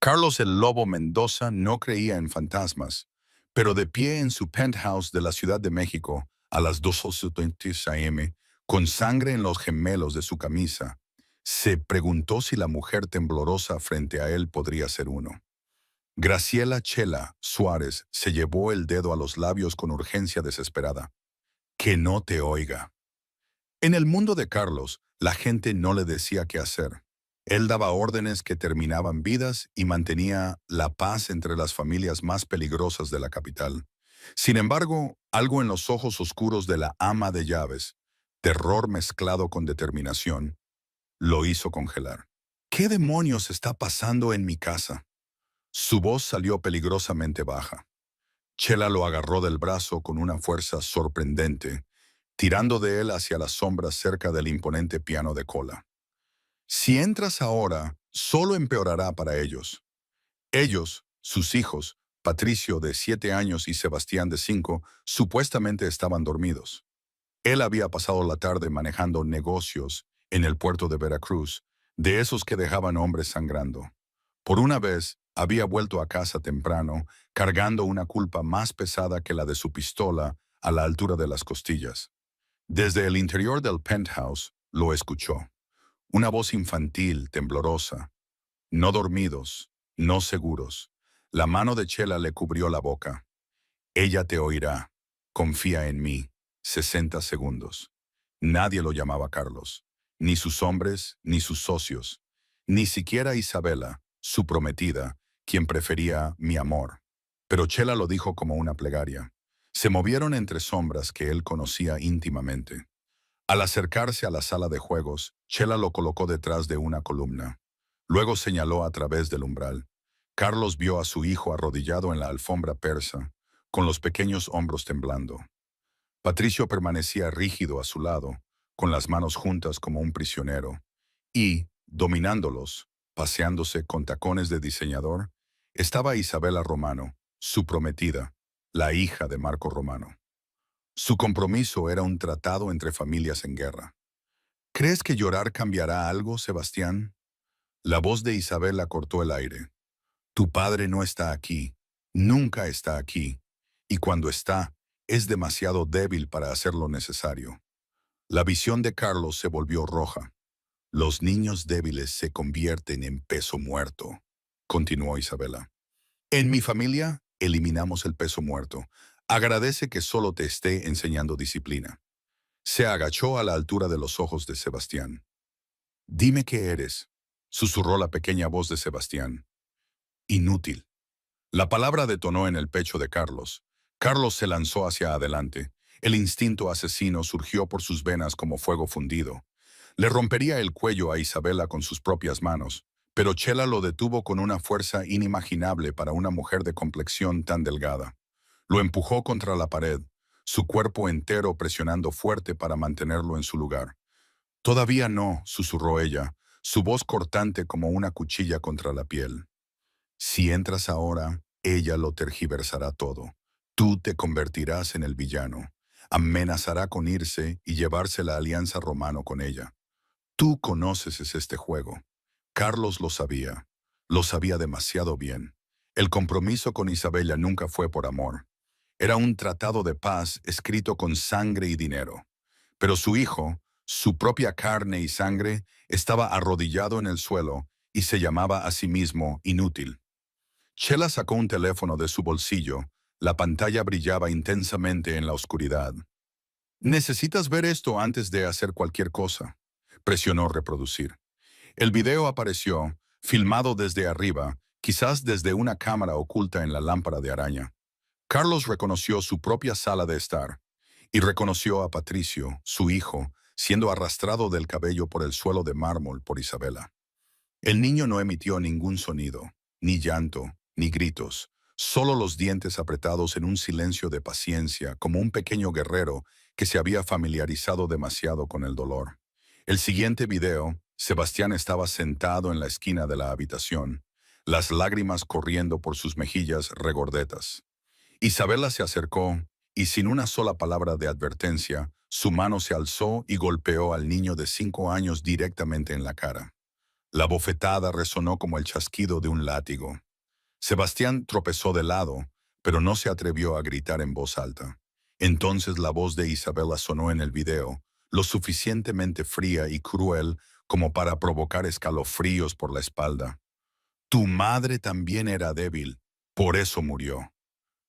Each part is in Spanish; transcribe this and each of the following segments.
Carlos el Lobo Mendoza no creía en fantasmas, pero de pie en su penthouse de la Ciudad de México, a las 2:20 am, con sangre en los gemelos de su camisa, se preguntó si la mujer temblorosa frente a él podría ser uno. Graciela Chela Suárez se llevó el dedo a los labios con urgencia desesperada. Que no te oiga. En el mundo de Carlos, la gente no le decía qué hacer. Él daba órdenes que terminaban vidas y mantenía la paz entre las familias más peligrosas de la capital. Sin embargo, algo en los ojos oscuros de la ama de llaves, terror mezclado con determinación, lo hizo congelar. ¿Qué demonios está pasando en mi casa? Su voz salió peligrosamente baja. Chela lo agarró del brazo con una fuerza sorprendente, tirando de él hacia las sombras cerca del imponente piano de cola. Si entras ahora, solo empeorará para ellos. Ellos, sus hijos, Patricio de 7 años y Sebastián de 5, supuestamente estaban dormidos. Él había pasado la tarde manejando negocios en el puerto de Veracruz, de esos que dejaban hombres sangrando. Por una vez, había vuelto a casa temprano, cargando una culpa más pesada que la de su pistola a la altura de las costillas. Desde el interior del penthouse, lo escuchó. Una voz infantil, temblorosa. No dormidos, no seguros. La mano de Chela le cubrió la boca. Ella te oirá. Confía en mí. 60 segundos. Nadie lo llamaba Carlos. Ni sus hombres, ni sus socios. Ni siquiera Isabela, su prometida, quien prefería mi amor. Pero Chela lo dijo como una plegaria. Se movieron entre sombras que él conocía íntimamente. Al acercarse a la sala de juegos, Chela lo colocó detrás de una columna. Luego señaló a través del umbral. Carlos vio a su hijo arrodillado en la alfombra persa, con los pequeños hombros temblando. Patricio permanecía rígido a su lado, con las manos juntas como un prisionero, y, dominándolos, paseándose con tacones de diseñador, estaba Isabela Romano, su prometida, la hija de Marco Romano. Su compromiso era un tratado entre familias en guerra. ¿Crees que llorar cambiará algo, Sebastián? La voz de Isabela cortó el aire. Tu padre no está aquí, nunca está aquí, y cuando está, es demasiado débil para hacer lo necesario. La visión de Carlos se volvió roja. Los niños débiles se convierten en peso muerto, continuó Isabela. En mi familia, eliminamos el peso muerto. Agradece que solo te esté enseñando disciplina. Se agachó a la altura de los ojos de Sebastián. Dime qué eres, susurró la pequeña voz de Sebastián. Inútil. La palabra detonó en el pecho de Carlos. Carlos se lanzó hacia adelante. El instinto asesino surgió por sus venas como fuego fundido. Le rompería el cuello a Isabela con sus propias manos, pero Chela lo detuvo con una fuerza inimaginable para una mujer de complexión tan delgada. Lo empujó contra la pared, su cuerpo entero presionando fuerte para mantenerlo en su lugar. Todavía no, susurró ella, su voz cortante como una cuchilla contra la piel. Si entras ahora, ella lo tergiversará todo. Tú te convertirás en el villano. Amenazará con irse y llevarse la alianza romano con ella. Tú conoces este juego. Carlos lo sabía demasiado bien. El compromiso con Isabella nunca fue por amor. Era un tratado de paz escrito con sangre y dinero. Pero su hijo, su propia carne y sangre, estaba arrodillado en el suelo y se llamaba a sí mismo inútil. Chela sacó un teléfono de su bolsillo. La pantalla brillaba intensamente en la oscuridad. Necesitas ver esto antes de hacer cualquier cosa. Presionó reproducir. El video apareció, filmado desde arriba, quizás desde una cámara oculta en la lámpara de araña. Carlos reconoció su propia sala de estar y reconoció a Patricio, su hijo, siendo arrastrado del cabello por el suelo de mármol por Isabela. El niño no emitió ningún sonido, ni llanto, ni gritos, solo los dientes apretados en un silencio de paciencia, como un pequeño guerrero que se había familiarizado demasiado con el dolor. El siguiente video, Sebastián estaba sentado en la esquina de la habitación, las lágrimas corriendo por sus mejillas regordetas. Isabela se acercó y sin una sola palabra de advertencia, su mano se alzó y golpeó al niño de 5 años directamente en la cara. La bofetada resonó como el chasquido de un látigo. Sebastián tropezó de lado, pero no se atrevió a gritar en voz alta. Entonces la voz de Isabela sonó en el video, lo suficientemente fría y cruel como para provocar escalofríos por la espalda. Tu madre también era débil, por eso murió.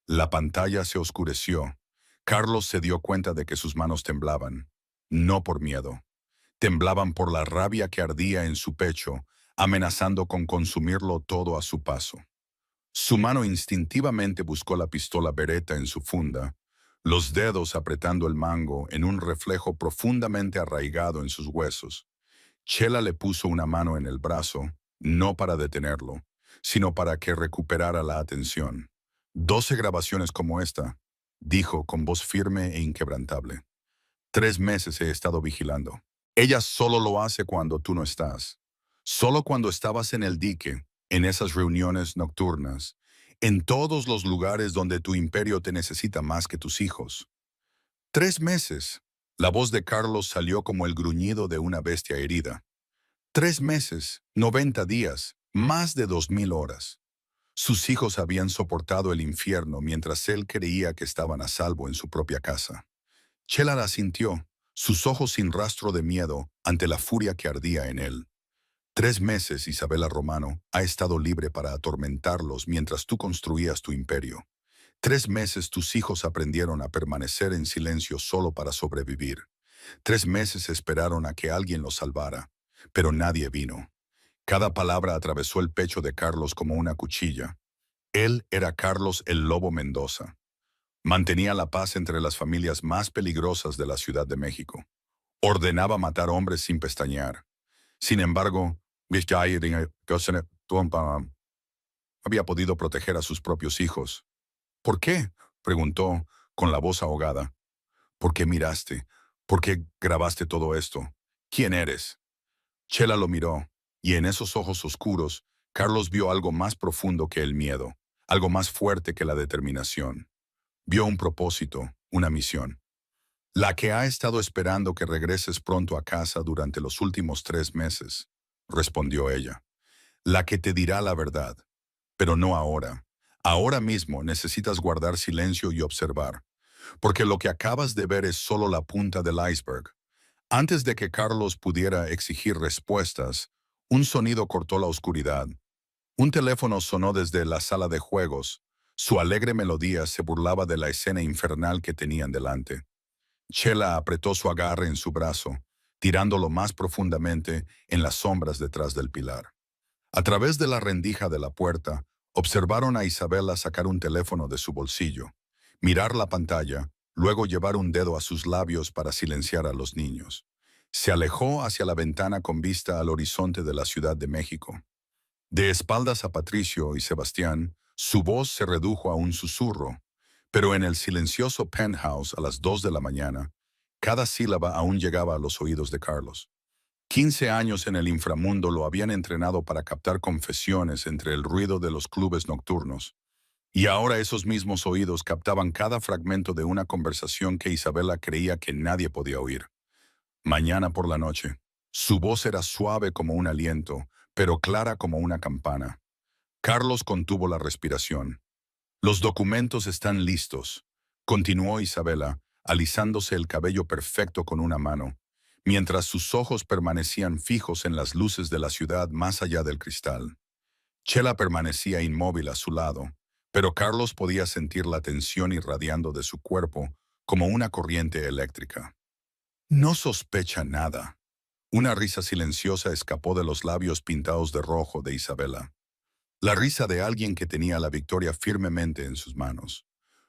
La pantalla se oscureció. Carlos se dio cuenta de que sus manos temblaban, no por miedo. Temblaban por la rabia que ardía en su pecho, amenazando con consumirlo todo a su paso. Su mano instintivamente buscó la pistola Beretta en su funda, los dedos apretando el mango en un reflejo profundamente arraigado en sus huesos. Chela le puso una mano en el brazo, no para detenerlo, sino para que recuperara la atención. 12 grabaciones como esta, dijo con voz firme e inquebrantable. 3 meses he estado vigilando. Ella solo lo hace cuando tú no estás. Solo cuando estabas en el dique, en esas reuniones nocturnas, en todos los lugares donde tu imperio te necesita más que tus hijos. 3 meses. La voz de Carlos salió como el gruñido de una bestia herida. 3 meses, 90 días, más de 2000 horas. Sus hijos habían soportado el infierno mientras él creía que estaban a salvo en su propia casa. Chela la sintió, sus ojos sin rastro de miedo ante la furia que ardía en él. 3 meses, Isabela Romano, ha estado libre para atormentarlos mientras tú construías tu imperio. 3 meses tus hijos aprendieron a permanecer en silencio solo para sobrevivir. 3 meses esperaron a que alguien los salvara, pero nadie vino. Cada palabra atravesó el pecho de Carlos como una cuchilla. Él era Carlos el Lobo Mendoza. Mantenía la paz entre las familias más peligrosas de la Ciudad de México. Ordenaba matar hombres sin pestañear. Sin embargo, había podido proteger a sus propios hijos. ¿Por qué?, preguntó, con la voz ahogada. ¿Por qué miraste? ¿Por qué grabaste todo esto? ¿Quién eres? Chela lo miró, y en esos ojos oscuros, Carlos vio algo más profundo que el miedo, algo más fuerte que la determinación. Vio un propósito, una misión. La que ha estado esperando que regreses pronto a casa durante los últimos 3 meses, respondió ella. La que te dirá la verdad, pero no ahora. Ahora mismo necesitas guardar silencio y observar, porque lo que acabas de ver es solo la punta del iceberg. Antes de que Carlos pudiera exigir respuestas, un sonido cortó la oscuridad. Un teléfono sonó desde la sala de juegos. Su alegre melodía se burlaba de la escena infernal que tenían delante. Chela apretó su agarre en su brazo, tirándolo más profundamente en las sombras detrás del pilar. A través de la rendija de la puerta, observaron a Isabela sacar un teléfono de su bolsillo, mirar la pantalla, luego llevar un dedo a sus labios para silenciar a los niños. Se alejó hacia la ventana con vista al horizonte de la Ciudad de México. De espaldas a Patricio y Sebastián, su voz se redujo a un susurro, pero en el silencioso penthouse a las 2 de la mañana, cada sílaba aún llegaba a los oídos de Carlos. 15 años en el inframundo lo habían entrenado para captar confesiones entre el ruido de los clubes nocturnos, y ahora esos mismos oídos captaban cada fragmento de una conversación que Isabela creía que nadie podía oír. Mañana por la noche. Su voz era suave como un aliento, pero clara como una campana. Carlos contuvo la respiración. Los documentos están listos, continuó Isabela, alisándose el cabello perfecto con una mano, mientras sus ojos permanecían fijos en las luces de la ciudad más allá del cristal. Chela permanecía inmóvil a su lado, pero Carlos podía sentir la tensión irradiando de su cuerpo como una corriente eléctrica. No sospecha nada. Una risa silenciosa escapó de los labios pintados de rojo de Isabela. La risa de alguien que tenía la victoria firmemente en sus manos.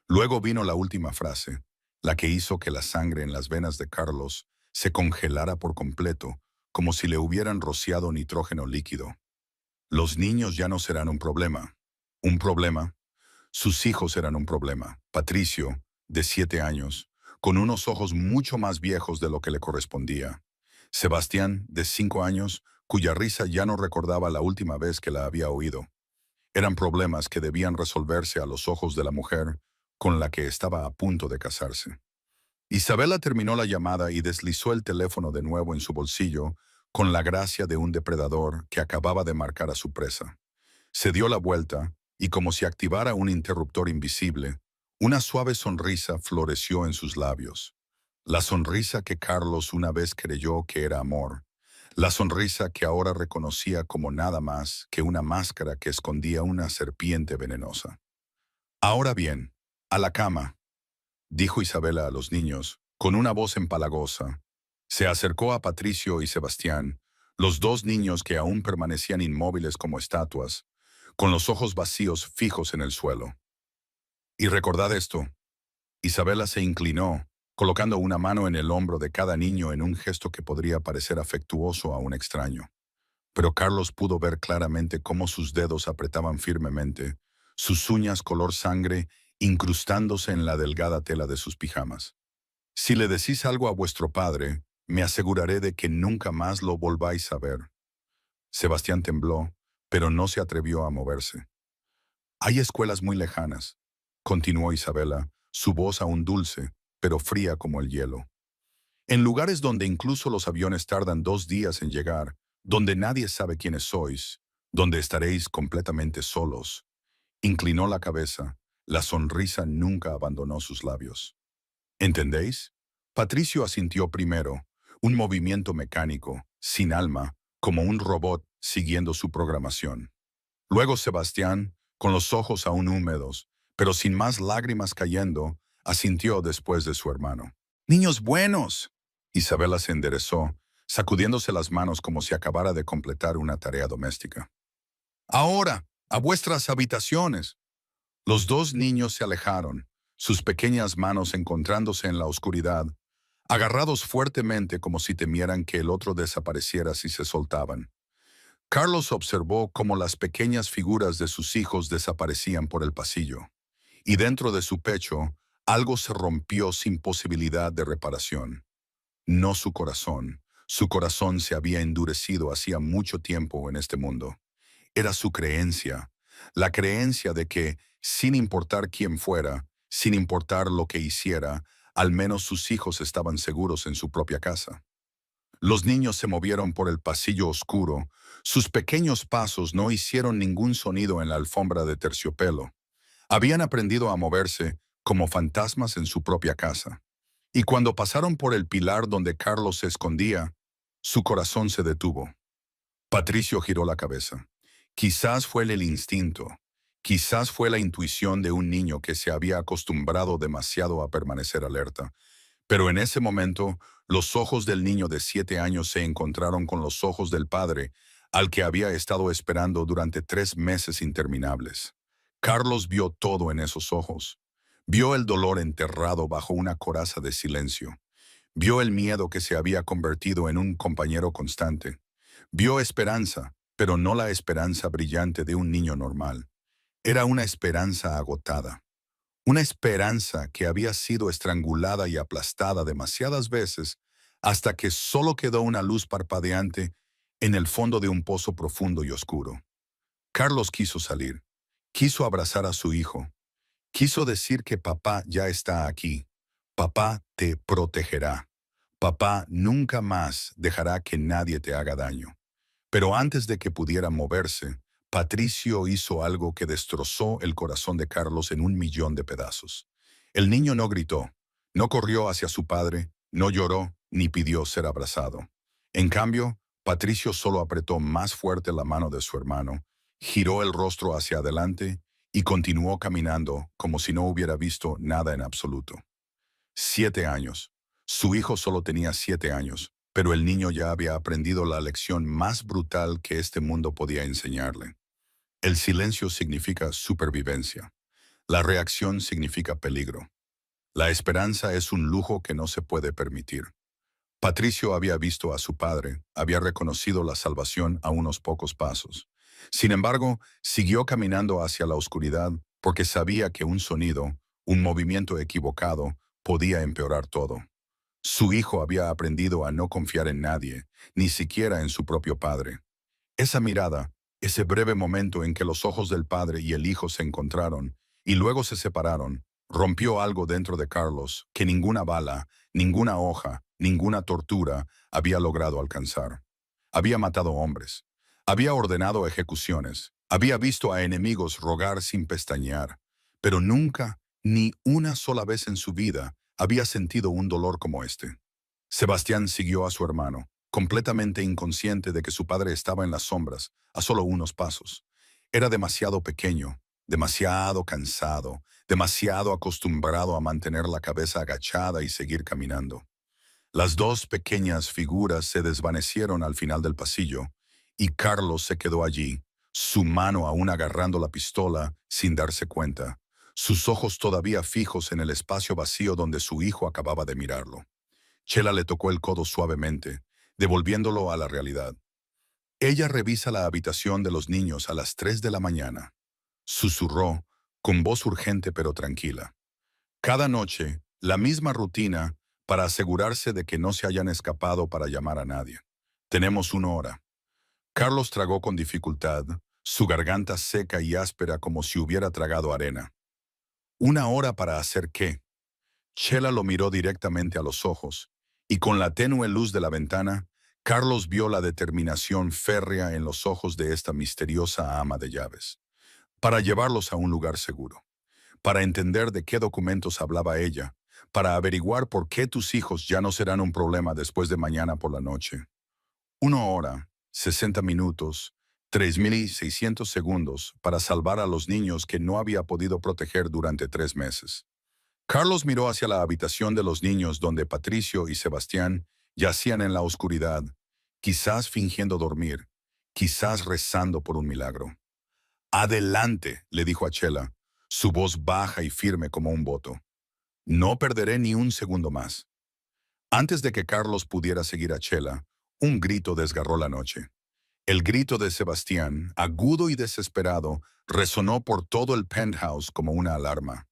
Luego vino la última frase, la que hizo que la sangre en las venas de Carlos se congelara por completo, como si le hubieran rociado nitrógeno líquido. Los niños ya no serán un problema. ¿Un problema? Sus hijos eran un problema. Patricio, de 7 años, con unos ojos mucho más viejos de lo que le correspondía. Sebastián, de 5 años, cuya risa ya no recordaba la última vez que la había oído. Eran problemas que debían resolverse a los ojos de la mujer con la que estaba a punto de casarse. Isabela terminó la llamada y deslizó el teléfono de nuevo en su bolsillo con la gracia de un depredador que acababa de marcar a su presa. Se dio la vuelta y, como si activara un interruptor invisible, una suave sonrisa floreció en sus labios. La sonrisa que Carlos una vez creyó que era amor. La sonrisa que ahora reconocía como nada más que una máscara que escondía una serpiente venenosa. Ahora bien, a la cama, dijo Isabela a los niños, con una voz empalagosa. Se acercó a Patricio y Sebastián, los dos niños que aún permanecían inmóviles como estatuas, con los ojos vacíos fijos en el suelo. Y recordad esto. Isabela se inclinó, colocando una mano en el hombro de cada niño en un gesto que podría parecer afectuoso a un extraño. Pero Carlos pudo ver claramente cómo sus dedos apretaban firmemente, sus uñas color sangre incrustándose en la delgada tela de sus pijamas. Si le decís algo a vuestro padre, me aseguraré de que nunca más lo volváis a ver. Sebastián tembló, pero no se atrevió a moverse. Hay escuelas muy lejanas, continuó Isabela, su voz aún dulce, pero fría como el hielo. En lugares donde incluso los aviones tardan 2 días en llegar, donde nadie sabe quiénes sois, donde estaréis completamente solos. Inclinó la cabeza, la sonrisa nunca abandonó sus labios. ¿Entendéis? Patricio asintió primero, un movimiento mecánico, sin alma, como un robot siguiendo su programación. Luego Sebastián, con los ojos aún húmedos, pero sin más lágrimas cayendo, asintió después de su hermano. ¡Niños buenos! Isabela se enderezó, sacudiéndose las manos como si acabara de completar una tarea doméstica. Ahora, a vuestras habitaciones. Los dos niños se alejaron, sus pequeñas manos encontrándose en la oscuridad, agarrados fuertemente como si temieran que el otro desapareciera si se soltaban. Carlos observó cómo las pequeñas figuras de sus hijos desaparecían por el pasillo, y dentro de su pecho algo se rompió sin posibilidad de reparación. No su corazón. Su corazón se había endurecido hacía mucho tiempo en este mundo. Era su creencia, la creencia de que, sin importar quién fuera, sin importar lo que hiciera, al menos sus hijos estaban seguros en su propia casa. Los niños se movieron por el pasillo oscuro. Sus pequeños pasos no hicieron ningún sonido en la alfombra de terciopelo. Habían aprendido a moverse como fantasmas en su propia casa. Y cuando pasaron por el pilar donde Carlos se escondía, su corazón se detuvo. Patricio giró la cabeza. Quizás fue el instinto. Quizás fue la intuición de un niño que se había acostumbrado demasiado a permanecer alerta. Pero en ese momento, los ojos del niño de 7 años se encontraron con los ojos del padre, al que había estado esperando durante 3 meses interminables. Carlos vio todo en esos ojos. Vio el dolor enterrado bajo una coraza de silencio. Vio el miedo que se había convertido en un compañero constante. Vio esperanza, pero no la esperanza brillante de un niño normal. Era una esperanza agotada. Una esperanza que había sido estrangulada y aplastada demasiadas veces hasta que solo quedó una luz parpadeante en el fondo de un pozo profundo y oscuro. Carlos quiso salir. Quiso abrazar a su hijo. Quiso decir que papá ya está aquí. Papá te protegerá. Papá nunca más dejará que nadie te haga daño. Pero antes de que pudiera moverse, Patricio hizo algo que destrozó el corazón de Carlos en 1 millón de pedazos. El niño no gritó, no corrió hacia su padre, no lloró, ni pidió ser abrazado. En cambio, Patricio solo apretó más fuerte la mano de su hermano, giró el rostro hacia adelante y continuó caminando como si no hubiera visto nada en absoluto. 7 años. Su hijo solo tenía 7 años, pero el niño ya había aprendido la lección más brutal que este mundo podía enseñarle. El silencio significa supervivencia. La reacción significa peligro. La esperanza es un lujo que no se puede permitir. Patricio había visto a su padre, había reconocido la salvación a unos pocos pasos. Sin embargo, siguió caminando hacia la oscuridad porque sabía que un sonido, un movimiento equivocado, podía empeorar todo. Su hijo había aprendido a no confiar en nadie, ni siquiera en su propio padre. Esa mirada, ese breve momento en que los ojos del padre y el hijo se encontraron y luego se separaron, rompió algo dentro de Carlos que ninguna bala, ninguna hoja, ninguna tortura había logrado alcanzar. Había matado hombres. Había ordenado ejecuciones. Había visto a enemigos rogar sin pestañear. Pero nunca, ni una sola vez en su vida, había sentido un dolor como este. Sebastián siguió a su hermano, completamente inconsciente de que su padre estaba en las sombras, a solo unos pasos. Era demasiado pequeño, demasiado cansado, demasiado acostumbrado a mantener la cabeza agachada y seguir caminando. Las dos pequeñas figuras se desvanecieron al final del pasillo, y Carlos se quedó allí, su mano aún agarrando la pistola sin darse cuenta, sus ojos todavía fijos en el espacio vacío donde su hijo acababa de mirarlo. Chela le tocó el codo suavemente, devolviéndolo a la realidad. Ella revisa la habitación de los niños a las 3 de la mañana. Susurró, con voz urgente pero tranquila. Cada noche, la misma rutina para asegurarse de que no se hayan escapado para llamar a nadie. Tenemos 1 hora. Carlos tragó con dificultad, su garganta seca y áspera como si hubiera tragado arena. ¿1 hora para hacer qué? Chela lo miró directamente a los ojos, y con la tenue luz de la ventana, Carlos vio la determinación férrea en los ojos de esta misteriosa ama de llaves. Para llevarlos a un lugar seguro, para entender de qué documentos hablaba ella, para averiguar por qué tus hijos ya no serán un problema después de mañana por la noche. 1 hora, 60 minutos, 3.600 segundos para salvar a los niños que no había podido proteger durante 3 meses. Carlos miró hacia la habitación de los niños donde Patricio y Sebastián yacían en la oscuridad, quizás fingiendo dormir, quizás rezando por un milagro. Adelante, le dijo a Chela, su voz baja y firme como un voto. No perderé ni un segundo más. Antes de que Carlos pudiera seguir a Chela, un grito desgarró la noche. El grito de Sebastián, agudo y desesperado, resonó por todo el penthouse como una alarma.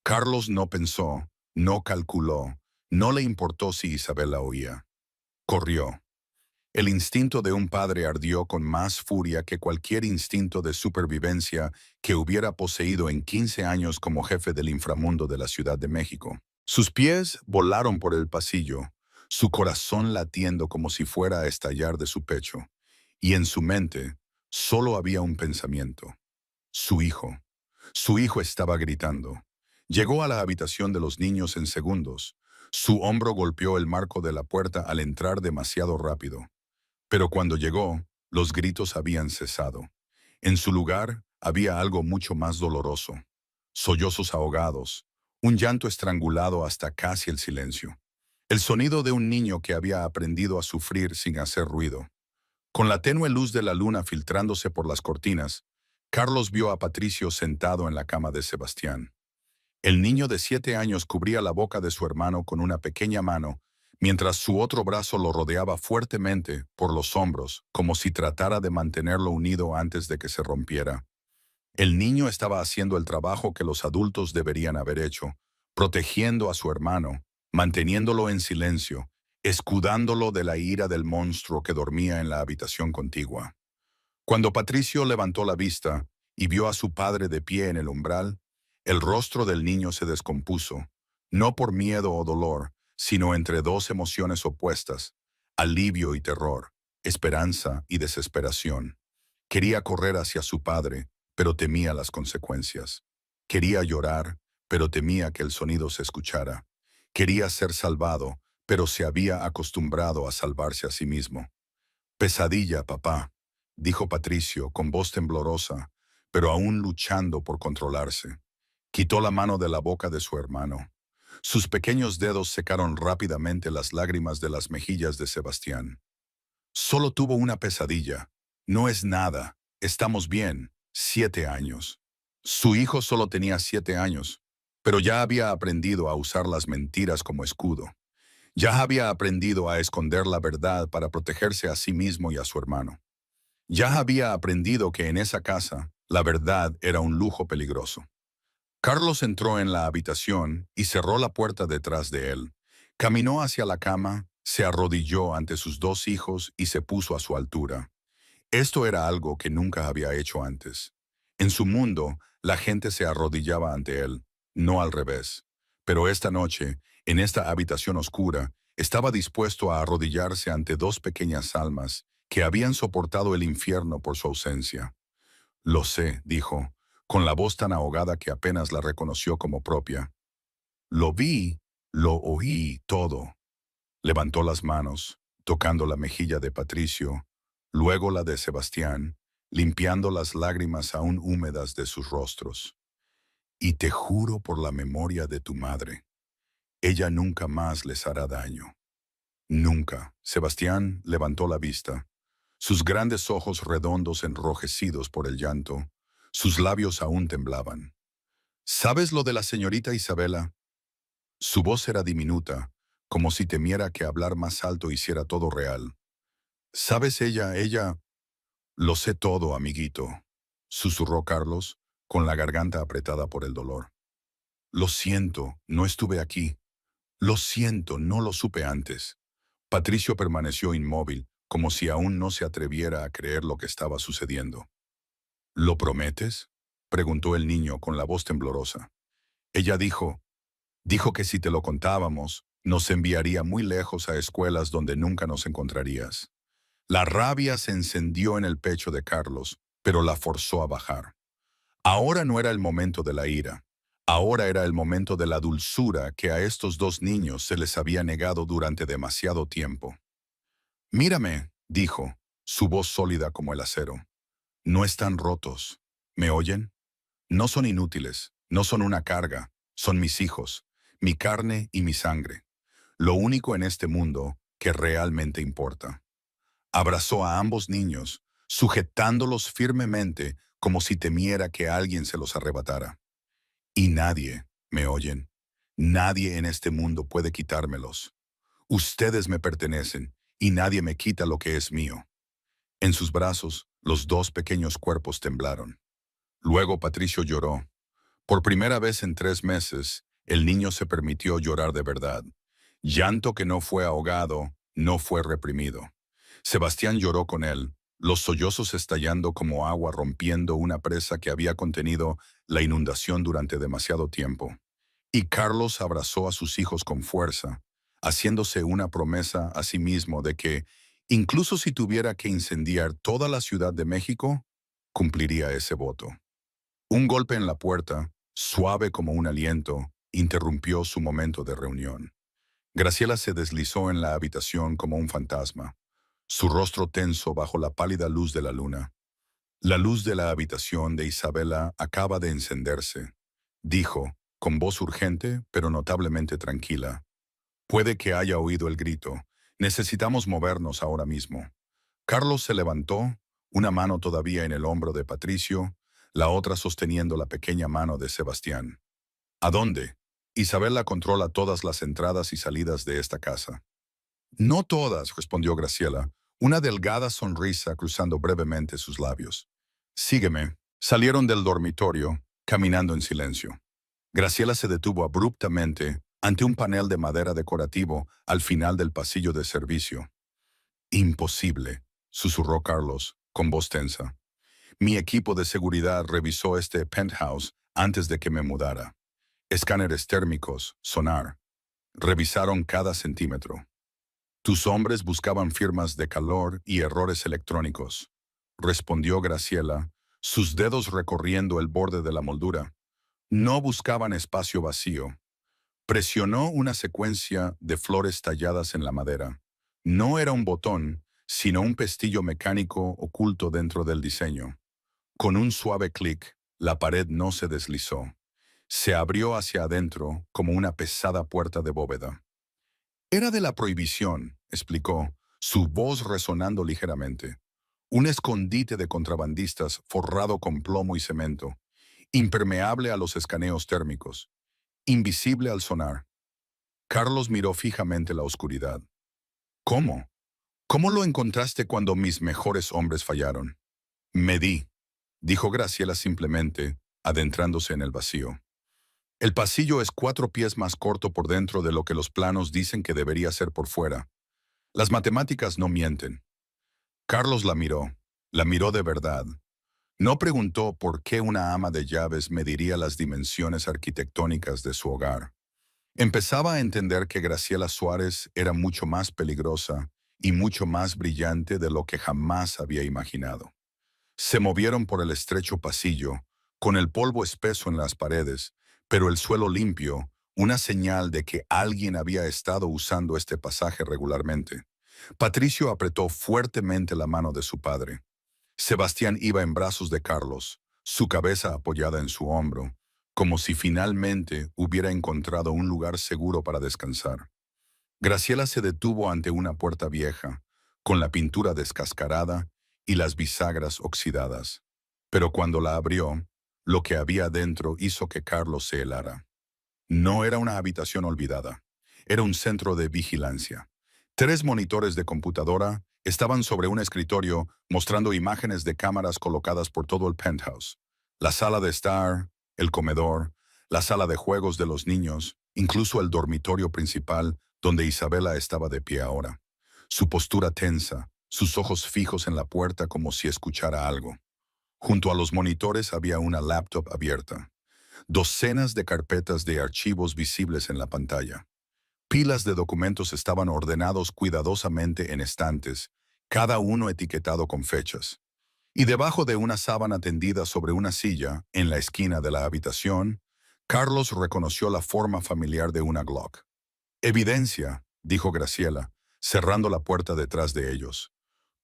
Carlos no pensó, no calculó, no le importó si Isabel la oía. Corrió. El instinto de un padre ardió con más furia que cualquier instinto de supervivencia que hubiera poseído en 15 años como jefe del inframundo de la Ciudad de México. Sus pies volaron por el pasillo, su corazón latiendo como si fuera a estallar de su pecho, y en su mente solo había un pensamiento. Su hijo. Su hijo estaba gritando. Llegó a la habitación de los niños en segundos. Su hombro golpeó el marco de la puerta al entrar demasiado rápido. Pero cuando llegó, los gritos habían cesado. En su lugar había algo mucho más doloroso. Sollozos ahogados, un llanto estrangulado hasta casi el silencio. El sonido de un niño que había aprendido a sufrir sin hacer ruido. Con la tenue luz de la luna filtrándose por las cortinas, Carlos vio a Patricio sentado en la cama de Sebastián. El niño de 7 años cubría la boca de su hermano con una pequeña mano, mientras su otro brazo lo rodeaba fuertemente por los hombros, como si tratara de mantenerlo unido antes de que se rompiera. El niño estaba haciendo el trabajo que los adultos deberían haber hecho, protegiendo a su hermano, manteniéndolo en silencio, escudándolo de la ira del monstruo que dormía en la habitación contigua. Cuando Patricio levantó la vista y vio a su padre de pie en el umbral, el rostro del niño se descompuso, no por miedo o dolor, sino entre dos emociones opuestas, alivio y terror, esperanza y desesperación. Quería correr hacia su padre, pero temía las consecuencias. Quería llorar, pero temía que el sonido se escuchara. Quería ser salvado, pero se había acostumbrado a salvarse a sí mismo. Pesadilla, papá, dijo Patricio con voz temblorosa, pero aún luchando por controlarse. Quitó la mano de la boca de su hermano. Sus pequeños dedos secaron rápidamente las lágrimas de las mejillas de Sebastián. Solo tuvo una pesadilla. No es nada. Estamos bien. 7 años. Su hijo solo tenía 7 años, pero ya había aprendido a usar las mentiras como escudo. Ya había aprendido a esconder la verdad para protegerse a sí mismo y a su hermano. Ya había aprendido que en esa casa, la verdad era un lujo peligroso. Carlos entró en la habitación y cerró la puerta detrás de él. Caminó hacia la cama, se arrodilló ante sus 2 hijos y se puso a su altura. Esto era algo que nunca había hecho antes. En su mundo, la gente se arrodillaba ante él, no al revés. Pero esta noche, en esta habitación oscura, estaba dispuesto a arrodillarse ante 2 pequeñas almas que habían soportado el infierno por su ausencia. Lo sé, dijo, con la voz tan ahogada que apenas la reconoció como propia. Lo vi, lo oí todo. Levantó las manos, tocando la mejilla de Patricio, luego la de Sebastián, limpiando las lágrimas aún húmedas de sus rostros. Y te juro por la memoria de tu madre, ella nunca más les hará daño. Nunca. Sebastián levantó la vista. Sus grandes ojos redondos enrojecidos por el llanto, sus labios aún temblaban. ¿Sabes lo de la señorita Isabela? Su voz era diminuta, como si temiera que hablar más alto hiciera todo real. ¿Sabes ella? Lo sé todo, amiguito, susurró Carlos, con la garganta apretada por el dolor. Lo siento, no estuve aquí. Lo siento, no lo supe antes. Patricio permaneció inmóvil, como si aún no se atreviera a creer lo que estaba sucediendo. ¿Lo prometes? Preguntó el niño con la voz temblorosa. Ella dijo que si te lo contábamos, nos enviaría muy lejos a escuelas donde nunca nos encontrarías. La rabia se encendió en el pecho de Carlos, pero la forzó a bajar. Ahora no era el momento de la ira. Ahora era el momento de la dulzura que a estos dos niños se les había negado durante demasiado tiempo. Mírame, dijo, su voz sólida como el acero. No están rotos. ¿Me oyen? No son inútiles, no son una carga, son mis hijos, mi carne y mi sangre. Lo único en este mundo que realmente importa. Abrazó a ambos niños, sujetándolos firmemente como si temiera que alguien se los arrebatara. Y nadie, ¿me oyen? Nadie en este mundo puede quitármelos. Ustedes me pertenecen y nadie me quita lo que es mío. En sus brazos, los dos pequeños cuerpos temblaron. Luego Patricio lloró. Por primera vez en 3 meses, el niño se permitió llorar de verdad. Llanto que no fue ahogado, no fue reprimido. Sebastián lloró con él, los sollozos estallando como agua rompiendo una presa que había contenido la inundación durante demasiado tiempo. Y Carlos abrazó a sus hijos con fuerza, haciéndose una promesa a sí mismo de que, incluso si tuviera que incendiar toda la Ciudad de México, cumpliría ese voto. Un golpe en la puerta, suave como un aliento, interrumpió su momento de reunión. Graciela se deslizó en la habitación como un fantasma, su rostro tenso bajo la pálida luz de la luna. La luz de la habitación de Isabela acaba de encenderse, dijo, con voz urgente pero notablemente tranquila. Puede que haya oído el grito. Necesitamos movernos ahora mismo. Carlos se levantó, una mano todavía en el hombro de Patricio, la otra sosteniendo la pequeña mano de Sebastián. ¿A dónde? Isabela controla todas las entradas y salidas de esta casa. No todas, respondió Graciela, una delgada sonrisa cruzando brevemente sus labios. Sígueme. Salieron del dormitorio, caminando en silencio. Graciela se detuvo abruptamente ante un panel de madera decorativo al final del pasillo de servicio. Imposible, susurró Carlos, con voz tensa. Mi equipo de seguridad revisó este penthouse antes de que me mudara. Escáneres térmicos, sonar. Revisaron cada centímetro. Tus hombres buscaban firmas de calor y errores electrónicos, respondió Graciela, sus dedos recorriendo el borde de la moldura. No buscaban espacio vacío. Presionó una secuencia de flores talladas en la madera. No era un botón, sino un pestillo mecánico oculto dentro del diseño. Con un suave clic, la pared no se deslizó. Se abrió hacia adentro como una pesada puerta de bóveda. Era de la prohibición, explicó, su voz resonando ligeramente. Un escondite de contrabandistas forrado con plomo y cemento, impermeable a los escaneos térmicos, invisible al sonar. Carlos miró fijamente la oscuridad. ¿Cómo? ¿Cómo lo encontraste cuando mis mejores hombres fallaron? Medí, dijo Graciela simplemente, adentrándose en el vacío. El pasillo es 4 pies más corto por dentro de lo que los planos dicen que debería ser por fuera. Las matemáticas no mienten. Carlos la miró de verdad. No preguntó por qué una ama de llaves mediría las dimensiones arquitectónicas de su hogar. Empezaba a entender que Graciela Suárez era mucho más peligrosa y mucho más brillante de lo que jamás había imaginado. Se movieron por el estrecho pasillo, con el polvo espeso en las paredes, pero el suelo limpio, una señal de que alguien había estado usando este pasaje regularmente. Patricio apretó fuertemente la mano de su padre. Sebastián iba en brazos de Carlos, su cabeza apoyada en su hombro, como si finalmente hubiera encontrado un lugar seguro para descansar. Graciela se detuvo ante una puerta vieja, con la pintura descascarada y las bisagras oxidadas. Pero cuando la abrió, lo que había dentro hizo que Carlos se helara. No era una habitación olvidada, era un centro de vigilancia. 3 monitores de computadora estaban sobre un escritorio mostrando imágenes de cámaras colocadas por todo el penthouse. La sala de estar, el comedor, la sala de juegos de los niños, incluso el dormitorio principal donde Isabela estaba de pie ahora. Su postura tensa, sus ojos fijos en la puerta como si escuchara algo. Junto a los monitores había una laptop abierta. Docenas de carpetas de archivos visibles en la pantalla. Pilas de documentos estaban ordenados cuidadosamente en estantes, cada uno etiquetado con fechas. Y debajo de una sábana tendida sobre una silla, en la esquina de la habitación, Carlos reconoció la forma familiar de una Glock. Evidencia, dijo Graciela, cerrando la puerta detrás de ellos.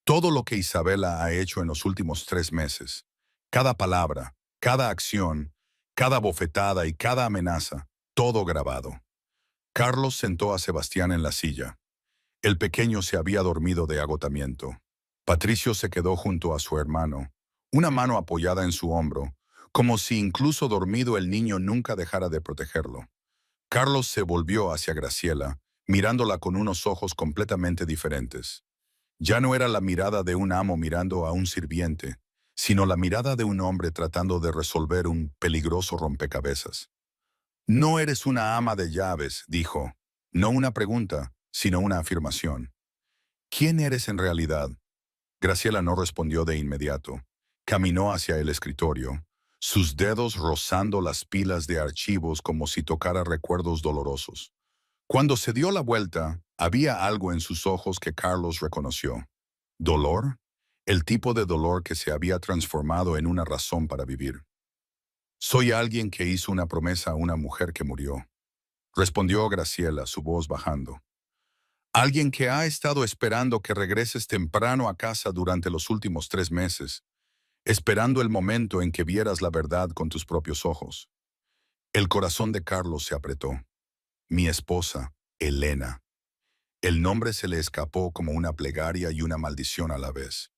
Todo lo que Isabela ha hecho en los últimos 3 meses. Cada palabra, cada acción, cada bofetada y cada amenaza, todo grabado. Carlos sentó a Sebastián en la silla. El pequeño se había dormido de agotamiento. Patricio se quedó junto a su hermano, una mano apoyada en su hombro, como si incluso dormido el niño nunca dejara de protegerlo. Carlos se volvió hacia Graciela, mirándola con unos ojos completamente diferentes. Ya no era la mirada de un amo mirando a un sirviente, sino la mirada de un hombre tratando de resolver un peligroso rompecabezas. No eres una ama de llaves, dijo. No una pregunta, sino una afirmación. ¿Quién eres en realidad? Graciela no respondió de inmediato. Caminó hacia el escritorio, sus dedos rozando las pilas de archivos como si tocara recuerdos dolorosos. Cuando se dio la vuelta, había algo en sus ojos que Carlos reconoció. ¿Dolor? El tipo de dolor que se había transformado en una razón para vivir. Soy alguien que hizo una promesa a una mujer que murió, respondió Graciela, su voz bajando. Alguien que ha estado esperando que regreses temprano a casa durante los últimos 3 meses, esperando el momento en que vieras la verdad con tus propios ojos. El corazón de Carlos se apretó. Mi esposa, Elena. El nombre se le escapó como una plegaria y una maldición a la vez.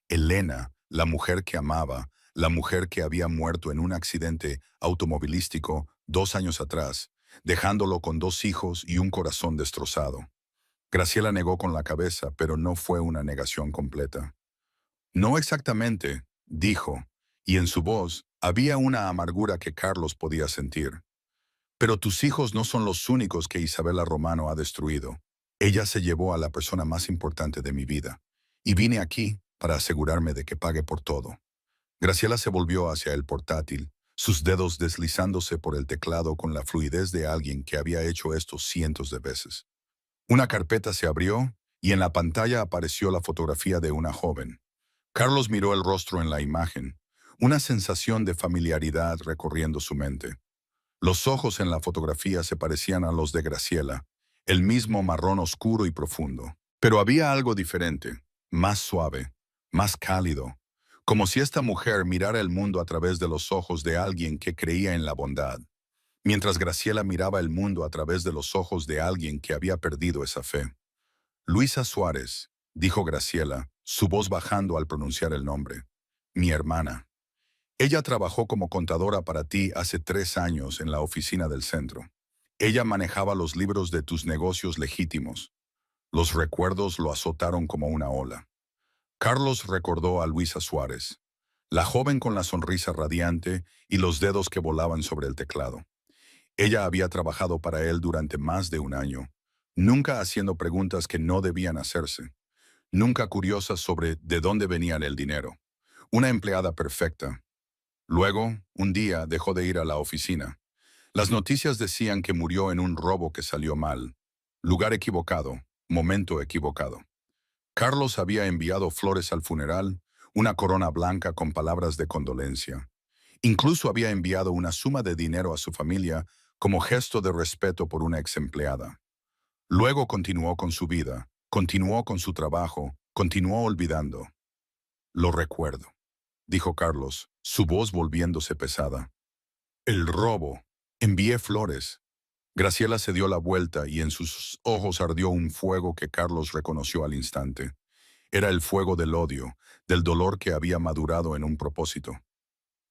Elena, la mujer que amaba, la mujer que había muerto en un accidente automovilístico 2 años atrás, dejándolo con 2 hijos y un corazón destrozado. Graciela negó con la cabeza, pero no fue una negación completa. No exactamente, dijo, y en su voz había una amargura que Carlos podía sentir. Pero tus hijos no son los únicos que Isabela Romano ha destruido. Ella se llevó a la persona más importante de mi vida, y vine aquí para asegurarme de que pague por todo. Graciela se volvió hacia el portátil, sus dedos deslizándose por el teclado con la fluidez de alguien que había hecho esto cientos de veces. Una carpeta se abrió y en la pantalla apareció la fotografía de una joven. Carlos miró el rostro en la imagen, una sensación de familiaridad recorriendo su mente. Los ojos en la fotografía se parecían a los de Graciela, el mismo marrón oscuro y profundo. Pero había algo diferente, más suave, más cálido, como si esta mujer mirara el mundo a través de los ojos de alguien que creía en la bondad, mientras Graciela miraba el mundo a través de los ojos de alguien que había perdido esa fe. Luisa Suárez, dijo Graciela, su voz bajando al pronunciar el nombre. Mi hermana. Ella trabajó como contadora para ti hace 3 años en la oficina del centro. Ella manejaba los libros de tus negocios legítimos. Los recuerdos lo azotaron como una ola. Carlos recordó a Luisa Suárez, la joven con la sonrisa radiante y los dedos que volaban sobre el teclado. Ella había trabajado para él durante más de 1 año, nunca haciendo preguntas que no debían hacerse, nunca curiosa sobre de dónde venía el dinero. Una empleada perfecta. Luego, un día, dejó de ir a la oficina. Las noticias decían que murió en un robo que salió mal. Lugar equivocado, momento equivocado. Carlos había enviado flores al funeral, una corona blanca con palabras de condolencia. Incluso había enviado una suma de dinero a su familia como gesto de respeto por una ex empleada. Luego continuó con su vida, continuó con su trabajo, continuó olvidando. Lo recuerdo, dijo Carlos, su voz volviéndose pesada. El robo. Envié flores. Graciela se dio la vuelta y en sus ojos ardió un fuego que Carlos reconoció al instante. Era el fuego del odio, del dolor que había madurado en un propósito.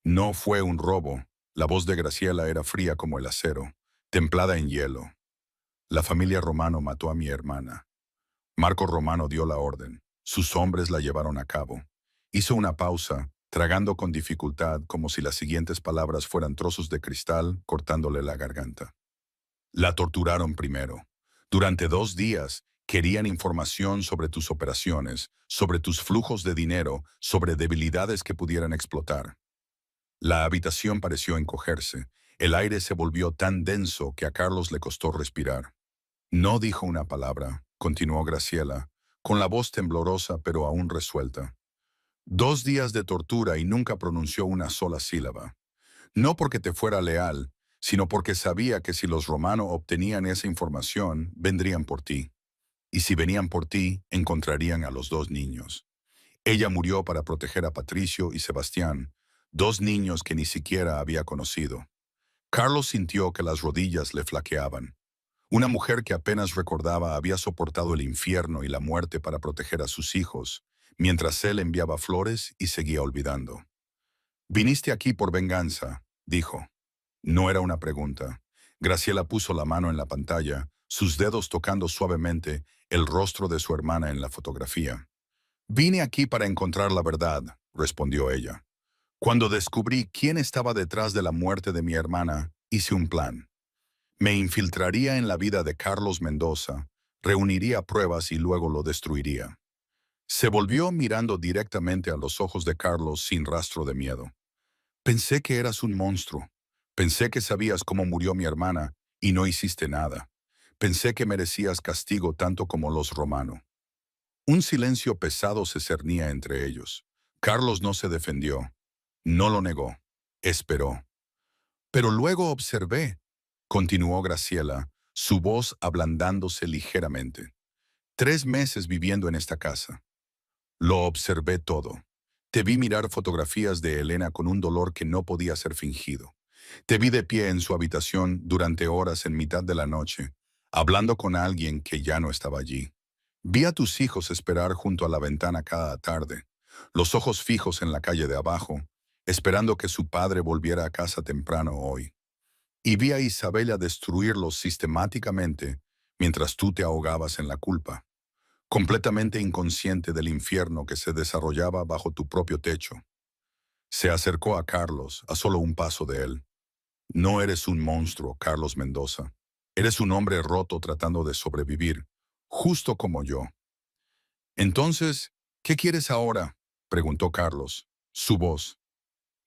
No fue un robo. La voz de Graciela era fría como el acero, templada en hielo. La familia Romano mató a mi hermana. Marco Romano dio la orden. Sus hombres la llevaron a cabo. Hizo una pausa, tragando con dificultad como si las siguientes palabras fueran trozos de cristal cortándole la garganta. La torturaron primero. Durante 2 días querían información sobre tus operaciones, sobre tus flujos de dinero, sobre debilidades que pudieran explotar. La habitación pareció encogerse. El aire se volvió tan denso que a Carlos le costó respirar. No dijo una palabra, continuó Graciela, con la voz temblorosa pero aún resuelta. 2 días de tortura y nunca pronunció una sola sílaba. No porque te fuera leal, sino porque sabía que si los Romano obtenían esa información, vendrían por ti. Y si venían por ti, encontrarían a los 2 niños. Ella murió para proteger a Patricio y Sebastián, 2 niños que ni siquiera había conocido. Carlos sintió que las rodillas le flaqueaban. Una mujer que apenas recordaba había soportado el infierno y la muerte para proteger a sus hijos, mientras él enviaba flores y seguía olvidando. Viniste aquí por venganza, dijo. No era una pregunta. Graciela puso la mano en la pantalla, sus dedos tocando suavemente el rostro de su hermana en la fotografía. Vine aquí para encontrar la verdad, respondió ella. Cuando descubrí quién estaba detrás de la muerte de mi hermana, hice un plan. Me infiltraría en la vida de Carlos Mendoza, reuniría pruebas y luego lo destruiría. Se volvió mirando directamente a los ojos de Carlos sin rastro de miedo. Pensé que eras un monstruo. Pensé que sabías cómo murió mi hermana y no hiciste nada. Pensé que merecías castigo tanto como los Romano. Un silencio pesado se cernía entre ellos. Carlos no se defendió. No lo negó. Esperó. Pero luego observé, continuó Graciela, su voz ablandándose ligeramente. 3 meses viviendo en esta casa. Lo observé todo. Te vi mirar fotografías de Elena con un dolor que no podía ser fingido. Te vi de pie en su habitación durante horas en mitad de la noche, hablando con alguien que ya no estaba allí. Vi a tus hijos esperar junto a la ventana cada tarde, los ojos fijos en la calle de abajo, esperando que su padre volviera a casa temprano hoy. Y vi a Isabela destruirlos sistemáticamente mientras tú te ahogabas en la culpa, completamente inconsciente del infierno que se desarrollaba bajo tu propio techo. Se acercó a Carlos, a solo un paso de él. No eres un monstruo, Carlos Mendoza. Eres un hombre roto tratando de sobrevivir, justo como yo. Entonces, ¿qué quieres ahora?, preguntó Carlos, su voz.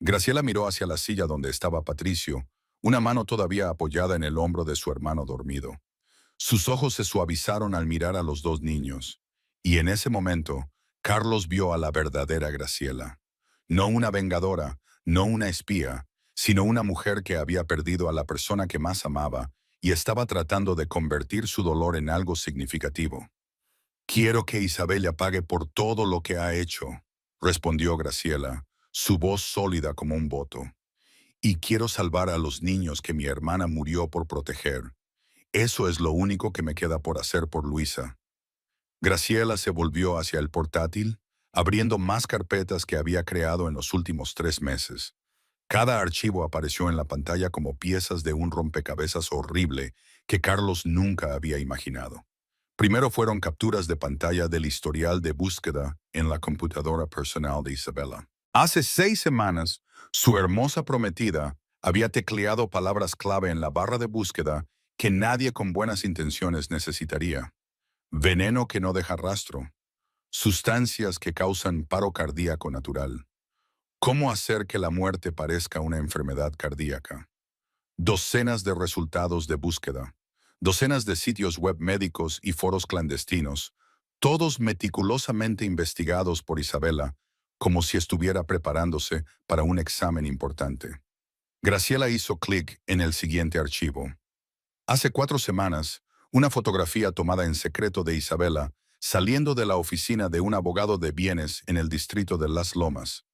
Graciela miró hacia la silla donde estaba Patricio, una mano todavía apoyada en el hombro de su hermano dormido. Sus ojos se suavizaron al mirar a los 2 niños, y en ese momento, Carlos vio a la verdadera Graciela. No una vengadora, no una espía, sino una mujer que había perdido a la persona que más amaba y estaba tratando de convertir su dolor en algo significativo. Quiero que Isabella pague por todo lo que ha hecho, respondió Graciela, su voz sólida como un voto. Y quiero salvar a los niños que mi hermana murió por proteger. Eso es lo único que me queda por hacer por Luisa. Graciela se volvió hacia el portátil, abriendo más carpetas que había creado en los últimos 3 meses. Cada archivo apareció en la pantalla como piezas de un rompecabezas horrible que Carlos nunca había imaginado. Primero fueron capturas de pantalla del historial de búsqueda en la computadora personal de Isabela. Hace 6 semanas, su hermosa prometida había tecleado palabras clave en la barra de búsqueda que nadie con buenas intenciones necesitaría. Veneno que no deja rastro. Sustancias que causan paro cardíaco natural. ¿Cómo hacer que la muerte parezca una enfermedad cardíaca? Docenas de resultados de búsqueda. Docenas de sitios web médicos y foros clandestinos, todos meticulosamente investigados por Isabela, como si estuviera preparándose para un examen importante. Graciela hizo clic en el siguiente archivo. Hace 4 semanas, una fotografía tomada en secreto de Isabela saliendo de la oficina de un abogado de bienes en el distrito de Las Lomas.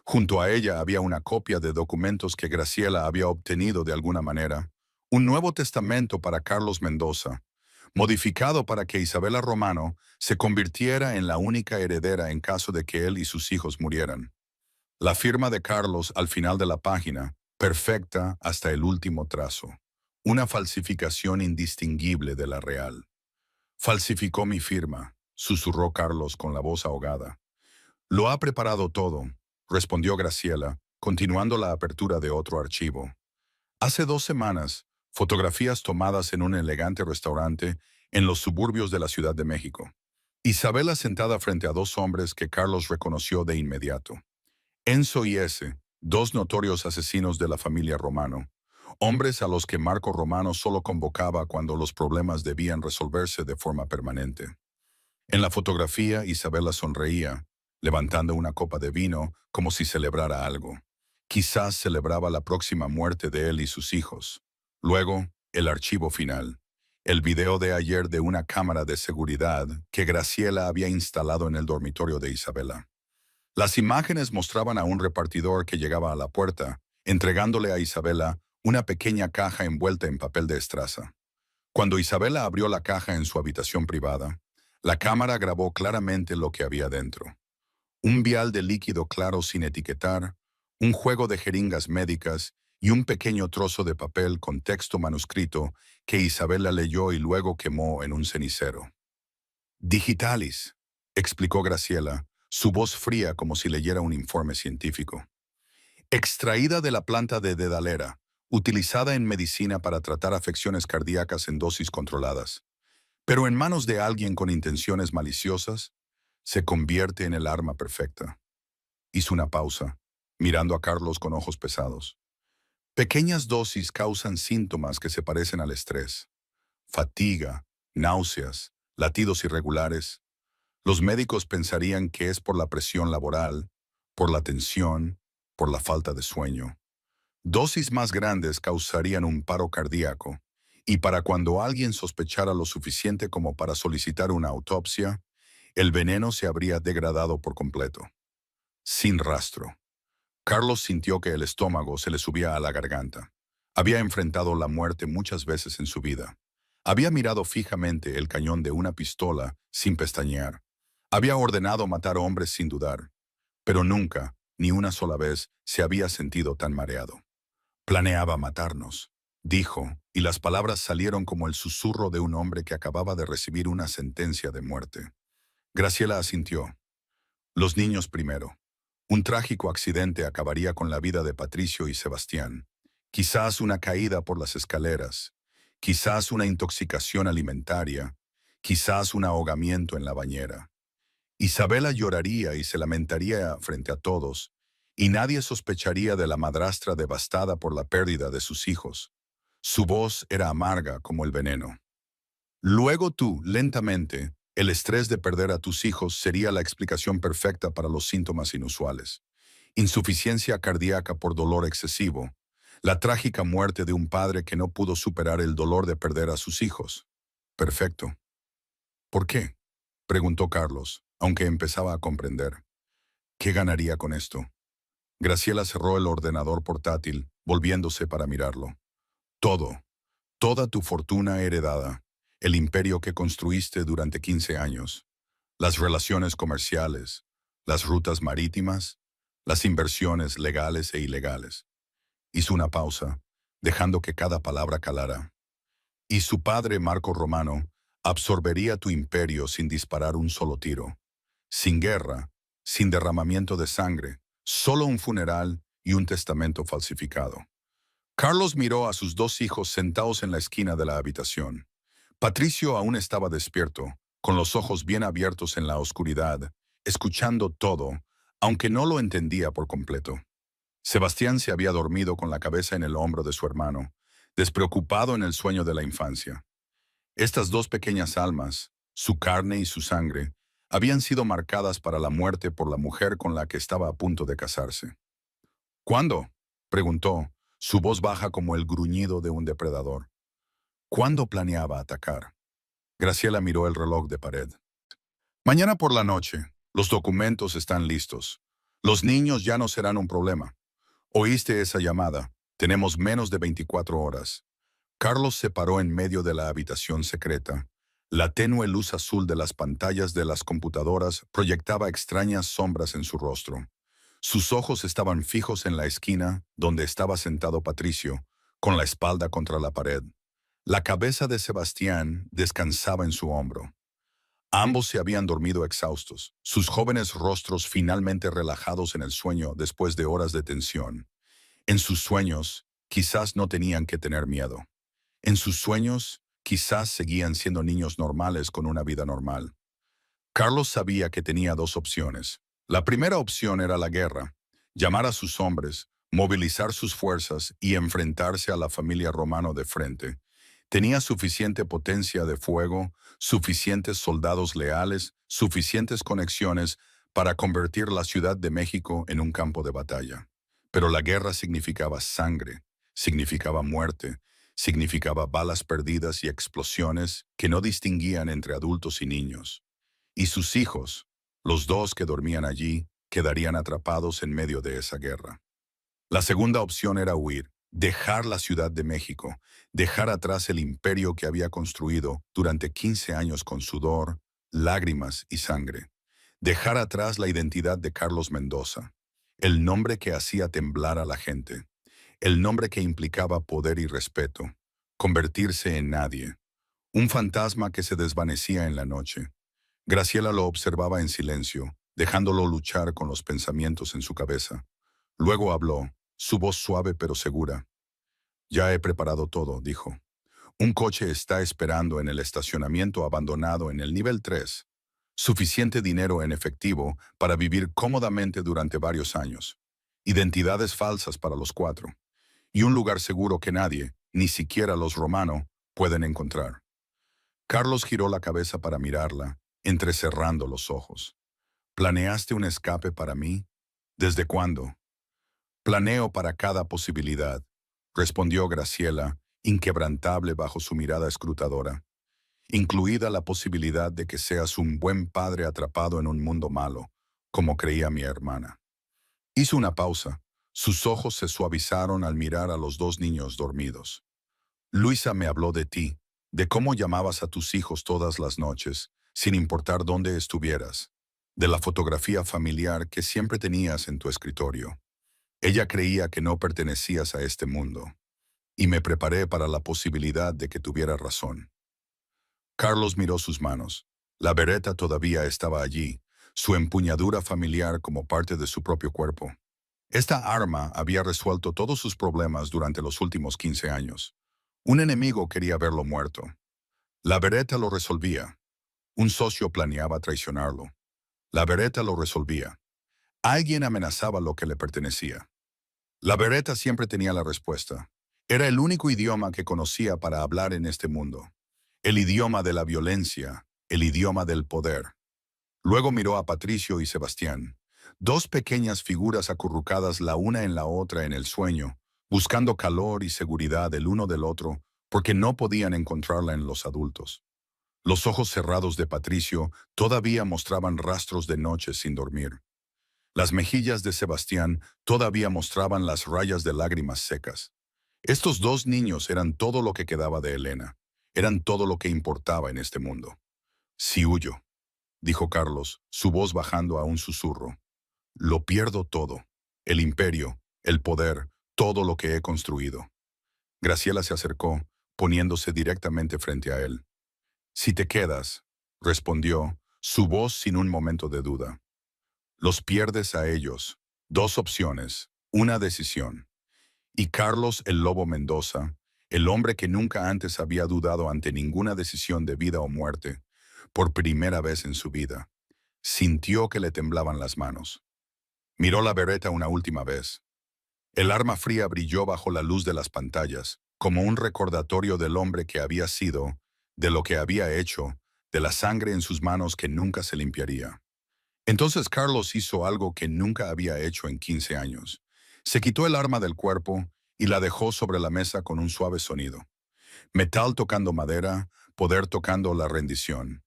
Junto a ella había una copia de documentos que Graciela había obtenido de alguna manera, un Nuevo Testamento para Carlos Mendoza, modificado para que Isabela Romano se convirtiera en la única heredera en caso de que él y sus hijos murieran. La firma de Carlos al final de la página, perfecta hasta el último trazo. Una falsificación indistinguible de la real. Falsificó mi firma, susurró Carlos con la voz ahogada. Lo ha preparado todo, respondió Graciela, continuando la apertura de otro archivo. Hace 2 semanas, fotografías tomadas en un elegante restaurante en los suburbios de la Ciudad de México. Isabela sentada frente a 2 hombres que Carlos reconoció de inmediato. Enzo y S., 2 notorios asesinos de la familia Romano. Hombres a los que Marco Romano solo convocaba cuando los problemas debían resolverse de forma permanente. En la fotografía, Isabela sonreía, levantando una copa de vino como si celebrara algo. Quizás celebraba la próxima muerte de él y sus hijos. Luego, el archivo final. El video de ayer de una cámara de seguridad que Graciela había instalado en el dormitorio de Isabela. Las imágenes mostraban a un repartidor que llegaba a la puerta, entregándole a Isabela una pequeña caja envuelta en papel de estraza. Cuando Isabela abrió la caja en su habitación privada, la cámara grabó claramente lo que había dentro. Un vial de líquido claro sin etiquetar, un juego de jeringas médicas y un pequeño trozo de papel con texto manuscrito que Isabela leyó y luego quemó en un cenicero. Digitalis, explicó Graciela, su voz fría como si leyera un informe científico. Extraída de la planta de dedalera, utilizada en medicina para tratar afecciones cardíacas en dosis controladas. Pero en manos de alguien con intenciones maliciosas, se convierte en el arma perfecta. Hizo una pausa, mirando a Carlos con ojos pesados. Pequeñas dosis causan síntomas que se parecen al estrés. Fatiga, náuseas, latidos irregulares. Los médicos pensarían que es por la presión laboral, por la tensión, por la falta de sueño. Dosis más grandes causarían un paro cardíaco, y para cuando alguien sospechara lo suficiente como para solicitar una autopsia, el veneno se habría degradado por completo. Sin rastro. Carlos sintió que el estómago se le subía a la garganta. Había enfrentado la muerte muchas veces en su vida. Había mirado fijamente el cañón de una pistola sin pestañear. Había ordenado matar hombres sin dudar. Pero nunca, ni una sola vez, se había sentido tan mareado. Planeaba matarnos, dijo, y las palabras salieron como el susurro de un hombre que acababa de recibir una sentencia de muerte. Graciela asintió. Los niños primero. Un trágico accidente acabaría con la vida de Patricio y Sebastián. Quizás una caída por las escaleras. Quizás una intoxicación alimentaria. Quizás un ahogamiento en la bañera. Isabela lloraría y se lamentaría frente a todos, y nadie sospecharía de la madrastra devastada por la pérdida de sus hijos. Su voz era amarga como el veneno. Luego tú, lentamente, el estrés de perder a tus hijos sería la explicación perfecta para los síntomas inusuales. Insuficiencia cardíaca por dolor excesivo. La trágica muerte de un padre que no pudo superar el dolor de perder a sus hijos. Perfecto. ¿Por qué?, preguntó Carlos, aunque empezaba a comprender. ¿Qué ganaría con esto? Graciela cerró el ordenador portátil, volviéndose para mirarlo. Todo, toda tu fortuna heredada, el imperio que construiste durante 15 años, las relaciones comerciales, las rutas marítimas, las inversiones legales e ilegales. Hizo una pausa, dejando que cada palabra calara. Y su padre, Marco Romano, absorbería tu imperio sin disparar un solo tiro. Sin guerra, sin derramamiento de sangre, solo un funeral y un testamento falsificado. Carlos miró a sus 2 hijos sentados en la esquina de la habitación. Patricio aún estaba despierto, con los ojos bien abiertos en la oscuridad, escuchando todo, aunque no lo entendía por completo. Sebastián se había dormido con la cabeza en el hombro de su hermano, despreocupado en el sueño de la infancia. Estas 2 pequeñas almas, su carne y su sangre, habían sido marcadas para la muerte por la mujer con la que estaba a punto de casarse. ¿Cuándo?, preguntó, su voz baja como el gruñido de un depredador. ¿Cuándo planeaba atacar? Graciela miró el reloj de pared. Mañana por la noche. Los documentos están listos. Los niños ya no serán un problema. ¿Oíste esa llamada? Tenemos menos de 24 horas. Carlos se paró en medio de la habitación secreta. La tenue luz azul de las pantallas de las computadoras proyectaba extrañas sombras en su rostro. Sus ojos estaban fijos en la esquina donde estaba sentado Patricio, con la espalda contra la pared. La cabeza de Sebastián descansaba en su hombro. Ambos se habían dormido exhaustos, sus jóvenes rostros finalmente relajados en el sueño después de horas de tensión. En sus sueños, quizás no tenían que tener miedo. En sus sueños, quizás seguían siendo niños normales con una vida normal. Carlos sabía que tenía dos opciones. La primera opción era la guerra, llamar a sus hombres, movilizar sus fuerzas y enfrentarse a la familia Romano de frente. Tenía suficiente potencia de fuego, suficientes soldados leales, suficientes conexiones para convertir la Ciudad de México en un campo de batalla. Pero la guerra significaba sangre, significaba muerte, significaba balas perdidas y explosiones que no distinguían entre adultos y niños. Y sus hijos, los dos que dormían allí, quedarían atrapados en medio de esa guerra. La segunda opción era huir, dejar la Ciudad de México, dejar atrás el imperio que había construido durante 15 años con sudor, lágrimas y sangre. Dejar atrás la identidad de Carlos Mendoza, el nombre que hacía temblar a la gente, el nombre que implicaba poder y respeto, convertirse en nadie, un fantasma que se desvanecía en la noche. Graciela lo observaba en silencio, dejándolo luchar con los pensamientos en su cabeza. Luego habló, su voz suave pero segura. Ya he preparado todo, dijo. Un coche está esperando en el estacionamiento abandonado en el nivel 3. Suficiente dinero en efectivo para vivir cómodamente durante varios años. Identidades falsas para los cuatro. Y un lugar seguro que nadie, ni siquiera los Romano, pueden encontrar. Carlos giró la cabeza para mirarla, entrecerrando los ojos. ¿Planeaste un escape para mí? ¿Desde cuándo? Planeo para cada posibilidad, respondió Graciela, inquebrantable bajo su mirada escrutadora, incluida la posibilidad de que seas un buen padre atrapado en un mundo malo, como creía mi hermana. Hizo una pausa. Sus ojos se suavizaron al mirar a los dos niños dormidos. Luisa me habló de ti, de cómo llamabas a tus hijos todas las noches, sin importar dónde estuvieras, de la fotografía familiar que siempre tenías en tu escritorio. Ella creía que no pertenecías a este mundo, y me preparé para la posibilidad de que tuviera razón. Carlos miró sus manos. La bereta todavía estaba allí, su empuñadura familiar como parte de su propio cuerpo. Esta arma había resuelto todos sus problemas durante los últimos 15 años. Un enemigo quería verlo muerto. La bereta lo resolvía. Un socio planeaba traicionarlo. La bereta lo resolvía. Alguien amenazaba lo que le pertenecía. La bereta siempre tenía la respuesta. Era el único idioma que conocía para hablar en este mundo. El idioma de la violencia, el idioma del poder. Luego miró a Patricio y Sebastián, dos pequeñas figuras acurrucadas la una en la otra en el sueño, buscando calor y seguridad el uno del otro, porque no podían encontrarla en los adultos. Los ojos cerrados de Patricio todavía mostraban rastros de noches sin dormir. Las mejillas de Sebastián todavía mostraban las rayas de lágrimas secas. Estos dos niños eran todo lo que quedaba de Elena, eran todo lo que importaba en este mundo. Si huyo, dijo Carlos, su voz bajando a un susurro. Lo pierdo todo, el imperio, el poder, todo lo que he construido. Graciela se acercó, poniéndose directamente frente a él. Si te quedas, respondió, su voz sin un momento de duda. Los pierdes a ellos. Dos opciones, una decisión. Y Carlos el Lobo Mendoza, el hombre que nunca antes había dudado ante ninguna decisión de vida o muerte, por primera vez en su vida, sintió que le temblaban las manos. Miró la bereta una última vez. El arma fría brilló bajo la luz de las pantallas, como un recordatorio del hombre que había sido, de lo que había hecho, de la sangre en sus manos que nunca se limpiaría. Entonces Carlos hizo algo que nunca había hecho en 15 años. Se quitó el arma del cuerpo y la dejó sobre la mesa con un suave sonido. Metal tocando madera, poder tocando la rendición.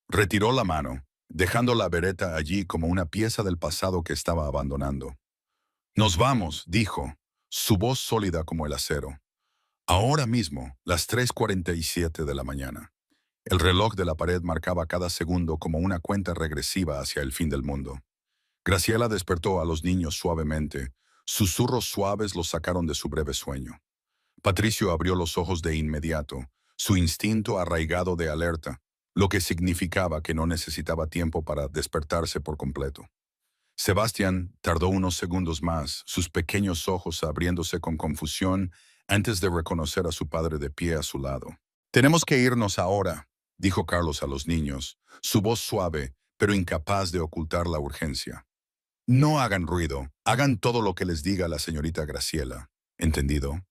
Retiró la mano, dejando la bereta allí como una pieza del pasado que estaba abandonando. Nos vamos, dijo, su voz sólida como el acero. Ahora mismo, las 3:47 de la mañana. El reloj de la pared marcaba cada segundo como una cuenta regresiva hacia el fin del mundo. Graciela despertó a los niños suavemente. Susurros suaves los sacaron de su breve sueño. Patricio abrió los ojos de inmediato, su instinto arraigado de alerta, lo que significaba que no necesitaba tiempo para despertarse por completo. Sebastián tardó unos segundos más, sus pequeños ojos abriéndose con confusión antes de reconocer a su padre de pie a su lado. «Tenemos que irnos ahora», dijo Carlos a los niños, su voz suave, pero incapaz de ocultar la urgencia. «No hagan ruido, hagan todo lo que les diga la señorita Graciela. ¿Entendido?»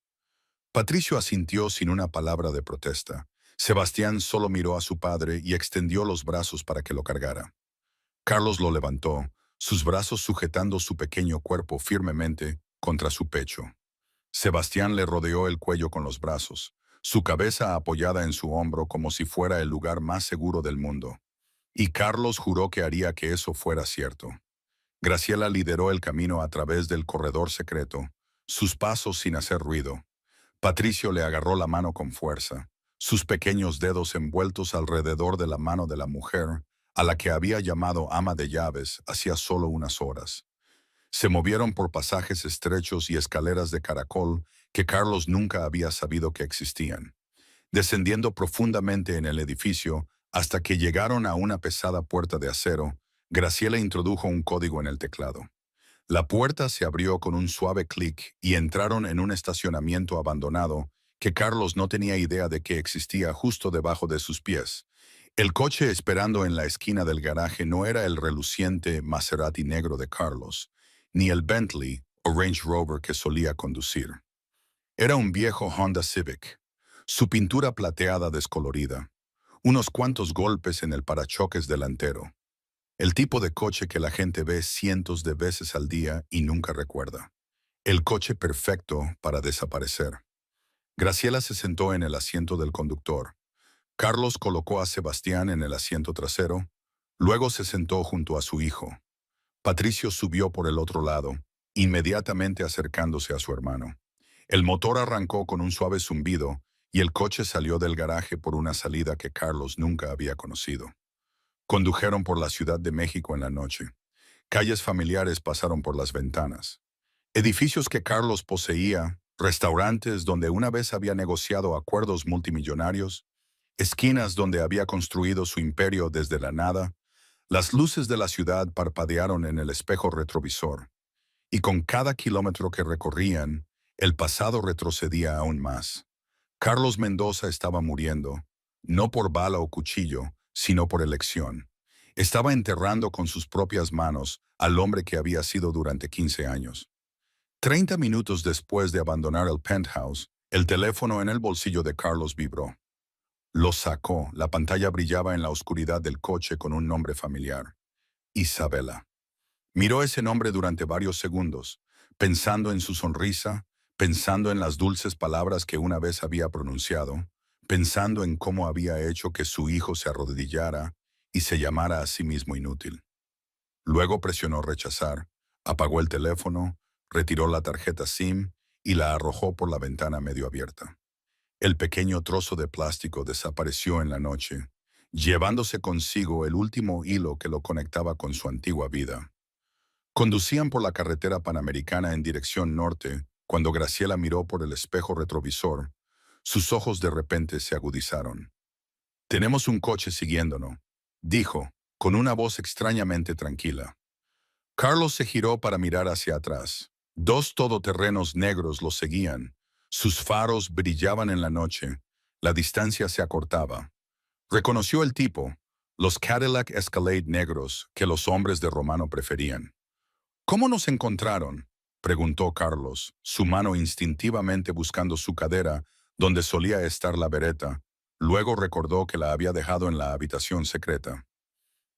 Patricio asintió sin una palabra de protesta. Sebastián solo miró a su padre y extendió los brazos para que lo cargara. Carlos lo levantó, sus brazos sujetando su pequeño cuerpo firmemente contra su pecho. Sebastián le rodeó el cuello con los brazos, su cabeza apoyada en su hombro como si fuera el lugar más seguro del mundo. Y Carlos juró que haría que eso fuera cierto. Graciela lideró el camino a través del corredor secreto, sus pasos sin hacer ruido. Patricio le agarró la mano con fuerza, sus pequeños dedos envueltos alrededor de la mano de la mujer, a la que había llamado ama de llaves hacía solo unas horas. Se movieron por pasajes estrechos y escaleras de caracol que Carlos nunca había sabido que existían, descendiendo profundamente en el edificio hasta que llegaron a una pesada puerta de acero. Graciela introdujo un código en el teclado. La puerta se abrió con un suave clic y entraron en un estacionamiento abandonado que Carlos no tenía idea de que existía justo debajo de sus pies. El coche esperando en la esquina del garaje no era el reluciente Maserati negro de Carlos, ni el Bentley o Range Rover que solía conducir. Era un viejo Honda Civic, su pintura plateada descolorida, unos cuantos golpes en el parachoques delantero. El tipo de coche que la gente ve cientos de veces al día y nunca recuerda. El coche perfecto para desaparecer. Graciela se sentó en el asiento del conductor. Carlos colocó a Sebastián en el asiento trasero. Luego se sentó junto a su hijo. Patricio subió por el otro lado, inmediatamente acercándose a su hermano. El motor arrancó con un suave zumbido y el coche salió del garaje por una salida que Carlos nunca había conocido. Condujeron por la Ciudad de México en la noche. Calles familiares pasaron por las ventanas. Edificios que Carlos poseía, restaurantes donde una vez había negociado acuerdos multimillonarios, esquinas donde había construido su imperio desde la nada. Las luces de la ciudad parpadearon en el espejo retrovisor, y con cada kilómetro que recorrían, el pasado retrocedía aún más. Carlos Mendoza estaba muriendo, no por bala o cuchillo, sino por elección. Estaba enterrando con sus propias manos al hombre que había sido durante 15 años. 30 minutos después de abandonar el penthouse, el teléfono en el bolsillo de Carlos vibró. Lo sacó, la pantalla brillaba en la oscuridad del coche con un nombre familiar. Isabela. Miró ese nombre durante varios segundos, pensando en su sonrisa, pensando en las dulces palabras que una vez había pronunciado, pensando en cómo había hecho que su hijo se arrodillara y se llamara a sí mismo inútil. Luego presionó rechazar, apagó el teléfono, retiró la tarjeta SIM y la arrojó por la ventana medio abierta. El pequeño trozo de plástico desapareció en la noche, llevándose consigo el último hilo que lo conectaba con su antigua vida. Conducían por la carretera panamericana en dirección norte cuando Graciela miró por el espejo retrovisor. Sus ojos de repente se agudizaron. «Tenemos un coche siguiéndonos», dijo, con una voz extrañamente tranquila. Carlos se giró para mirar hacia atrás. Dos todoterrenos negros lo seguían. Sus faros brillaban en la noche. La distancia se acortaba. Reconoció el tipo, los Cadillac Escalade negros que los hombres de Romano preferían. «¿Cómo nos encontraron?», preguntó Carlos, su mano instintivamente buscando su cadera donde solía estar la bereta. Luego recordó que la había dejado en la habitación secreta.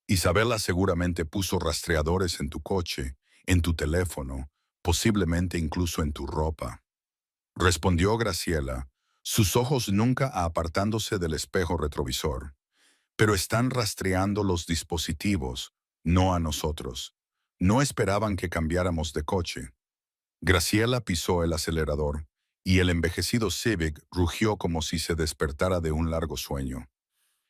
Isabela seguramente puso rastreadores en tu coche, en tu teléfono, posiblemente incluso en tu ropa. Respondió Graciela, sus ojos nunca apartándose del espejo retrovisor. Pero están rastreando los dispositivos, no a nosotros. No esperaban que cambiáramos de coche. Graciela pisó el acelerador, y el envejecido Civic rugió como si se despertara de un largo sueño.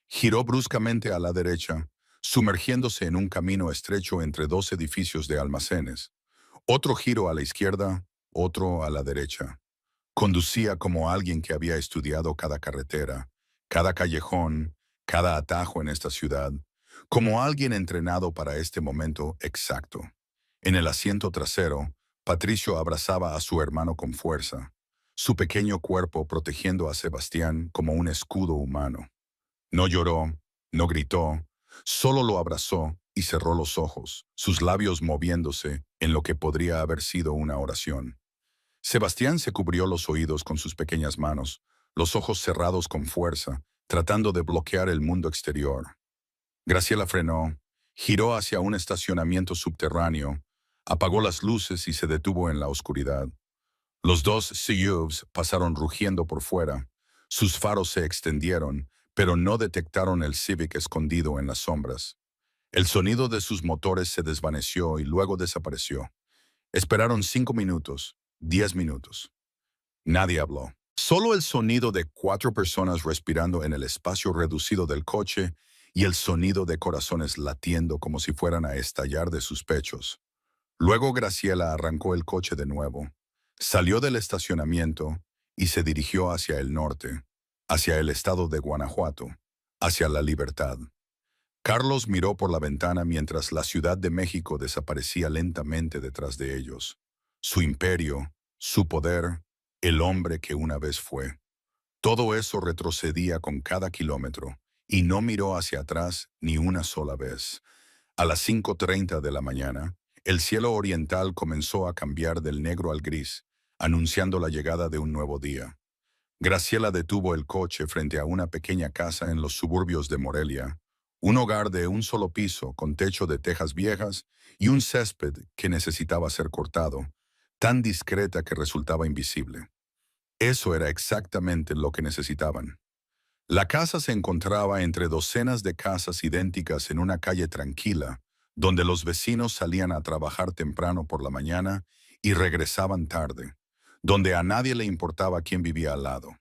Giró bruscamente a la derecha, sumergiéndose en un camino estrecho entre dos edificios de almacenes. Otro giro a la izquierda, otro a la derecha. Conducía como alguien que había estudiado cada carretera, cada callejón, cada atajo en esta ciudad, como alguien entrenado para este momento exacto. En el asiento trasero, Patricio abrazaba a su hermano con fuerza, su pequeño cuerpo protegiendo a Sebastián como un escudo humano. No lloró, no gritó, solo lo abrazó y cerró los ojos, sus labios moviéndose en lo que podría haber sido una oración. Sebastián se cubrió los oídos con sus pequeñas manos, los ojos cerrados con fuerza, tratando de bloquear el mundo exterior. Graciela frenó, giró hacia un estacionamiento subterráneo, apagó las luces y se detuvo en la oscuridad. Los dos SUVs pasaron rugiendo por fuera. Sus faros se extendieron, pero no detectaron el Civic escondido en las sombras. El sonido de sus motores se desvaneció y luego desapareció. Esperaron 5 minutos, 10 minutos. Nadie habló. Solo el sonido de 4 personas respirando en el espacio reducido del coche y el sonido de corazones latiendo como si fueran a estallar de sus pechos. Luego Graciela arrancó el coche de nuevo, salió del estacionamiento y se dirigió hacia el norte, hacia el estado de Guanajuato, hacia la libertad. Carlos miró por la ventana mientras la Ciudad de México desaparecía lentamente detrás de ellos. Su imperio, su poder, el hombre que una vez fue. Todo eso retrocedía con cada kilómetro, y no miró hacia atrás ni una sola vez. A las 5:30 de la mañana, el cielo oriental comenzó a cambiar del negro al gris, anunciando la llegada de un nuevo día. Graciela detuvo el coche frente a una pequeña casa en los suburbios de Morelia, un hogar de un solo piso con techo de tejas viejas y un césped que necesitaba ser cortado, tan discreta que resultaba invisible. Eso era exactamente lo que necesitaban. La casa se encontraba entre docenas de casas idénticas en una calle tranquila, donde los vecinos salían a trabajar temprano por la mañana y regresaban tarde, donde a nadie le importaba quién vivía al lado.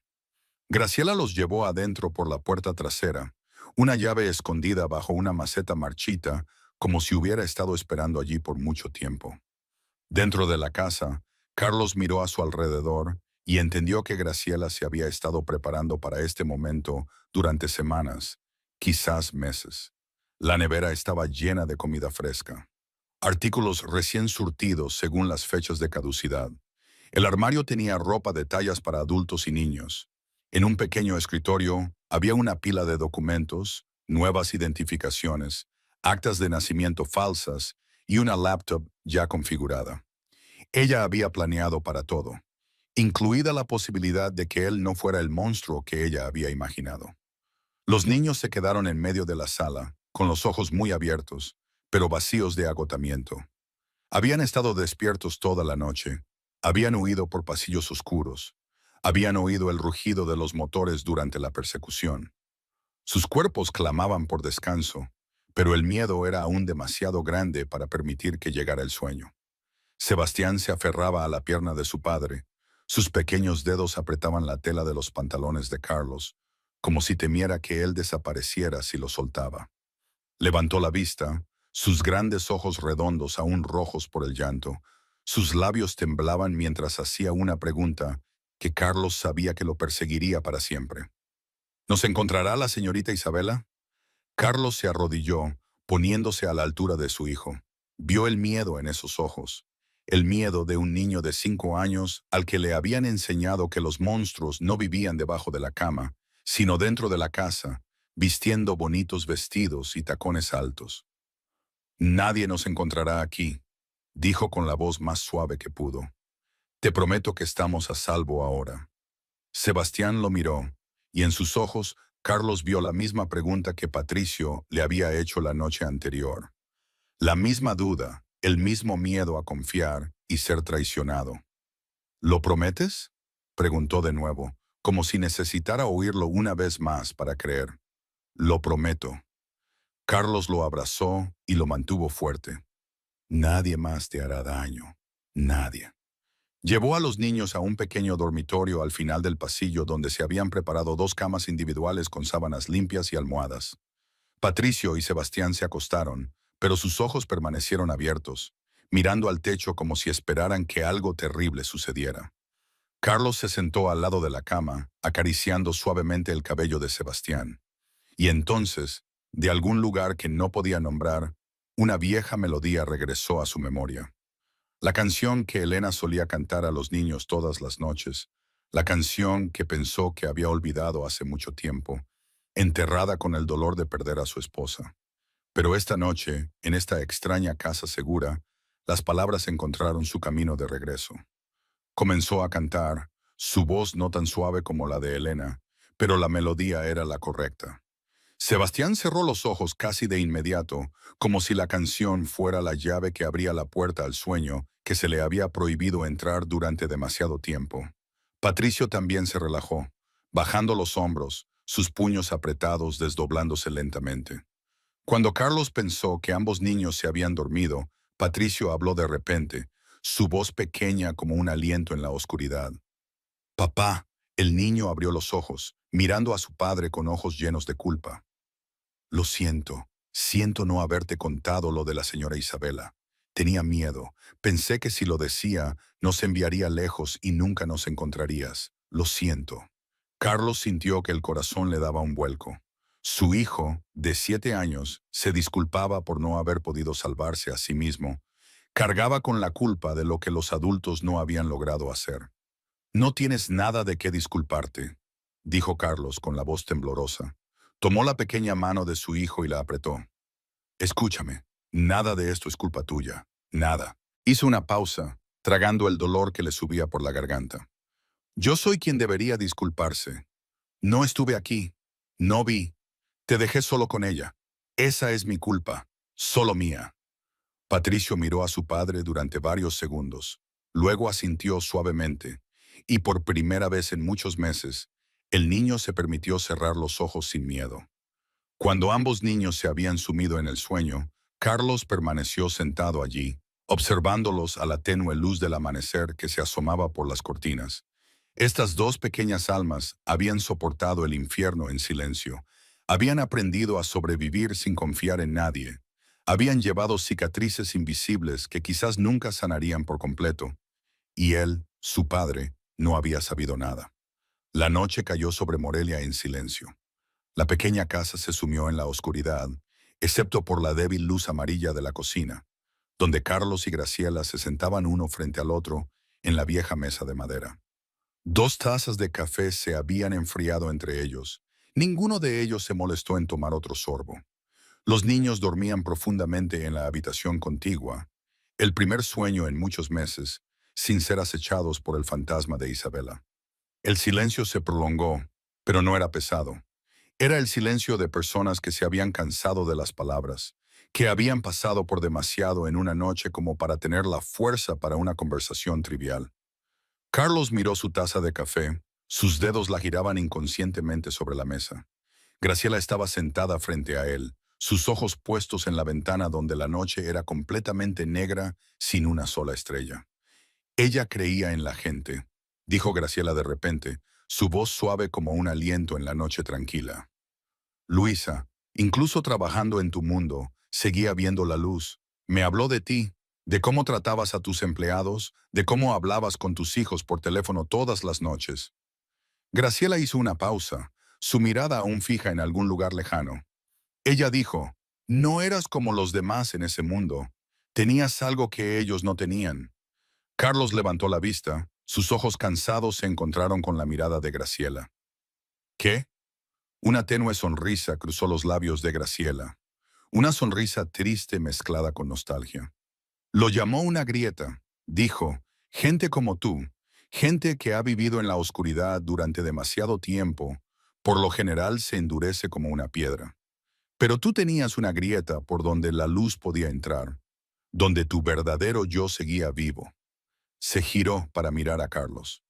Graciela los llevó adentro por la puerta trasera, una llave escondida bajo una maceta marchita, como si hubiera estado esperando allí por mucho tiempo. Dentro de la casa, Carlos miró a su alrededor y entendió que Graciela se había estado preparando para este momento durante semanas, quizás meses. La nevera estaba llena de comida fresca, artículos recién surtidos según las fechas de caducidad. El armario tenía ropa de tallas para adultos y niños. En un pequeño escritorio había una pila de documentos, nuevas identificaciones, actas de nacimiento falsas y una laptop ya configurada. Ella había planeado para todo, incluida la posibilidad de que él no fuera el monstruo que ella había imaginado. Los niños se quedaron en medio de la sala, con los ojos muy abiertos, pero vacíos de agotamiento. Habían estado despiertos toda la noche, habían huido por pasillos oscuros, habían oído el rugido de los motores durante la persecución. Sus cuerpos clamaban por descanso, pero el miedo era aún demasiado grande para permitir que llegara el sueño. Sebastián se aferraba a la pierna de su padre. Sus pequeños dedos apretaban la tela de los pantalones de Carlos, como si temiera que él desapareciera si lo soltaba. Levantó la vista, sus grandes ojos redondos aún rojos por el llanto. Sus labios temblaban mientras hacía una pregunta que Carlos sabía que lo perseguiría para siempre. ¿Nos encontrará la señorita Isabela? Carlos se arrodilló, poniéndose a la altura de su hijo. Vio el miedo en esos ojos, el miedo de un niño de 5 años al que le habían enseñado que los monstruos no vivían debajo de la cama, sino dentro de la casa, vistiendo bonitos vestidos y tacones altos. Nadie nos encontrará aquí, dijo con la voz más suave que pudo. Te prometo que estamos a salvo ahora. Sebastián lo miró, y en sus ojos Carlos vio la misma pregunta que Patricio le había hecho la noche anterior. La misma duda, el mismo miedo a confiar y ser traicionado. ¿Lo prometes? Preguntó de nuevo, como si necesitara oírlo una vez más para creer. Lo prometo. Carlos lo abrazó y lo mantuvo fuerte. Nadie más te hará daño. Nadie. Llevó a los niños a un pequeño dormitorio al final del pasillo donde se habían preparado dos camas individuales con sábanas limpias y almohadas. Patricio y Sebastián se acostaron, pero sus ojos permanecieron abiertos, mirando al techo como si esperaran que algo terrible sucediera. Carlos se sentó al lado de la cama, acariciando suavemente el cabello de Sebastián. Y entonces, de algún lugar que no podía nombrar, una vieja melodía regresó a su memoria. La canción que Elena solía cantar a los niños todas las noches, la canción que pensó que había olvidado hace mucho tiempo, enterrada con el dolor de perder a su esposa. Pero esta noche, en esta extraña casa segura, las palabras encontraron su camino de regreso. Comenzó a cantar, su voz no tan suave como la de Elena, pero la melodía era la correcta. Sebastián cerró los ojos casi de inmediato, como si la canción fuera la llave que abría la puerta al sueño que se le había prohibido entrar durante demasiado tiempo. Patricio también se relajó, bajando los hombros, sus puños apretados desdoblándose lentamente. Cuando Carlos pensó que ambos niños se habían dormido, Patricio habló de repente, su voz pequeña como un aliento en la oscuridad. «Papá». El niño abrió los ojos, mirando a su padre con ojos llenos de culpa. «Lo siento no haberte contado lo de la señora Isabela. Tenía miedo, pensé que si lo decía, nos enviaría lejos y nunca nos encontrarías. Lo siento». Carlos sintió que el corazón le daba un vuelco. Su hijo, de 7 años, se disculpaba por no haber podido salvarse a sí mismo. Cargaba con la culpa de lo que los adultos no habían logrado hacer. «No tienes nada de qué disculparte», dijo Carlos con la voz temblorosa. Tomó la pequeña mano de su hijo y la apretó. «Escúchame, nada de esto es culpa tuya, nada». Hizo una pausa, tragando el dolor que le subía por la garganta. «Yo soy quien debería disculparse. No estuve aquí, no vi, te dejé solo con ella. Esa es mi culpa, solo mía». Patricio miró a su padre durante varios segundos. Luego asintió suavemente, y por primera vez en muchos meses, el niño se permitió cerrar los ojos sin miedo. Cuando ambos niños se habían sumido en el sueño, Carlos permaneció sentado allí, observándolos a la tenue luz del amanecer que se asomaba por las cortinas. Estas dos pequeñas almas habían soportado el infierno en silencio, habían aprendido a sobrevivir sin confiar en nadie, habían llevado cicatrices invisibles que quizás nunca sanarían por completo, y él, su padre, no había sabido nada. La noche cayó sobre Morelia en silencio. La pequeña casa se sumió en la oscuridad, excepto por la débil luz amarilla de la cocina, donde Carlos y Graciela se sentaban uno frente al otro en la vieja mesa de madera. 2 tazas de café se habían enfriado entre ellos. Ninguno de ellos se molestó en tomar otro sorbo. Los niños dormían profundamente en la habitación contigua, el primer sueño en muchos meses, sin ser acechados por el fantasma de Isabela. El silencio se prolongó, pero no era pesado. Era el silencio de personas que se habían cansado de las palabras, que habían pasado por demasiado en una noche como para tener la fuerza para una conversación trivial. Carlos miró su taza de café, sus dedos la giraban inconscientemente sobre la mesa. Graciela estaba sentada frente a él, sus ojos puestos en la ventana donde la noche era completamente negra sin una sola estrella. Ella creía en la gente, dijo Graciela de repente, su voz suave como un aliento en la noche tranquila. Luisa, incluso trabajando en tu mundo, seguía viendo la luz. Me habló de ti, de cómo tratabas a tus empleados, de cómo hablabas con tus hijos por teléfono todas las noches. Graciela hizo una pausa, su mirada aún fija en algún lugar lejano. Ella dijo, no eras como los demás en ese mundo. Tenías algo que ellos no tenían. Carlos levantó la vista, sus ojos cansados se encontraron con la mirada de Graciela. ¿Qué? Una tenue sonrisa cruzó los labios de Graciela. Una sonrisa triste mezclada con nostalgia. Lo llamó una grieta. Dijo, gente como tú, gente que ha vivido en la oscuridad durante demasiado tiempo, Por lo general se endurece como una piedra. Pero tú tenías una grieta por donde la luz podía entrar, donde tu verdadero yo seguía vivo. Se giró para mirar a Carlos.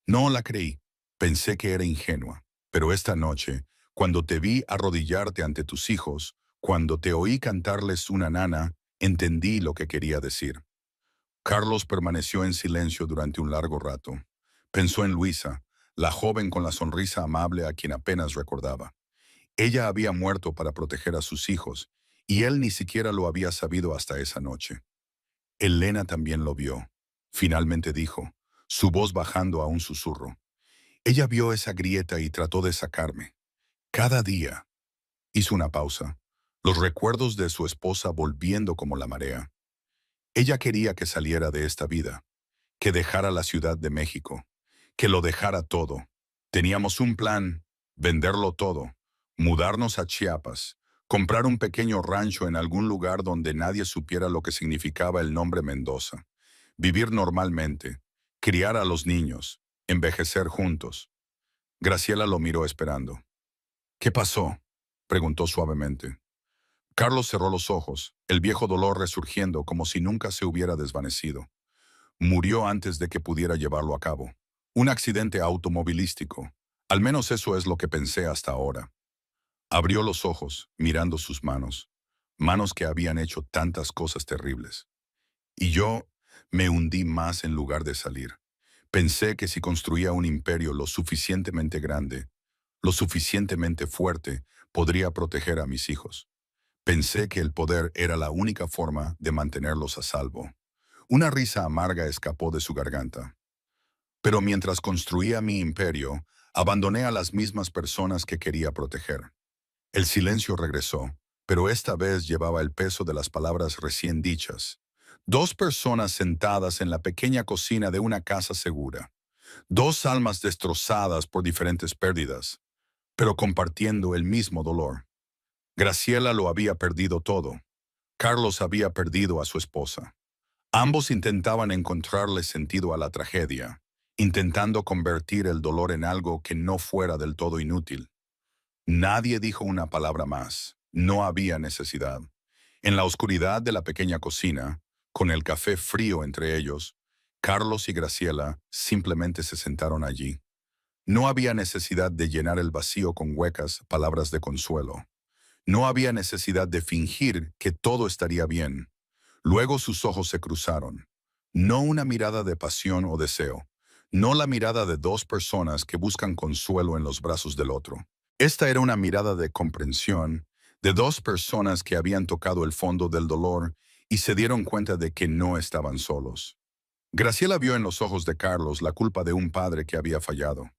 No la creí. Pensé que era ingenua. Pero esta noche, cuando te vi arrodillarte ante tus hijos, cuando te oí cantarles una nana, entendí lo que quería decir. Carlos permaneció en silencio durante un largo rato. Pensó en Luisa, la joven con la sonrisa amable a quien apenas recordaba. Ella había muerto para proteger a sus hijos, y él ni siquiera lo había sabido hasta esa noche. Elena también lo vio. Finalmente dijo, su voz bajando a un susurro. Ella vio esa grieta y trató de sacarme. Cada día. Hizo una pausa. Los recuerdos de su esposa volviendo como la marea. Ella quería que saliera de esta vida, que dejara la Ciudad de México, que lo dejara todo. Teníamos un plan, venderlo todo, mudarnos a Chiapas, comprar un pequeño rancho en algún lugar donde nadie supiera lo que significaba el nombre Mendoza, vivir normalmente, criar a los niños, envejecer juntos. Graciela lo miró esperando. ¿Qué pasó?, preguntó suavemente. Carlos cerró los ojos, el viejo dolor resurgiendo como si nunca se hubiera desvanecido. Murió antes de que pudiera llevarlo a cabo. Un accidente automovilístico. Al menos eso es lo que pensé hasta ahora. Abrió los ojos, mirando sus manos. Manos que habían hecho tantas cosas terribles. Y yo me hundí más en lugar de salir. Pensé que si construía un imperio lo suficientemente grande, lo suficientemente fuerte, podría proteger a mis hijos. Pensé que el poder era la única forma de mantenerlos a salvo. Una risa amarga escapó de su garganta. Pero mientras construía mi imperio, abandoné a las mismas personas que quería proteger. El silencio regresó, pero esta vez llevaba el peso de las palabras recién dichas. Dos personas sentadas en la pequeña cocina de una casa segura. Dos almas destrozadas por diferentes pérdidas, pero compartiendo el mismo dolor. Graciela lo había perdido todo. Carlos había perdido a su esposa. Ambos intentaban encontrarle sentido a la tragedia, intentando convertir el dolor en algo que no fuera del todo inútil. Nadie dijo una palabra más. No había necesidad. En la oscuridad de la pequeña cocina, con el café frío entre ellos, Carlos y Graciela simplemente se sentaron allí. No había necesidad de llenar el vacío con huecas palabras de consuelo. No había necesidad de fingir que todo estaría bien. Luego sus ojos se cruzaron. No una mirada de pasión o deseo. No la mirada de dos personas que buscan consuelo en los brazos del otro. Esta era una mirada de comprensión, de dos personas que habían tocado el fondo del dolor y se dieron cuenta de que no estaban solos. Graciela vio en los ojos de Carlos la culpa de un padre que había fallado.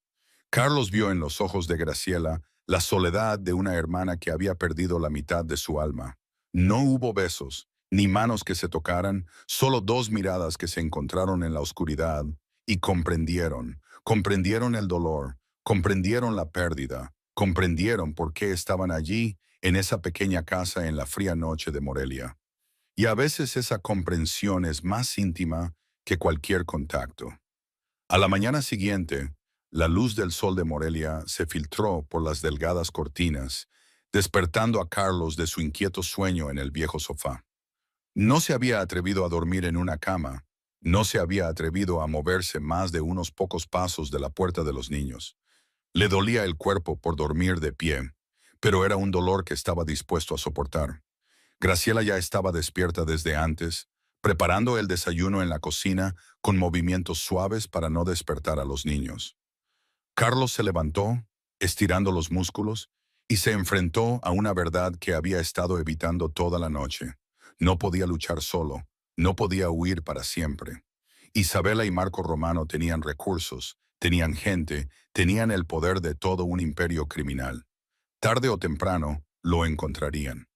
Carlos vio en los ojos de Graciela la soledad de una hermana que había perdido la mitad de su alma. No hubo besos, ni manos que se tocaran, solo dos miradas que se encontraron en la oscuridad y comprendieron el dolor, comprendieron la pérdida, comprendieron por qué estaban allí en esa pequeña casa en la fría noche de Morelia. Y a veces esa comprensión es más íntima que cualquier contacto. A la mañana siguiente, la luz del sol de Morelia se filtró por las delgadas cortinas, despertando a Carlos de su inquieto sueño en el viejo sofá. No se había atrevido a dormir en una cama, no se había atrevido a moverse más de unos pocos pasos de la puerta de los niños. Le dolía el cuerpo por dormir de pie, pero era un dolor que estaba dispuesto a soportar. Graciela ya estaba despierta desde antes, preparando el desayuno en la cocina con movimientos suaves para no despertar a los niños. Carlos se levantó, estirando los músculos, y se enfrentó a una verdad que había estado evitando toda la noche. No podía luchar solo, no podía huir para siempre. Isabela y Marco Romano tenían recursos, tenían gente, tenían el poder de todo un imperio criminal. Tarde o temprano, lo encontrarían.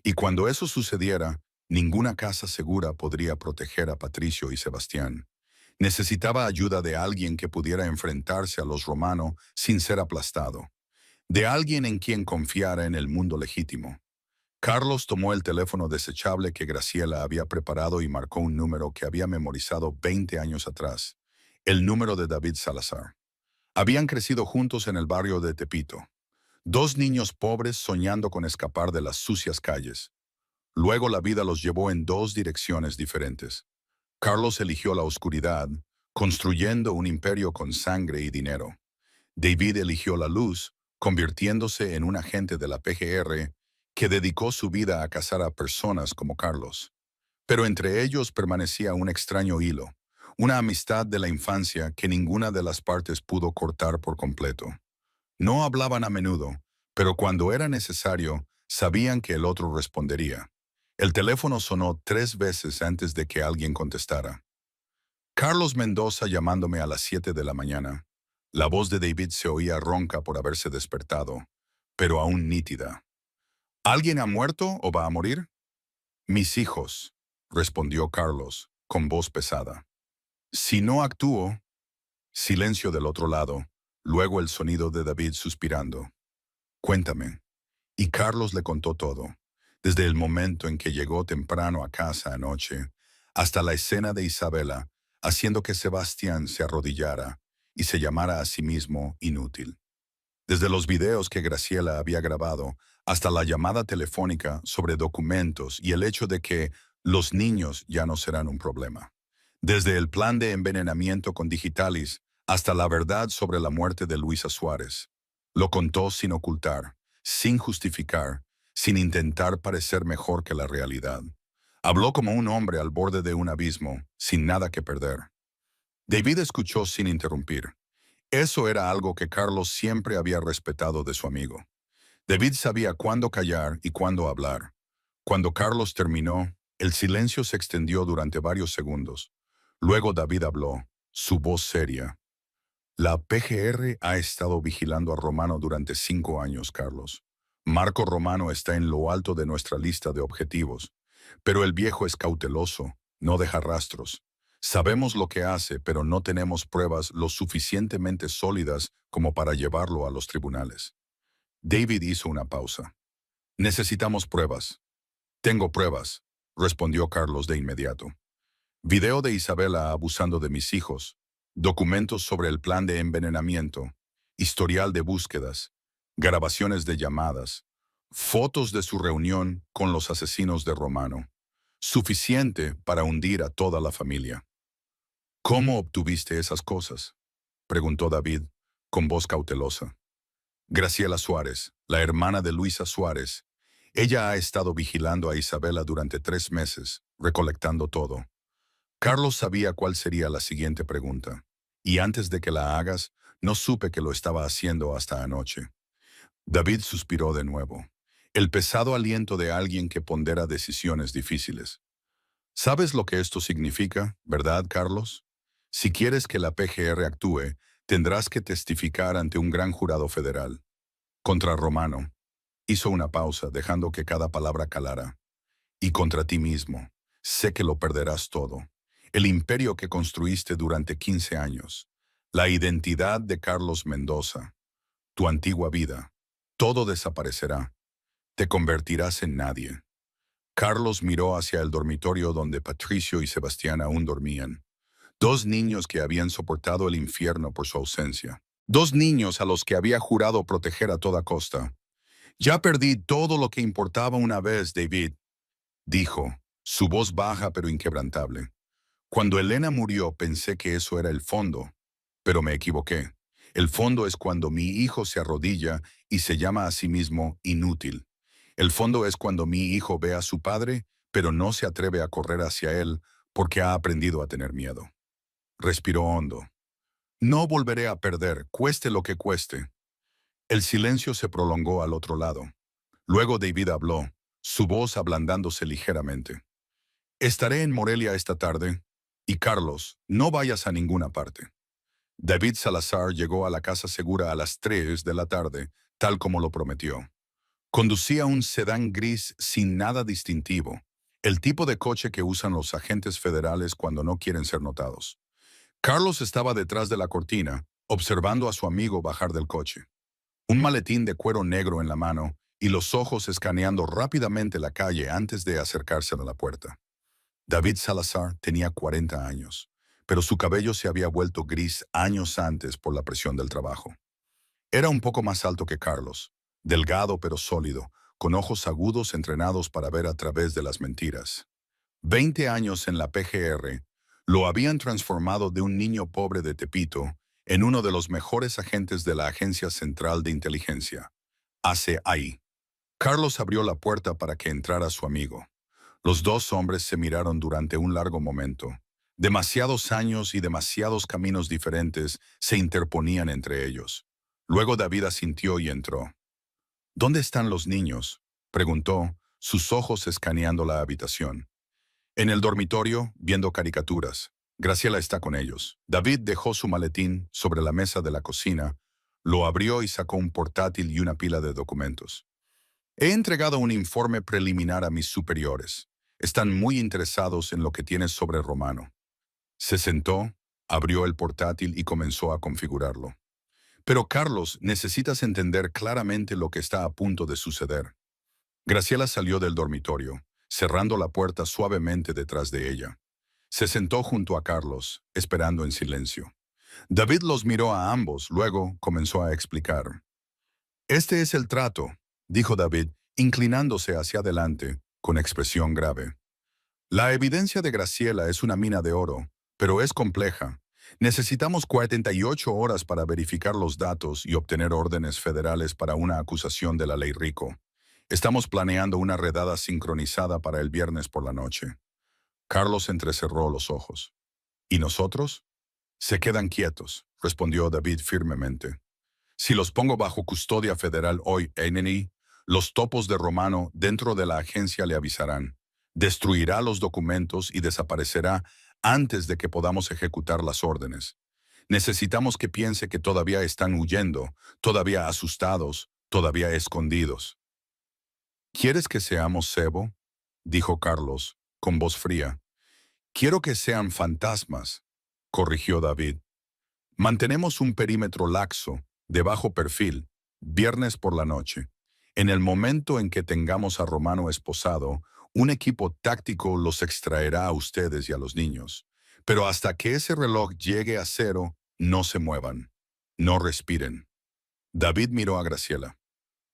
Y cuando eso sucediera, ninguna casa segura podría proteger a Patricio y Sebastián. Necesitaba ayuda de alguien que pudiera enfrentarse a los Romano sin ser aplastado. De alguien en quien confiara en el mundo legítimo. Carlos tomó el teléfono desechable que Graciela había preparado y marcó un número que había memorizado 20 años atrás. El número de David Salazar. Habían crecido juntos en el barrio de Tepito. Dos niños pobres soñando con escapar de las sucias calles. Luego la vida los llevó en dos direcciones diferentes. Carlos eligió la oscuridad, construyendo un imperio con sangre y dinero. David eligió la luz, convirtiéndose en un agente de la PGR que dedicó su vida a cazar a personas como Carlos. Pero entre ellos permanecía un extraño hilo, una amistad de la infancia que ninguna de las partes pudo cortar por completo. No hablaban a menudo, pero cuando era necesario, sabían que el otro respondería. El teléfono sonó 3 veces antes de que alguien contestara. Carlos Mendoza llamándome a las 7 de la mañana. La voz de David se oía ronca por haberse despertado, pero aún nítida. ¿Alguien ha muerto o va a morir? Mis hijos, respondió Carlos, con voz pesada. Si no actúo, silencio del otro lado, luego el sonido de David suspirando. Cuéntame. Y Carlos le contó todo, desde el momento en que llegó temprano a casa anoche, hasta la escena de Isabela, haciendo que Sebastián se arrodillara y se llamara a sí mismo inútil. Desde los videos que Graciela había grabado, hasta la llamada telefónica sobre documentos y el hecho de que los niños ya no serán un problema. Desde el plan de envenenamiento con Digitalis hasta la verdad sobre la muerte de Luisa Suárez. Lo contó sin ocultar, sin justificar, sin intentar parecer mejor que la realidad. Habló como un hombre al borde de un abismo, sin nada que perder. David escuchó sin interrumpir. Eso era algo que Carlos siempre había respetado de su amigo. David sabía cuándo callar y cuándo hablar. Cuando Carlos terminó, el silencio se extendió durante varios segundos. Luego David habló, su voz seria. La PGR ha estado vigilando a Romano durante 5 años, Carlos. Marco Romano está en lo alto de nuestra lista de objetivos, pero el viejo es cauteloso, no deja rastros. Sabemos lo que hace, pero no tenemos pruebas lo suficientemente sólidas como para llevarlo a los tribunales. David hizo una pausa. Necesitamos pruebas. Tengo pruebas, respondió Carlos de inmediato. Video de Isabela abusando de mis hijos, documentos sobre el plan de envenenamiento, historial de búsquedas, grabaciones de llamadas, fotos de su reunión con los asesinos de Romano. Suficiente para hundir a toda la familia. ¿Cómo obtuviste esas cosas?, preguntó David, con voz cautelosa. Graciela Suárez, la hermana de Luisa Suárez. Ella ha estado vigilando a Isabela durante 3 meses, recolectando todo. Carlos sabía cuál sería la siguiente pregunta, y antes de que la hagas, no supe que lo estaba haciendo hasta anoche. David suspiró de nuevo. El pesado aliento de alguien que pondera decisiones difíciles. ¿Sabes lo que esto significa, verdad, Carlos? Si quieres que la PGR actúe, tendrás que testificar ante un gran jurado federal. Contra Romano. Hizo una pausa, dejando que cada palabra calara. Y contra ti mismo. Sé que lo perderás todo. El imperio que construiste durante 15 años. La identidad de Carlos Mendoza. Tu antigua vida. Todo desaparecerá. Te convertirás en nadie. Carlos miró hacia el dormitorio donde Patricio y Sebastián aún dormían. 2 niños que habían soportado el infierno por su ausencia. 2 niños a los que había jurado proteger a toda costa. Ya perdí todo lo que importaba una vez, David, dijo, su voz baja pero inquebrantable. Cuando Elena murió pensé que eso era el fondo, pero me equivoqué. El fondo es cuando mi hijo se arrodilla y se llama a sí mismo inútil. El fondo es cuando mi hijo ve a su padre, pero no se atreve a correr hacia él porque ha aprendido a tener miedo. Respiró hondo. No volveré a perder, cueste lo que cueste. El silencio se prolongó al otro lado. Luego David habló, su voz ablandándose ligeramente. Estaré en Morelia esta tarde. Y Carlos, no vayas a ninguna parte. David Salazar llegó a la casa segura a las 3 de la tarde, tal como lo prometió. Conducía un sedán gris sin nada distintivo, el tipo de coche que usan los agentes federales cuando no quieren ser notados. Carlos estaba detrás de la cortina, observando a su amigo bajar del coche. Un maletín de cuero negro en la mano y los ojos escaneando rápidamente la calle antes de acercarse a la puerta. David Salazar tenía 40 años, pero su cabello se había vuelto gris años antes por la presión del trabajo. Era un poco más alto que Carlos, delgado pero sólido, con ojos agudos entrenados para ver a través de las mentiras. 20 años en la PGR lo habían transformado de un niño pobre de Tepito en uno de los mejores agentes de la Agencia Central de Inteligencia, ACI. Carlos abrió la puerta para que entrara su amigo. Los dos hombres se miraron durante un largo momento. Demasiados años y demasiados caminos diferentes se interponían entre ellos. Luego David asintió y entró. ¿Dónde están los niños?, preguntó, sus ojos escaneando la habitación. En el dormitorio, viendo caricaturas. Graciela está con ellos. David dejó su maletín sobre la mesa de la cocina, lo abrió y sacó un portátil y una pila de documentos. He entregado un informe preliminar a mis superiores. Están muy interesados en lo que tienes sobre Romano. Se sentó, abrió el portátil y comenzó a configurarlo. Pero Carlos, necesitas entender claramente lo que está a punto de suceder. Graciela salió del dormitorio, cerrando la puerta suavemente detrás de ella. Se sentó junto a Carlos, esperando en silencio. David los miró a ambos, luego comenzó a explicar. Este es el trato, dijo David, inclinándose hacia adelante, con expresión grave. La evidencia de Graciela es una mina de oro, pero es compleja. Necesitamos 48 horas para verificar los datos y obtener órdenes federales para una acusación de la ley Rico. Estamos planeando una redada sincronizada para el viernes por la noche. Carlos entrecerró los ojos. ¿Y nosotros? Se quedan quietos, respondió David firmemente. Si los pongo bajo custodia federal hoy, NNI, los topos de Romano dentro de la agencia le avisarán. Destruirá los documentos y desaparecerá antes de que podamos ejecutar las órdenes. Necesitamos que piense que todavía están huyendo, todavía asustados, todavía escondidos. ¿Quieres que seamos cebo?, dijo Carlos, con voz fría. Quiero que sean fantasmas, corrigió David. Mantenemos un perímetro laxo, de bajo perfil, viernes por la noche. En el momento en que tengamos a Romano esposado, un equipo táctico los extraerá a ustedes y a los niños. Pero hasta que ese reloj llegue a cero, no se muevan. No respiren. David miró a Graciela.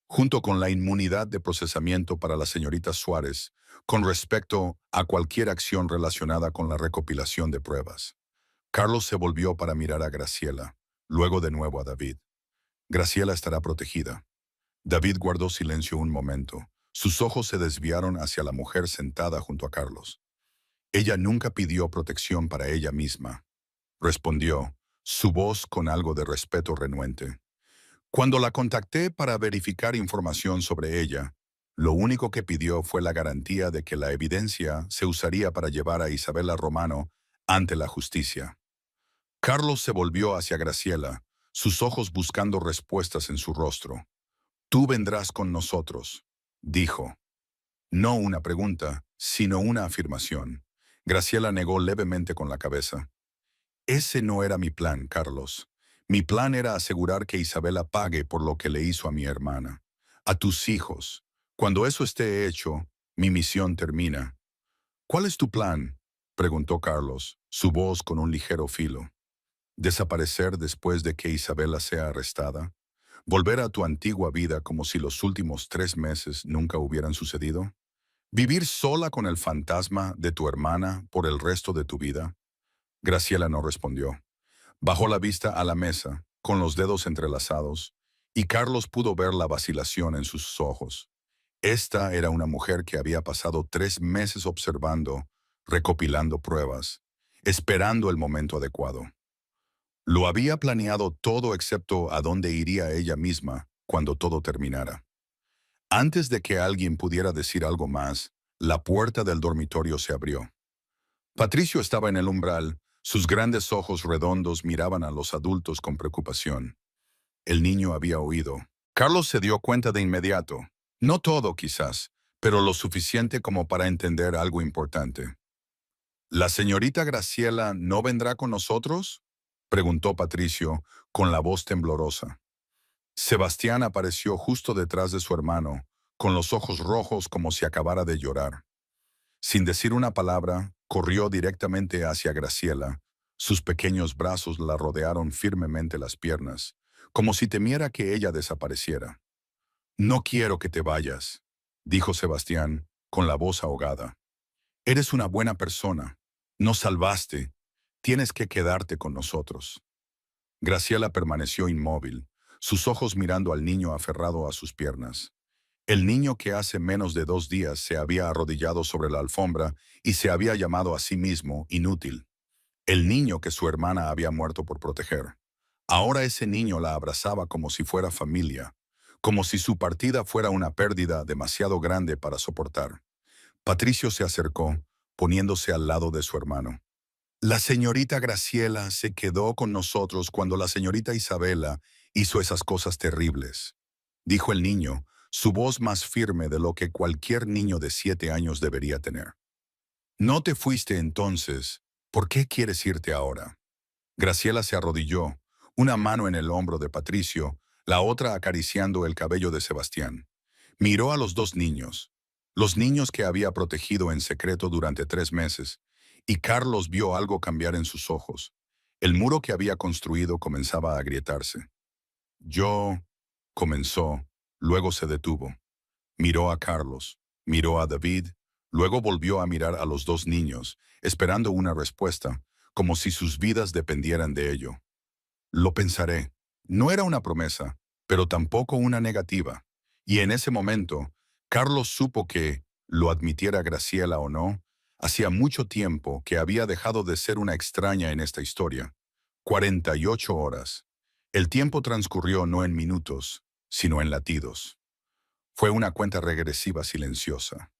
Junto con la inmunidad de procesamiento para la señorita Suárez, con respecto a cualquier acción relacionada con la recopilación de pruebas. Carlos se volvió para mirar a Graciela, luego de nuevo a David. Graciela estará protegida. David guardó silencio un momento. Sus ojos se desviaron hacia la mujer sentada junto a Carlos. Ella nunca pidió protección para ella misma, respondió, su voz con algo de respeto renuente. Cuando la contacté para verificar información sobre ella, lo único que pidió fue la garantía de que la evidencia se usaría para llevar a Isabela Romano ante la justicia. Carlos se volvió hacia Graciela, sus ojos buscando respuestas en su rostro. Tú vendrás con nosotros, dijo. No una pregunta, sino una afirmación. Graciela negó levemente con la cabeza. Ese no era mi plan, Carlos. Mi plan era asegurar que Isabela pague por lo que le hizo a mi hermana, a tus hijos. Cuando eso esté hecho, mi misión termina. ¿Cuál es tu plan?, preguntó Carlos, su voz con un ligero filo. ¿Desaparecer después de que Isabela sea arrestada? ¿Volver a tu antigua vida como si los últimos 3 meses nunca hubieran sucedido? ¿Vivir sola con el fantasma de tu hermana por el resto de tu vida? Graciela no respondió. Bajó la vista a la mesa, con los dedos entrelazados, y Carlos pudo ver la vacilación en sus ojos. Esta era una mujer que había pasado 3 meses observando, recopilando pruebas, esperando el momento adecuado. Lo había planeado todo excepto a dónde iría ella misma cuando todo terminara. Antes de que alguien pudiera decir algo más, la puerta del dormitorio se abrió. Patricio estaba en el umbral, sus grandes ojos redondos miraban a los adultos con preocupación. El niño había oído. Carlos se dio cuenta de inmediato. No todo, quizás, pero lo suficiente como para entender algo importante. ¿La señorita Graciela no vendrá con nosotros?, preguntó Patricio, con la voz temblorosa. Sebastián apareció justo detrás de su hermano, con los ojos rojos como si acabara de llorar. Sin decir una palabra, corrió directamente hacia Graciela. Sus pequeños brazos la rodearon firmemente las piernas, como si temiera que ella desapareciera. No quiero que te vayas, dijo Sebastián, con la voz ahogada. Eres una buena persona. Nos salvaste. Tienes que quedarte con nosotros. Graciela permaneció inmóvil, sus ojos mirando al niño aferrado a sus piernas. El niño que hace menos de 2 días se había arrodillado sobre la alfombra y se había llamado a sí mismo inútil. El niño que su hermana había muerto por proteger. Ahora ese niño la abrazaba como si fuera familia, como si su partida fuera una pérdida demasiado grande para soportar. Patricio se acercó, poniéndose al lado de su hermano. La señorita Graciela se quedó con nosotros cuando la señorita Isabela hizo esas cosas terribles, dijo el niño, su voz más firme de lo que cualquier niño de 7 años debería tener. No te fuiste entonces, ¿por qué quieres irte ahora? Graciela se arrodilló, una mano en el hombro de Patricio, la otra acariciando el cabello de Sebastián. Miró a los niños que había protegido en secreto durante 3 meses, y Carlos vio algo cambiar en sus ojos. El muro que había construido comenzaba a agrietarse. Yo, comenzó, luego se detuvo. Miró a Carlos, miró a David, luego volvió a mirar a los 2 niños, esperando una respuesta, como si sus vidas dependieran de ello. Lo pensaré. No era una promesa, pero tampoco una negativa. Y en ese momento, Carlos supo que, lo admitiera Graciela o no, hacía mucho tiempo que había dejado de ser una extraña en esta historia. 48 horas. El tiempo transcurrió no en minutos, sino en latidos. Fue una cuenta regresiva silenciosa.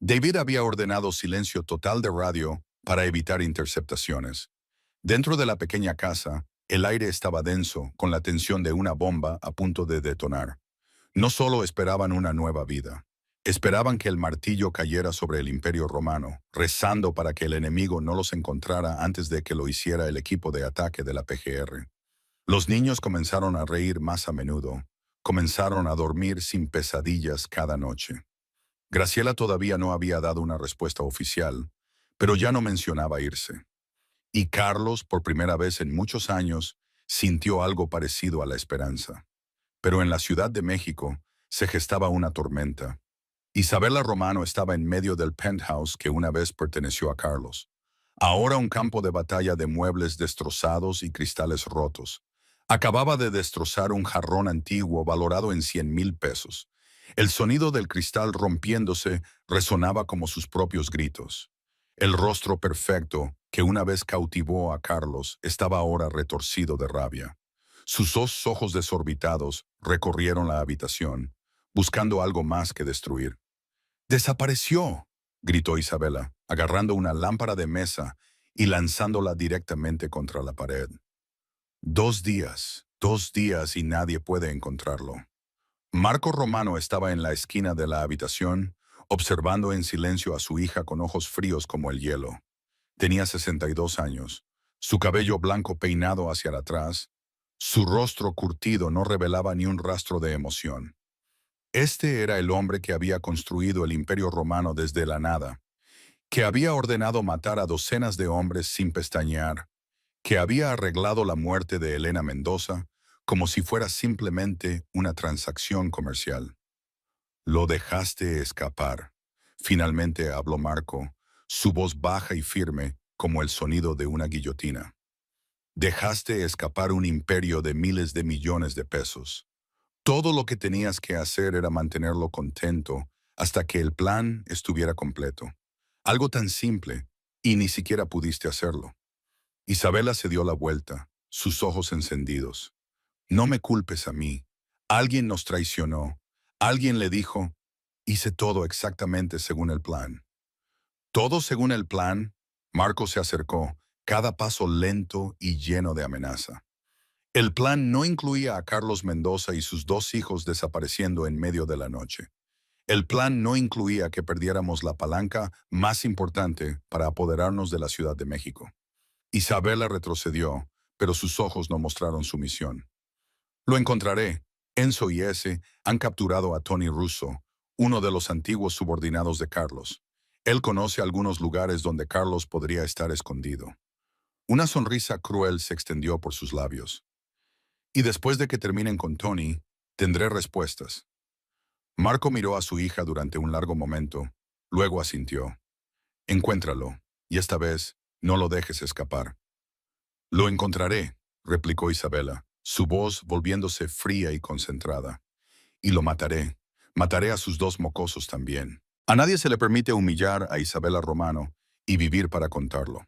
David había ordenado silencio total de radio para evitar interceptaciones. Dentro de la pequeña casa, el aire estaba denso, con la tensión de una bomba a punto de detonar. No solo esperaban una nueva vida, esperaban que el martillo cayera sobre el Imperio Romano, rezando para que el enemigo no los encontrara antes de que lo hiciera el equipo de ataque de la PGR. Los niños comenzaron a reír más a menudo, comenzaron a dormir sin pesadillas cada noche. Graciela todavía no había dado una respuesta oficial, pero ya no mencionaba irse. Y Carlos, por primera vez en muchos años, sintió algo parecido a la esperanza. Pero en la Ciudad de México se gestaba una tormenta. Isabela Romano estaba en medio del penthouse que una vez perteneció a Carlos. Ahora un campo de batalla de muebles destrozados y cristales rotos. Acababa de destrozar un jarrón antiguo valorado en 100,000 pesos. El sonido del cristal rompiéndose resonaba como sus propios gritos. El rostro perfecto, que una vez cautivó a Carlos, estaba ahora retorcido de rabia. Sus 2 ojos desorbitados recorrieron la habitación, buscando algo más que destruir. ¡Desapareció!, gritó Isabela, agarrando una lámpara de mesa y lanzándola directamente contra la pared. 2 días y nadie puede encontrarlo. Marco Romano estaba en la esquina de la habitación, observando en silencio a su hija con ojos fríos como el hielo. Tenía 62 años, su cabello blanco peinado hacia atrás, su rostro curtido no revelaba ni un rastro de emoción. Este era el hombre que había construido el Imperio Romano desde la nada, que había ordenado matar a docenas de hombres sin pestañear, que había arreglado la muerte de Elena Mendoza como si fuera simplemente una transacción comercial. Lo dejaste escapar. Finalmente habló Marco, su voz baja y firme como el sonido de una guillotina. Dejaste escapar un imperio de miles de millones de pesos. Todo lo que tenías que hacer era mantenerlo contento hasta que el plan estuviera completo. Algo tan simple, y ni siquiera pudiste hacerlo. Isabela se dio la vuelta, sus ojos encendidos. No me culpes a mí. Alguien nos traicionó. Alguien le dijo, hice todo exactamente según el plan. Todo según el plan. Marco se acercó, cada paso lento y lleno de amenaza. El plan no incluía a Carlos Mendoza y sus 2 hijos desapareciendo en medio de la noche. El plan no incluía que perdiéramos la palanca más importante para apoderarnos de la Ciudad de México. Isabela retrocedió, pero sus ojos no mostraron sumisión. Lo encontraré. Enzo y ese han capturado a Tony Russo, uno de los antiguos subordinados de Carlos. Él conoce algunos lugares donde Carlos podría estar escondido. Una sonrisa cruel se extendió por sus labios. Y después de que terminen con Tony, tendré respuestas. Marco miró a su hija durante un largo momento, luego asintió. Encuéntralo, y esta vez no lo dejes escapar. Lo encontraré, replicó Isabela, su voz volviéndose fría y concentrada. Y lo mataré. Mataré a sus dos mocosos también. A nadie se le permite humillar a Isabela Romano y vivir para contarlo.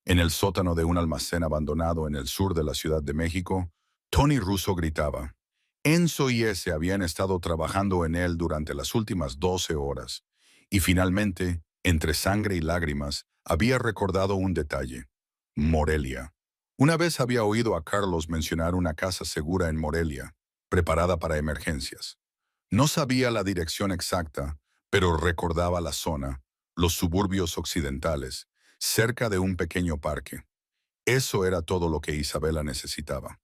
En el sótano de un almacén abandonado en el sur de la Ciudad de México, Tony Russo gritaba. Enzo y ese habían estado trabajando en él durante las últimas 12 horas, y finalmente, entre sangre y lágrimas, había recordado un detalle. Morelia. Una vez había oído a Carlos mencionar una casa segura en Morelia, preparada para emergencias. No sabía la dirección exacta, pero recordaba la zona, los suburbios occidentales, cerca de un pequeño parque. Eso era todo lo que Isabela necesitaba.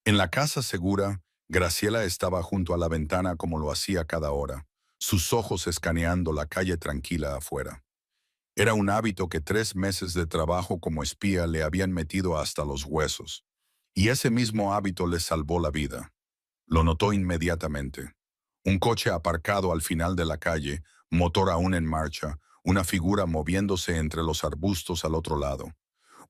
En la casa segura, Graciela estaba junto a la ventana como lo hacía cada hora, sus ojos escaneando la calle tranquila afuera. Era un hábito que 3 meses de trabajo como espía le habían metido hasta los huesos, y ese mismo hábito le salvó la vida. Lo notó inmediatamente. Un coche aparcado al final de la calle, motor aún en marcha, una figura moviéndose entre los arbustos al otro lado.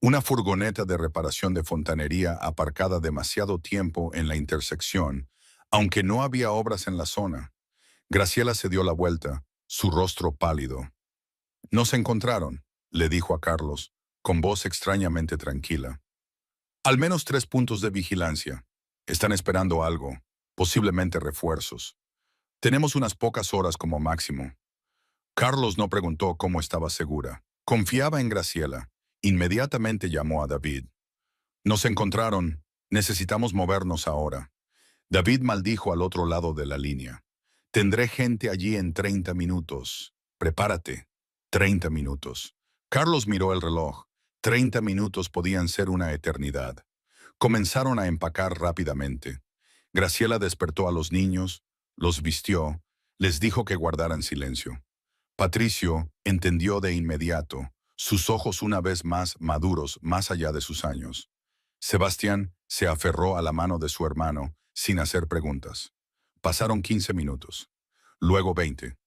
Una furgoneta de reparación de fontanería aparcada demasiado tiempo en la intersección, aunque no había obras en la zona. Graciela se dio la vuelta, su rostro pálido. «No se encontraron», le dijo a Carlos, con voz extrañamente tranquila. «Al menos 3 puntos de vigilancia. Están esperando algo, posiblemente refuerzos. Tenemos unas pocas horas como máximo». Carlos no preguntó cómo estaba segura. Confiaba en Graciela. Inmediatamente llamó a David. «Nos encontraron. Necesitamos movernos ahora». David maldijo al otro lado de la línea. «Tendré gente allí en 30 minutos. Prepárate». 30 minutos. Carlos miró el reloj. 30 minutos podían ser una eternidad. Comenzaron a empacar rápidamente. Graciela despertó a los niños, los vistió, les dijo que guardaran silencio. Patricio entendió de inmediato, sus ojos una vez más maduros más allá de sus años. Sebastián se aferró a la mano de su hermano sin hacer preguntas. Pasaron 15 minutos. Luego 20.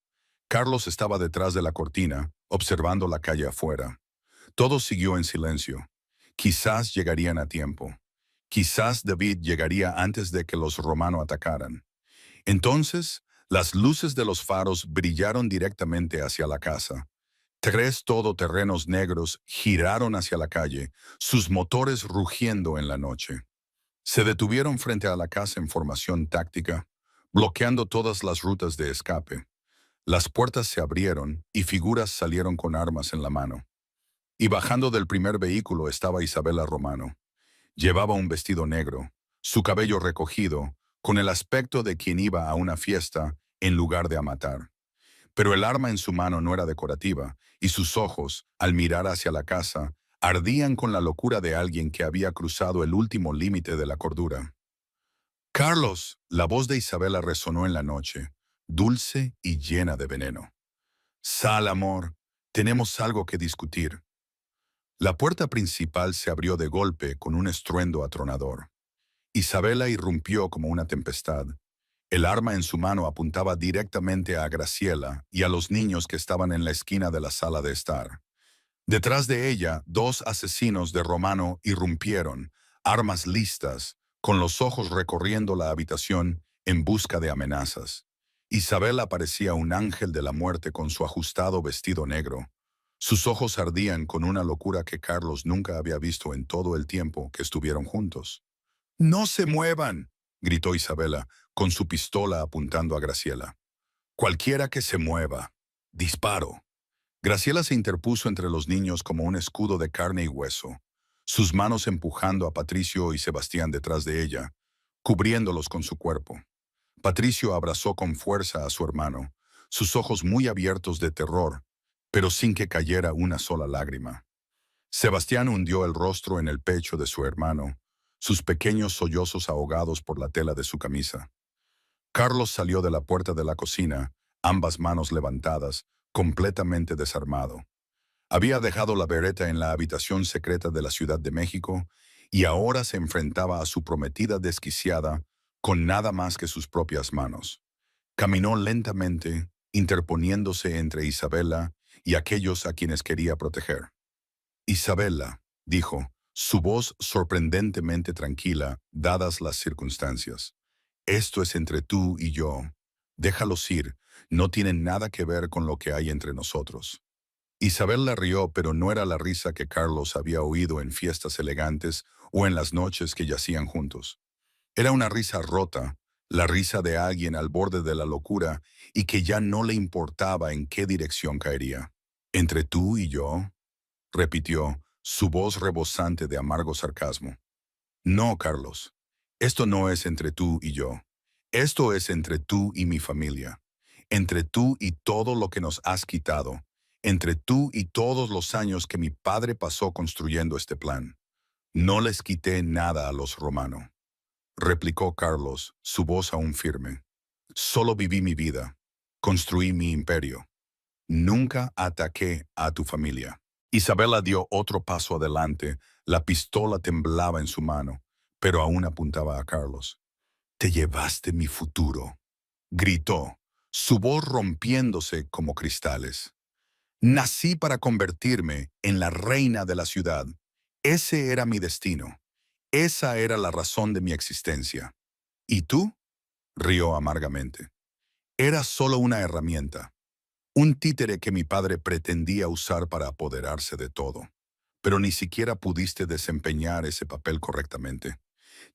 Carlos estaba detrás de la cortina, observando la calle afuera. Todo siguió en silencio. Quizás llegarían a tiempo. Quizás David llegaría antes de que los romanos atacaran. Entonces, las luces de los faros brillaron directamente hacia la casa. 3 todoterrenos negros giraron hacia la calle, sus motores rugiendo en la noche. Se detuvieron frente a la casa en formación táctica, bloqueando todas las rutas de escape. Las puertas se abrieron y figuras salieron con armas en la mano. Y bajando del primer vehículo estaba Isabela Romano. Llevaba un vestido negro, su cabello recogido, con el aspecto de quien iba a una fiesta en lugar de a matar. Pero el arma en su mano no era decorativa, y sus ojos, al mirar hacia la casa, ardían con la locura de alguien que había cruzado el último límite de la cordura. «Carlos», la voz de Isabela resonó en la noche, dulce y llena de veneno. «Sal, amor, tenemos algo que discutir». La puerta principal se abrió de golpe con un estruendo atronador. Isabela irrumpió como una tempestad. El arma en su mano apuntaba directamente a Graciela y a los niños que estaban en la esquina de la sala de estar. Detrás de ella, 2 asesinos de Romano irrumpieron, armas listas, con los ojos recorriendo la habitación en busca de amenazas. Isabela parecía un ángel de la muerte con su ajustado vestido negro. Sus ojos ardían con una locura que Carlos nunca había visto en todo el tiempo que estuvieron juntos. «¡No se muevan!», gritó Isabela, con su pistola apuntando a Graciela. «Cualquiera que se mueva. Disparo». Graciela se interpuso entre los niños como un escudo de carne y hueso, sus manos empujando a Patricio y Sebastián detrás de ella, cubriéndolos con su cuerpo. Patricio abrazó con fuerza a su hermano, sus ojos muy abiertos de terror, pero sin que cayera una sola lágrima. Sebastián hundió el rostro en el pecho de su hermano, sus pequeños sollozos ahogados por la tela de su camisa. Carlos salió de la puerta de la cocina, ambas manos levantadas, completamente desarmado. Había dejado la bereta en la habitación secreta de la Ciudad de México y ahora se enfrentaba a su prometida desquiciada con nada más que sus propias manos. Caminó lentamente, interponiéndose entre Isabela y aquellos a quienes quería proteger. Isabela, dijo, su voz sorprendentemente tranquila, dadas las circunstancias. Esto es entre tú y yo. Déjalos ir, no tienen nada que ver con lo que hay entre nosotros. Isabel rió, pero no era la risa que Carlos había oído en fiestas elegantes o en las noches que yacían juntos. Era una risa rota, la risa de alguien al borde de la locura y que ya no le importaba en qué dirección caería. ¿Entre tú y yo?, repitió, su voz rebosante de amargo sarcasmo. No, Carlos, esto no es entre tú y yo. Esto es entre tú y mi familia. Entre tú y todo lo que nos has quitado. Entre tú y todos los años que mi padre pasó construyendo este plan. No les quité nada a los romanos, replicó Carlos, su voz aún firme. Solo viví mi vida. Construí mi imperio. Nunca ataqué a tu familia. Isabela dio otro paso adelante. La pistola temblaba en su mano, pero aún apuntaba a Carlos. Te llevaste mi futuro, gritó, su voz rompiéndose como cristales. Nací para convertirme en la reina de la ciudad. Ese era mi destino. Esa era la razón de mi existencia. ¿Y tú? Rió amargamente. Era solo una herramienta. Un títere que mi padre pretendía usar para apoderarse de todo. Pero ni siquiera pudiste desempeñar ese papel correctamente.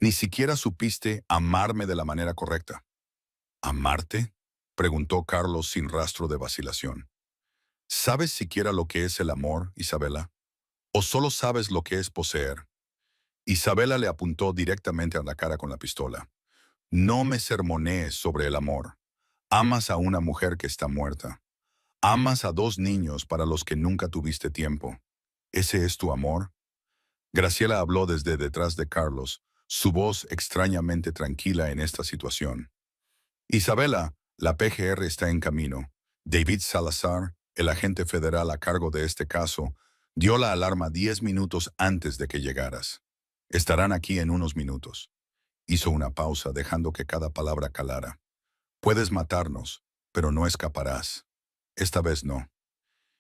Ni siquiera supiste amarme de la manera correcta. ¿Amarte?, preguntó Carlos sin rastro de vacilación. ¿Sabes siquiera lo que es el amor, Isabela? ¿O solo sabes lo que es poseer? Isabela le apuntó directamente a la cara con la pistola. No me sermonees sobre el amor. Amas a una mujer que está muerta. Amas a dos niños para los que nunca tuviste tiempo. ¿Ese es tu amor? Graciela habló desde detrás de Carlos, su voz extrañamente tranquila en esta situación. Isabela, la PGR está en camino. David Salazar, el agente federal a cargo de este caso, dio la alarma 10 minutos antes de que llegaras. Estarán aquí en unos minutos. Hizo una pausa dejando que cada palabra calara. Puedes matarnos, pero no escaparás. Esta vez no.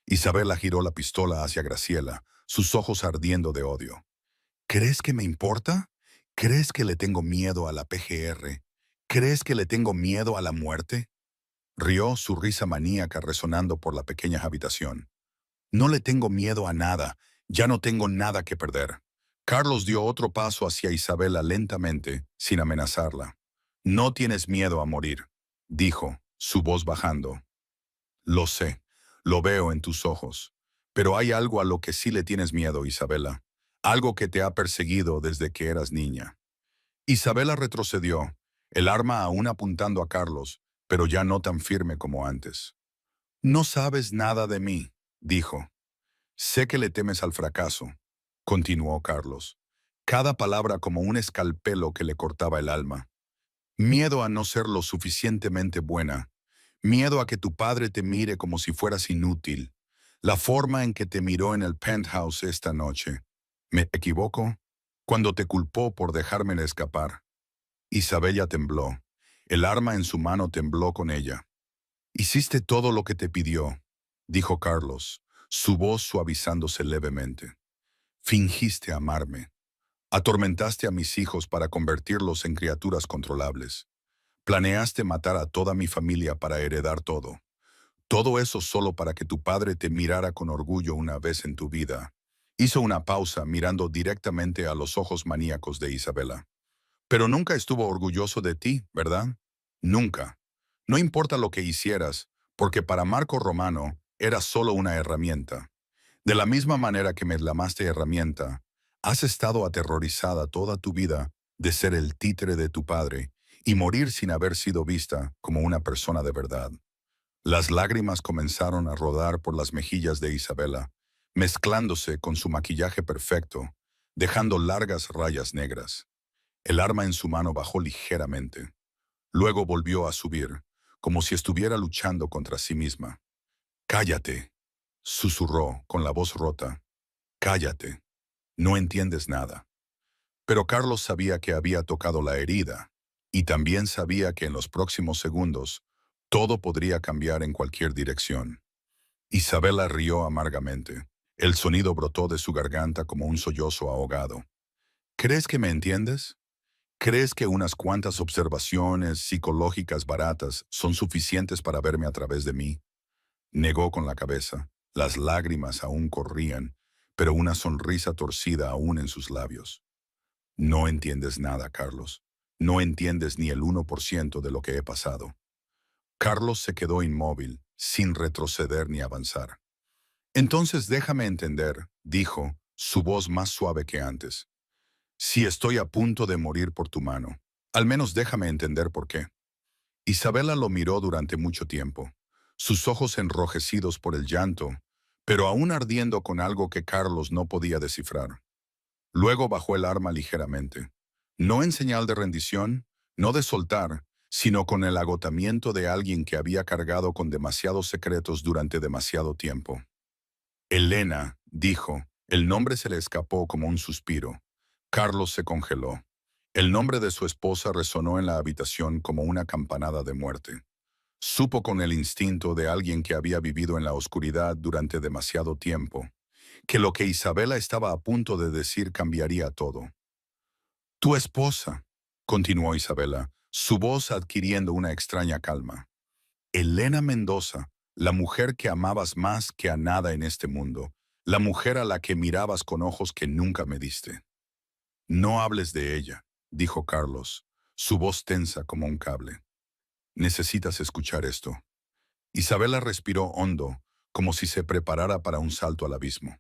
Isabela giró la pistola hacia Graciela, sus ojos ardiendo de odio. ¿Crees que me importa? ¿Crees que le tengo miedo a la PGR? ¿Crees que le tengo miedo a la muerte? Rió, su risa maníaca resonando por la pequeña habitación. No le tengo miedo a nada, ya no tengo nada que perder. Carlos dio otro paso hacia Isabela lentamente, sin amenazarla. No tienes miedo a morir, dijo, su voz bajando. Lo sé, lo veo en tus ojos. Pero hay algo a lo que sí le tienes miedo, Isabela. Algo que te ha perseguido desde que eras niña. Isabela retrocedió, el arma aún apuntando a Carlos, pero ya no tan firme como antes. No sabes nada de mí, dijo. Sé que le temes al fracaso, continuó Carlos, cada palabra como un escalpelo que le cortaba el alma. Miedo a no ser lo suficientemente buena. Miedo a que tu padre te mire como si fueras inútil. La forma en que te miró en el penthouse esta noche. ¿Me equivoco? Cuando te culpó por dejarme escapar. Isabella tembló. El arma en su mano tembló con ella. Hiciste todo lo que te pidió, dijo Carlos, su voz suavizándose levemente. Fingiste amarme. Atormentaste a mis hijos para convertirlos en criaturas controlables. Planeaste matar a toda mi familia para heredar todo. Todo eso solo para que tu padre te mirara con orgullo una vez en tu vida. Hizo una pausa mirando directamente a los ojos maníacos de Isabela. Pero nunca estuvo orgulloso de ti, ¿verdad? Nunca. No importa lo que hicieras, porque para Marco Romano era solo una herramienta. De la misma manera que me llamaste herramienta, has estado aterrorizada toda tu vida de ser el títere de tu padre y morir sin haber sido vista como una persona de verdad. Las lágrimas comenzaron a rodar por las mejillas de Isabela, mezclándose con su maquillaje perfecto, dejando largas rayas negras. El arma en su mano bajó ligeramente. Luego volvió a subir, como si estuviera luchando contra sí misma. «Cállate», susurró con la voz rota. «Cállate. No entiendes nada». Pero Carlos sabía que había tocado la herida, y también sabía que en los próximos segundos Todo podría cambiar en cualquier dirección. Isabela rió amargamente. El sonido brotó de su garganta como un sollozo ahogado. ¿Crees que me entiendes? ¿Crees que unas cuantas observaciones psicológicas baratas son suficientes para verme a través de mí? Negó con la cabeza. Las lágrimas aún corrían, pero una sonrisa torcida aún en sus labios. No entiendes nada, Carlos. No entiendes ni el 1% de lo que he pasado. Carlos se quedó inmóvil, sin retroceder ni avanzar. Entonces déjame entender, dijo, su voz más suave que antes. Si estoy a punto de morir por tu mano, al menos déjame entender por qué. Isabela lo miró durante mucho tiempo, sus ojos enrojecidos por el llanto, pero aún ardiendo con algo que Carlos no podía descifrar. Luego bajó el arma ligeramente, no en señal de rendición, no de soltar, sino con el agotamiento de alguien que había cargado con demasiados secretos durante demasiado tiempo. Elena, dijo, el nombre se le escapó como un suspiro. Carlos se congeló. El nombre de su esposa resonó en la habitación como una campanada de muerte. Supo con el instinto de alguien que había vivido en la oscuridad durante demasiado tiempo, que lo que Isabela estaba a punto de decir cambiaría todo. Tu esposa, continuó Isabela, su voz adquiriendo una extraña calma. Elena Mendoza, la mujer que amabas más que a nada en este mundo, la mujer a la que mirabas con ojos que nunca me diste. No hables de ella, dijo Carlos, su voz tensa como un cable. Necesitas escuchar esto. Isabela respiró hondo, como si se preparara para un salto al abismo.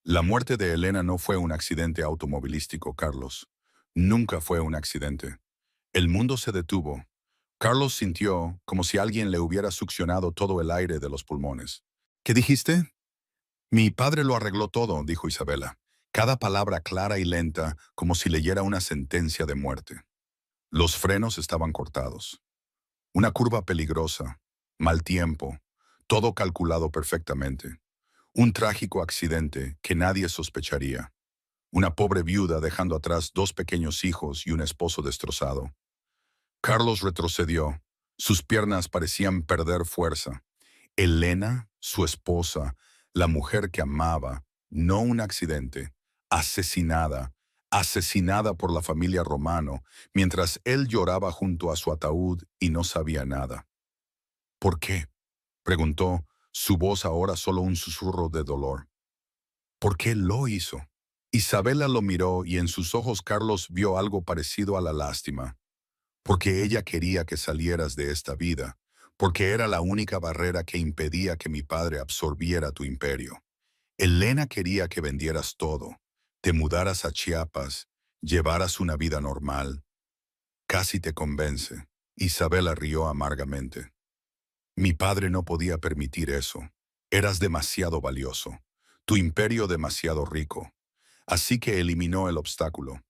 La muerte de Elena no fue un accidente automovilístico, Carlos. Nunca fue un accidente. El mundo se detuvo. Carlos sintió como si alguien le hubiera succionado todo el aire de los pulmones. ¿Qué dijiste? Mi padre lo arregló todo, dijo Isabela. Cada palabra clara y lenta, como si leyera una sentencia de muerte. Los frenos estaban cortados. Una curva peligrosa, mal tiempo, todo calculado perfectamente. Un trágico accidente que nadie sospecharía. Una pobre viuda dejando atrás 2 pequeños hijos y un esposo destrozado. Carlos retrocedió. Sus piernas parecían perder fuerza. Elena, su esposa, la mujer que amaba, no un accidente, asesinada, asesinada por la familia Romano, mientras él lloraba junto a su ataúd y no sabía nada. ¿Por qué? Preguntó, su voz ahora solo un susurro de dolor. ¿Por qué lo hizo? Isabela lo miró y en sus ojos Carlos vio algo parecido a la lástima. Porque ella quería que salieras de esta vida, porque era la única barrera que impedía que mi padre absorbiera tu imperio. Elena quería que vendieras todo, te mudaras a Chiapas, llevaras una vida normal. Casi te convence. Isabela rió amargamente. Mi padre no podía permitir eso. Eras demasiado valioso, tu imperio demasiado rico. Así que eliminó el obstáculo.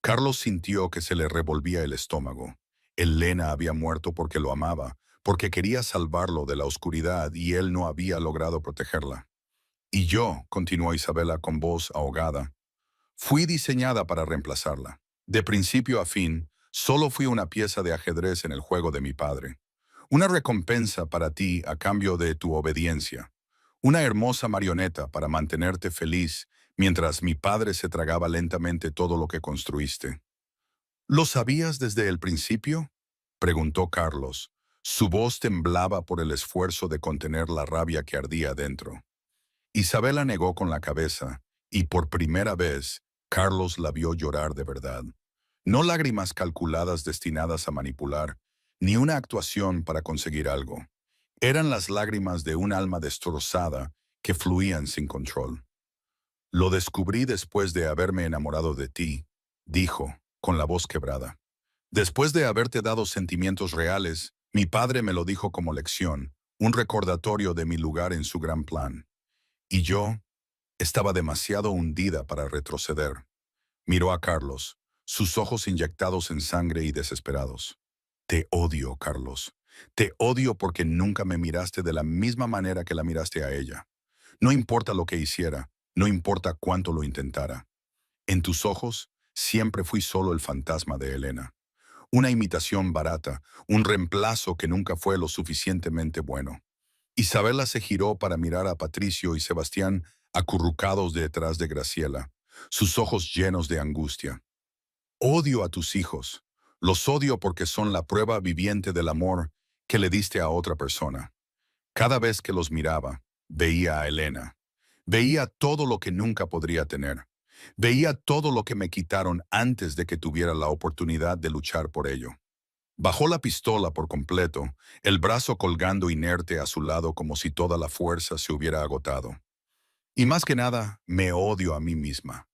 Carlos sintió que se le revolvía el estómago. Elena había muerto porque lo amaba, porque quería salvarlo de la oscuridad y él no había logrado protegerla. Y yo, continuó Isabela con voz ahogada, fui diseñada para reemplazarla. De principio a fin, solo fui una pieza de ajedrez en el juego de mi padre. Una recompensa para ti a cambio de tu obediencia. Una hermosa marioneta para mantenerte feliz mientras mi padre se tragaba lentamente todo lo que construiste. ¿Lo sabías desde el principio? Preguntó Carlos. Su voz temblaba por el esfuerzo de contener la rabia que ardía dentro. Isabela negó con la cabeza, y por primera vez, Carlos la vio llorar de verdad. No lágrimas calculadas destinadas a manipular, ni una actuación para conseguir algo. Eran las lágrimas de un alma destrozada que fluían sin control. Lo descubrí después de haberme enamorado de ti, dijo, con la voz quebrada. Después de haberte dado sentimientos reales, mi padre me lo dijo como lección, un recordatorio de mi lugar en su gran plan. Y yo estaba demasiado hundida para retroceder. Miró a Carlos, sus ojos inyectados en sangre y desesperados. Te odio, Carlos. Te odio porque nunca me miraste de la misma manera que la miraste a ella. No importa lo que hiciera, no importa cuánto lo intentara. En tus ojos siempre fui solo el fantasma de Elena. Una imitación barata, un reemplazo que nunca fue lo suficientemente bueno. Isabela se giró para mirar a Patricio y Sebastián acurrucados detrás de Graciela, sus ojos llenos de angustia. Odio a tus hijos. Los odio porque son la prueba viviente del amor que le diste a otra persona. Cada vez que los miraba, veía a Elena. Veía todo lo que nunca podría tener. Veía todo lo que me quitaron antes de que tuviera la oportunidad de luchar por ello. Bajó la pistola por completo, el brazo colgando inerte a su lado como si toda la fuerza se hubiera agotado. Y más que nada, me odio a mí misma.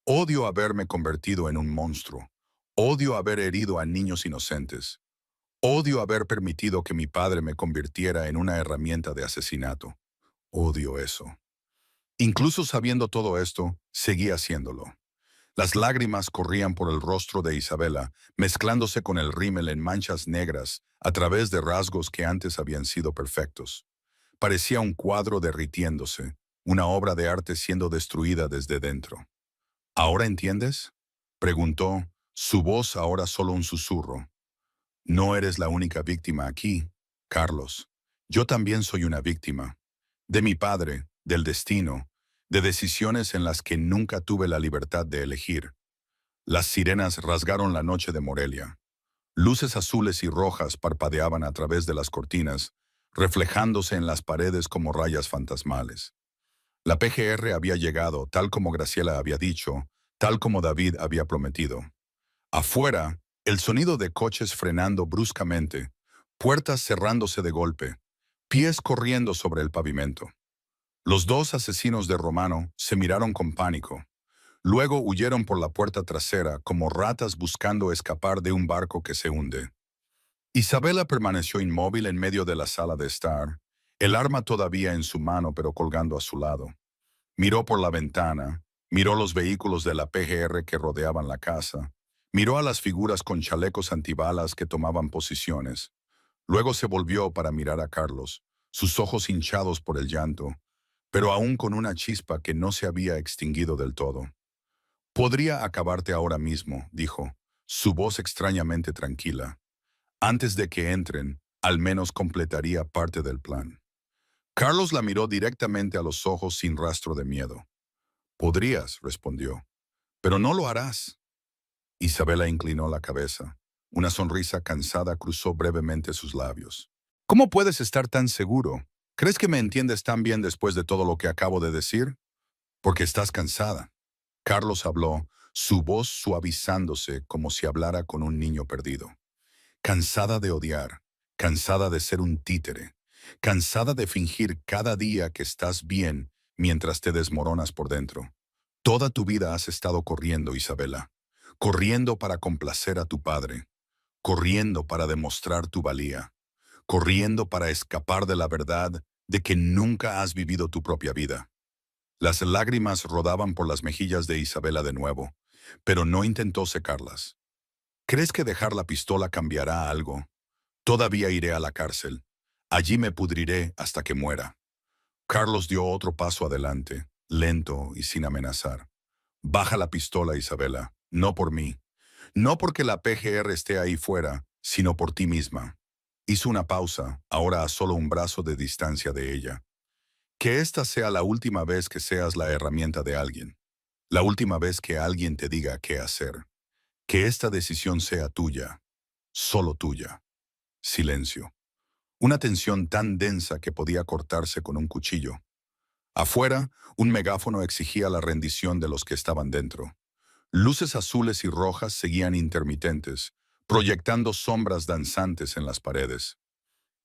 Odio haberme convertido en un monstruo. Odio haber herido a niños inocentes. Odio haber permitido que mi padre me convirtiera en una herramienta de asesinato. Odio eso. Incluso sabiendo todo esto, seguía haciéndolo. Las lágrimas corrían por el rostro de Isabela, mezclándose con el rímel en manchas negras a través de rasgos que antes habían sido perfectos. Parecía un cuadro derritiéndose, una obra de arte siendo destruida desde dentro. ¿Ahora entiendes?, preguntó, su voz ahora solo un susurro. No eres la única víctima aquí, Carlos. Yo también soy una víctima. De mi padre, del destino, de decisiones en las que nunca tuve la libertad de elegir. Las sirenas rasgaron la noche de Morelia. Luces azules y rojas parpadeaban a través de las cortinas, reflejándose en las paredes como rayas fantasmales. La PGR había llegado, tal como Graciela había dicho, tal como David había prometido. Afuera, el sonido de coches frenando bruscamente, puertas cerrándose de golpe, pies corriendo sobre el pavimento. Los dos asesinos de Romano se miraron con pánico. Luego huyeron por la puerta trasera como ratas buscando escapar de un barco que se hunde. Isabela permaneció inmóvil en medio de la sala de estar, el arma todavía en su mano pero colgando a su lado. Miró por la ventana, miró los vehículos de la PGR que rodeaban la casa, miró a las figuras con chalecos antibalas que tomaban posiciones. Luego se volvió para mirar a Carlos, sus ojos hinchados por el llanto, pero aún con una chispa que no se había extinguido del todo. Podría acabarte ahora mismo, dijo, su voz extrañamente tranquila. Antes de que entren, al menos completaría parte del plan. Carlos la miró directamente a los ojos sin rastro de miedo. Podrías, respondió, pero no lo harás. Isabela inclinó la cabeza. Una sonrisa cansada cruzó brevemente sus labios. ¿Cómo puedes estar tan seguro? ¿Crees que me entiendes tan bien después de todo lo que acabo de decir? Porque estás cansada. Carlos habló, su voz suavizándose como si hablara con un niño perdido. Cansada de odiar, cansada de ser un títere, cansada de fingir cada día que estás bien mientras te desmoronas por dentro. Toda tu vida has estado corriendo, Isabela, corriendo para complacer a tu padre, corriendo para demostrar tu valía, corriendo para escapar de la verdad de que nunca has vivido tu propia vida. Las lágrimas rodaban por las mejillas de Isabela de nuevo, pero no intentó secarlas. ¿Crees que dejar la pistola cambiará algo? Todavía iré a la cárcel. Allí me pudriré hasta que muera. Carlos dio otro paso adelante, lento y sin amenazar. Baja la pistola, Isabela, no por mí. No porque la PGR esté ahí fuera, sino por ti misma. Hizo una pausa, ahora a solo un brazo de distancia de ella. Que esta sea la última vez que seas la herramienta de alguien. La última vez que alguien te diga qué hacer. Que esta decisión sea tuya, solo tuya. Silencio. Una tensión tan densa que podía cortarse con un cuchillo. Afuera, un megáfono exigía la rendición de los que estaban dentro. Luces azules y rojas seguían intermitentes, proyectando sombras danzantes en las paredes.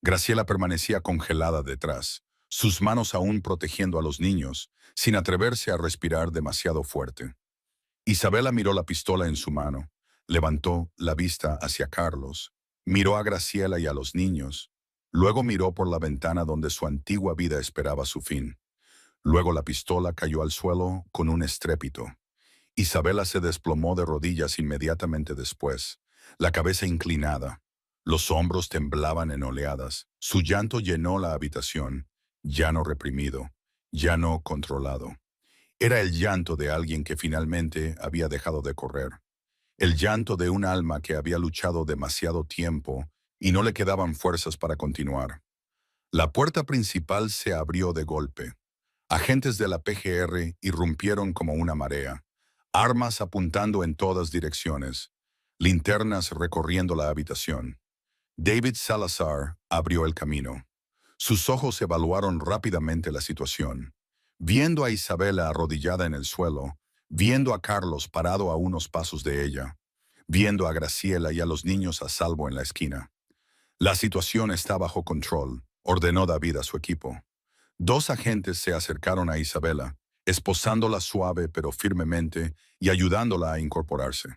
Graciela permanecía congelada detrás, sus manos aún protegiendo a los niños, sin atreverse a respirar demasiado fuerte. Isabela miró la pistola en su mano, levantó la vista hacia Carlos, miró a Graciela y a los niños, luego miró por la ventana donde su antigua vida esperaba su fin. Luego la pistola cayó al suelo con un estrépito. Isabela se desplomó de rodillas inmediatamente después, la cabeza inclinada. Los hombros temblaban en oleadas. Su llanto llenó la habitación, ya no reprimido, ya no controlado. Era el llanto de alguien que finalmente había dejado de correr. el llanto de un alma que había luchado demasiado tiempo y no le quedaban fuerzas para continuar. La puerta principal se abrió de golpe. Agentes de la PGR irrumpieron como una marea, armas apuntando en todas direcciones, linternas recorriendo la habitación. David Salazar abrió el camino. Sus ojos evaluaron rápidamente la situación. Viendo a Isabela arrodillada en el suelo, viendo a Carlos parado a unos pasos de ella, viendo a Graciela y a los niños a salvo en la esquina. La situación está bajo control, ordenó David a su equipo. Dos agentes se acercaron a Isabela, esposándola suave pero firmemente y ayudándola a incorporarse.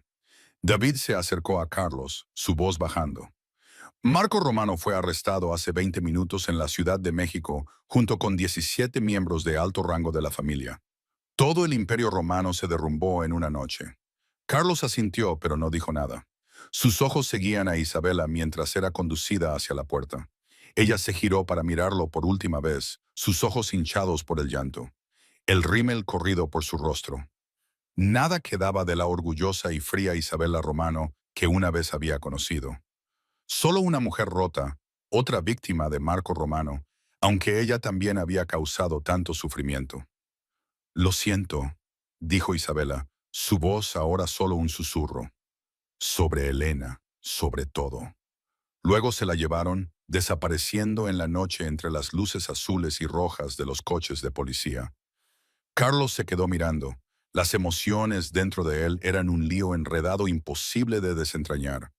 David se acercó a Carlos, su voz bajando. Marco Romano fue arrestado hace 20 minutos en la Ciudad de México junto con 17 miembros de alto rango de la familia. Todo el imperio romano se derrumbó en una noche. Carlos asintió, pero no dijo nada. Sus ojos seguían a Isabela mientras era conducida hacia la puerta. Ella se giró para mirarlo por última vez, sus ojos hinchados por el llanto. El rímel corrido por su rostro. Nada quedaba de la orgullosa y fría Isabela Romano que una vez había conocido. Solo una mujer rota, otra víctima de Marco Romano, aunque ella también había causado tanto sufrimiento. Lo siento, dijo Isabela, su voz ahora solo un susurro. Sobre Elena, sobre todo. Luego se la llevaron, desapareciendo en la noche entre las luces azules y rojas de los coches de policía. Carlos se quedó mirando. Las emociones dentro de él eran un lío enredado imposible de desentrañar.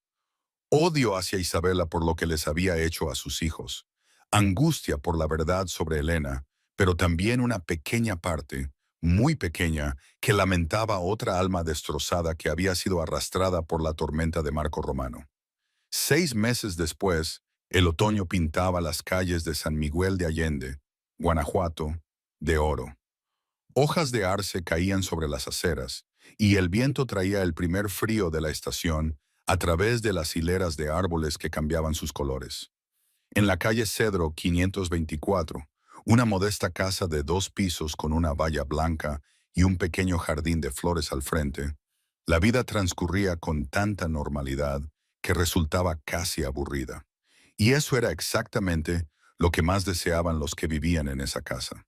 Odio hacia Isabela por lo que les había hecho a sus hijos. Angustia por la verdad sobre Elena, pero también una pequeña parte, muy pequeña, que lamentaba otra alma destrozada que había sido arrastrada por la tormenta de Marco Romano. 6 meses después, el otoño pintaba las calles de San Miguel de Allende, Guanajuato, de oro. Hojas de arce caían sobre las aceras, y el viento traía el primer frío de la estación a través de las hileras de árboles que cambiaban sus colores. En la calle Cedro 524, una modesta casa de 2 pisos con una valla blanca y un pequeño jardín de flores al frente, la vida transcurría con tanta normalidad que resultaba casi aburrida. Y eso era exactamente lo que más deseaban los que vivían en esa casa.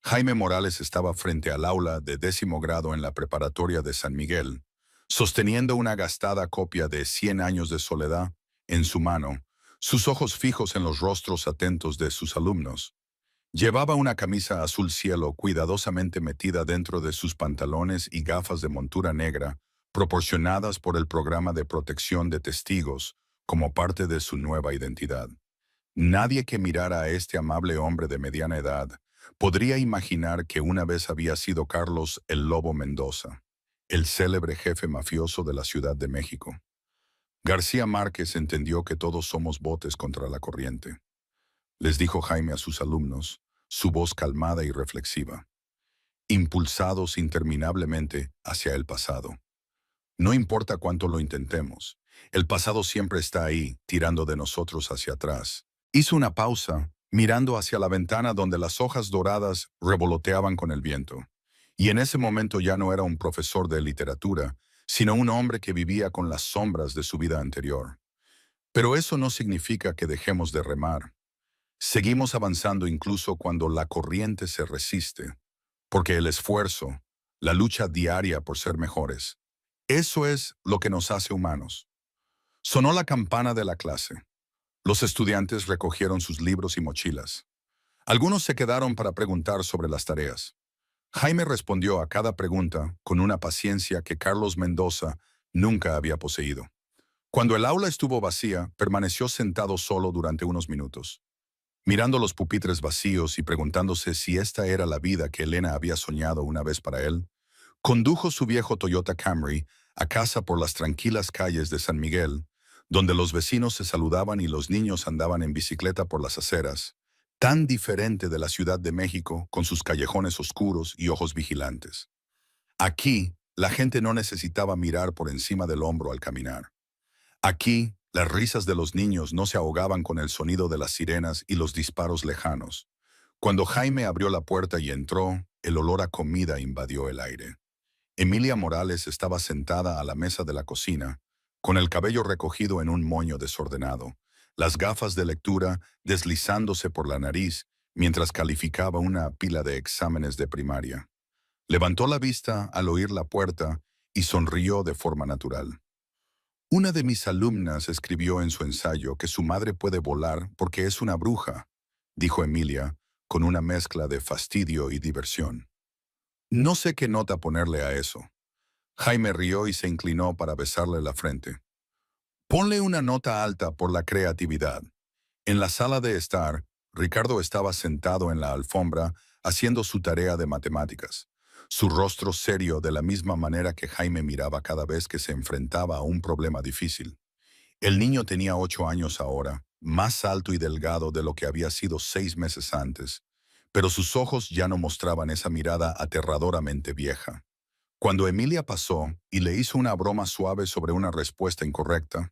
Jaime Morales estaba frente al aula de 10º grado en la preparatoria de San Miguel, sosteniendo una gastada copia de 100 años de soledad en su mano, sus ojos fijos en los rostros atentos de sus alumnos. Llevaba una camisa azul cielo cuidadosamente metida dentro de sus pantalones y gafas de montura negra, proporcionadas por el programa de protección de testigos como parte de su nueva identidad. Nadie que mirara a este amable hombre de mediana edad podría imaginar que una vez había sido Carlos el Lobo Mendoza, el célebre jefe mafioso de la Ciudad de México. García Márquez entendió que todos somos botes contra la corriente. Les dijo Jaime a sus alumnos, su voz calmada y reflexiva, impulsados interminablemente hacia el pasado. No importa cuánto lo intentemos, el pasado siempre está ahí, tirando de nosotros hacia atrás. Hizo una pausa, mirando hacia la ventana donde las hojas doradas revoloteaban con el viento. Y en ese momento ya no era un profesor de literatura, sino un hombre que vivía con las sombras de su vida anterior. Pero eso no significa que dejemos de remar. Seguimos avanzando incluso cuando la corriente se resiste, porque el esfuerzo, la lucha diaria por ser mejores, eso es lo que nos hace humanos. Sonó la campana de la clase. Los estudiantes recogieron sus libros y mochilas. Algunos se quedaron para preguntar sobre las tareas. Jaime respondió a cada pregunta con una paciencia que Carlos Mendoza nunca había poseído. Cuando el aula estuvo vacía, permaneció sentado solo durante unos minutos, mirando los pupitres vacíos y preguntándose si esta era la vida que Elena había soñado una vez para él. Condujo su viejo Toyota Camry a casa por las tranquilas calles de San Miguel, donde los vecinos se saludaban y los niños andaban en bicicleta por las aceras, tan diferente de la Ciudad de México con sus callejones oscuros y ojos vigilantes. Aquí, la gente no necesitaba mirar por encima del hombro al caminar. Aquí, las risas de los niños no se ahogaban con el sonido de las sirenas y los disparos lejanos. Cuando Jaime abrió la puerta y entró, el olor a comida invadió el aire. Emilia Morales estaba sentada a la mesa de la cocina, con el cabello recogido en un moño desordenado, las gafas de lectura deslizándose por la nariz mientras calificaba una pila de exámenes de primaria. Levantó la vista al oír la puerta y sonrió de forma natural. Una de mis alumnas escribió en su ensayo que su madre puede volar porque es una bruja, dijo Emilia, con una mezcla de fastidio y diversión. No sé qué nota ponerle a eso. Jaime rió y se inclinó para besarle la frente. Ponle una nota alta por la creatividad. En la sala de estar, Ricardo estaba sentado en la alfombra haciendo su tarea de matemáticas, su rostro serio de la misma manera que Jaime miraba cada vez que se enfrentaba a un problema difícil. El niño tenía 8 años ahora, más alto y delgado de lo que había sido 6 meses antes, pero sus ojos ya no mostraban esa mirada aterradoramente vieja. Cuando Emilia pasó y le hizo una broma suave sobre una respuesta incorrecta,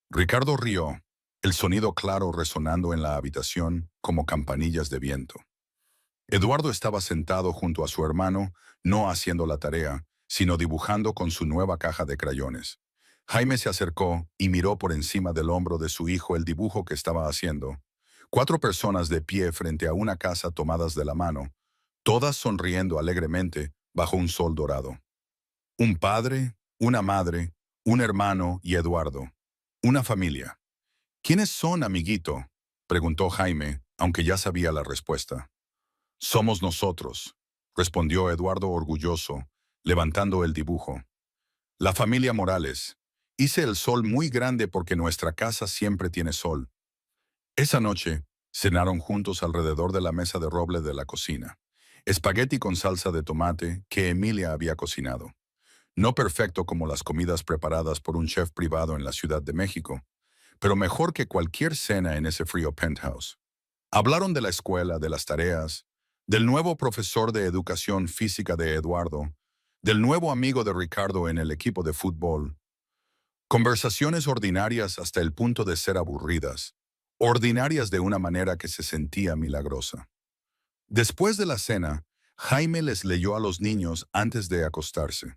Ricardo rió, el sonido claro resonando en la habitación como campanillas de viento. Eduardo estaba sentado junto a su hermano, no haciendo la tarea, sino dibujando con su nueva caja de crayones. Jaime se acercó y miró por encima del hombro de su hijo el dibujo que estaba haciendo. 4 personas de pie frente a una casa tomadas de la mano, todas sonriendo alegremente bajo un sol dorado. Un padre, una madre, un hermano y Eduardo. Una familia. ¿Quiénes son, amiguito?, preguntó Jaime, aunque ya sabía la respuesta. Somos nosotros, respondió Eduardo orgulloso, levantando el dibujo. La familia Morales. Hice el sol muy grande porque nuestra casa siempre tiene sol. Esa noche, cenaron juntos alrededor de la mesa de roble de la cocina. Espagueti con salsa de tomate que Emilia había cocinado. No perfecto como las comidas preparadas por un chef privado en la Ciudad de México, pero mejor que cualquier cena en ese frío penthouse. Hablaron de la escuela, de las tareas, del nuevo profesor de educación física de Eduardo, del nuevo amigo de Ricardo en el equipo de fútbol. Conversaciones ordinarias hasta el punto de ser aburridas, ordinarias de una manera que se sentía milagrosa. Después de la cena, Jaime les leyó a los niños antes de acostarse.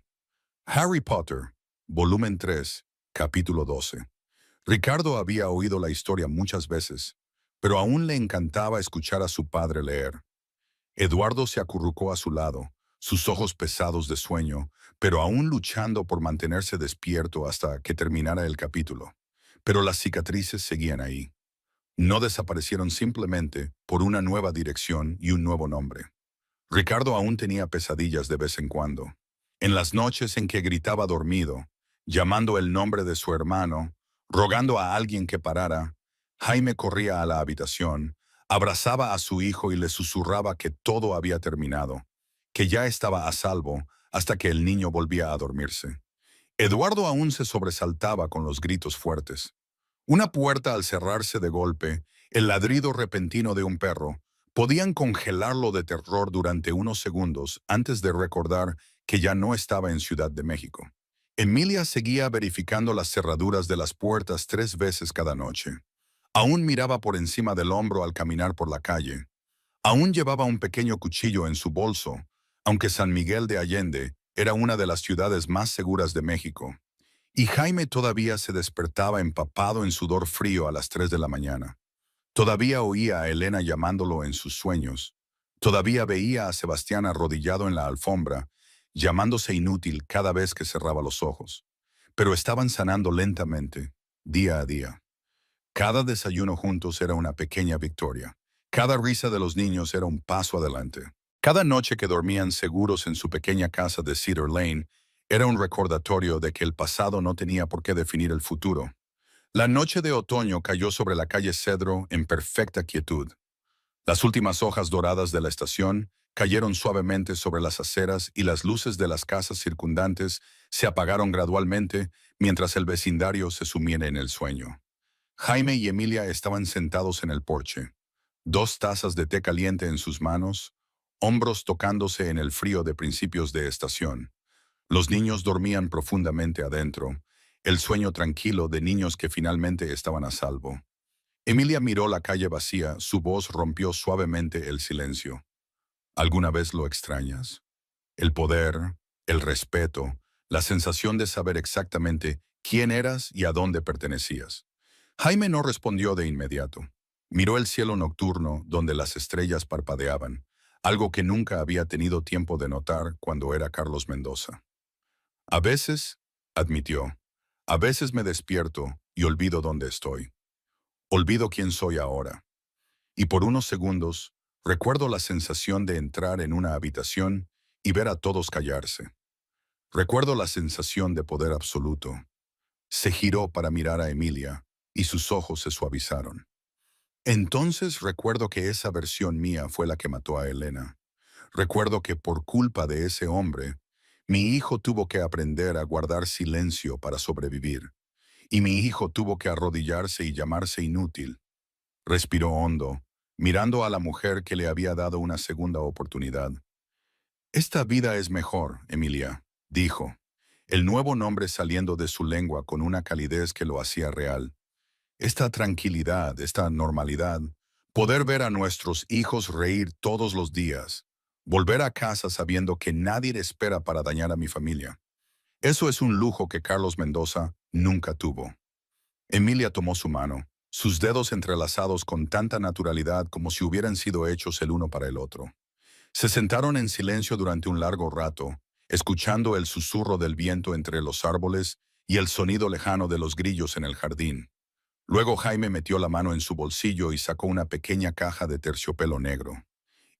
Harry Potter, volumen 3, capítulo 12. Ricardo había oído la historia muchas veces, pero aún le encantaba escuchar a su padre leer. Eduardo se acurrucó a su lado, sus ojos pesados de sueño, pero aún luchando por mantenerse despierto hasta que terminara el capítulo. Pero las cicatrices seguían ahí. No desaparecieron simplemente por una nueva dirección y un nuevo nombre. Ricardo aún tenía pesadillas de vez en cuando. En las noches en que gritaba dormido, llamando el nombre de su hermano, rogando a alguien que parara, Jaime corría a la habitación, abrazaba a su hijo y le susurraba que todo había terminado, que ya estaba a salvo hasta que el niño volvía a dormirse. Eduardo aún se sobresaltaba con los gritos fuertes. Una puerta al cerrarse de golpe, el ladrido repentino de un perro, podían congelarlo de terror durante unos segundos antes de recordar que ya no estaba en Ciudad de México. Emilia seguía verificando las cerraduras de las puertas 3 veces cada noche. Aún miraba por encima del hombro al caminar por la calle. Aún llevaba un pequeño cuchillo en su bolso, aunque San Miguel de Allende era una de las ciudades más seguras de México. Y Jaime todavía se despertaba empapado en sudor frío a las 3 de la mañana. Todavía oía a Elena llamándolo en sus sueños. Todavía veía a Sebastián arrodillado en la alfombra, llamándose inútil cada vez que cerraba los ojos. Pero estaban sanando lentamente, día a día. Cada desayuno juntos era una pequeña victoria. Cada risa de los niños era un paso adelante. Cada noche que dormían seguros en su pequeña casa de Cedar Lane era un recordatorio de que el pasado no tenía por qué definir el futuro. La noche de otoño cayó sobre la calle Cedro en perfecta quietud. Las últimas hojas doradas de la estación cayeron suavemente sobre las aceras y las luces de las casas circundantes se apagaron gradualmente mientras el vecindario se sumía en el sueño. Jaime y Emilia estaban sentados en el porche, 2 tazas de té caliente en sus manos, hombros tocándose en el frío de principios de estación. Los niños dormían profundamente adentro, el sueño tranquilo de niños que finalmente estaban a salvo. Emilia miró la calle vacía, su voz rompió suavemente el silencio. ¿Alguna vez lo extrañas? El poder, el respeto, la sensación de saber exactamente quién eras y a dónde pertenecías. Jaime no respondió de inmediato. Miró el cielo nocturno donde las estrellas parpadeaban, algo que nunca había tenido tiempo de notar cuando era Carlos Mendoza. A veces, admitió, a veces me despierto y olvido dónde estoy. Olvido quién soy ahora. Y por unos segundos, recuerdo la sensación de entrar en una habitación y ver a todos callarse. Recuerdo la sensación de poder absoluto. Se giró para mirar a Emilia y sus ojos se suavizaron. Entonces recuerdo que esa versión mía fue la que mató a Elena. Recuerdo que por culpa de ese hombre, mi hijo tuvo que aprender a guardar silencio para sobrevivir. Y mi hijo tuvo que arrodillarse y llamarse inútil. Respiró hondo, mirando a la mujer que le había dado una segunda oportunidad. Esta vida es mejor, Emilia, dijo, el nuevo nombre saliendo de su lengua con una calidez que lo hacía real. Esta tranquilidad, esta normalidad, poder ver a nuestros hijos reír todos los días, volver a casa sabiendo que nadie espera para dañar a mi familia. Eso es un lujo que Carlos Mendoza nunca tuvo. Emilia tomó su mano, sus dedos entrelazados con tanta naturalidad como si hubieran sido hechos el uno para el otro. Se sentaron en silencio durante un largo rato, escuchando el susurro del viento entre los árboles y el sonido lejano de los grillos en el jardín. Luego Jaime metió la mano en su bolsillo y sacó una pequeña caja de terciopelo negro.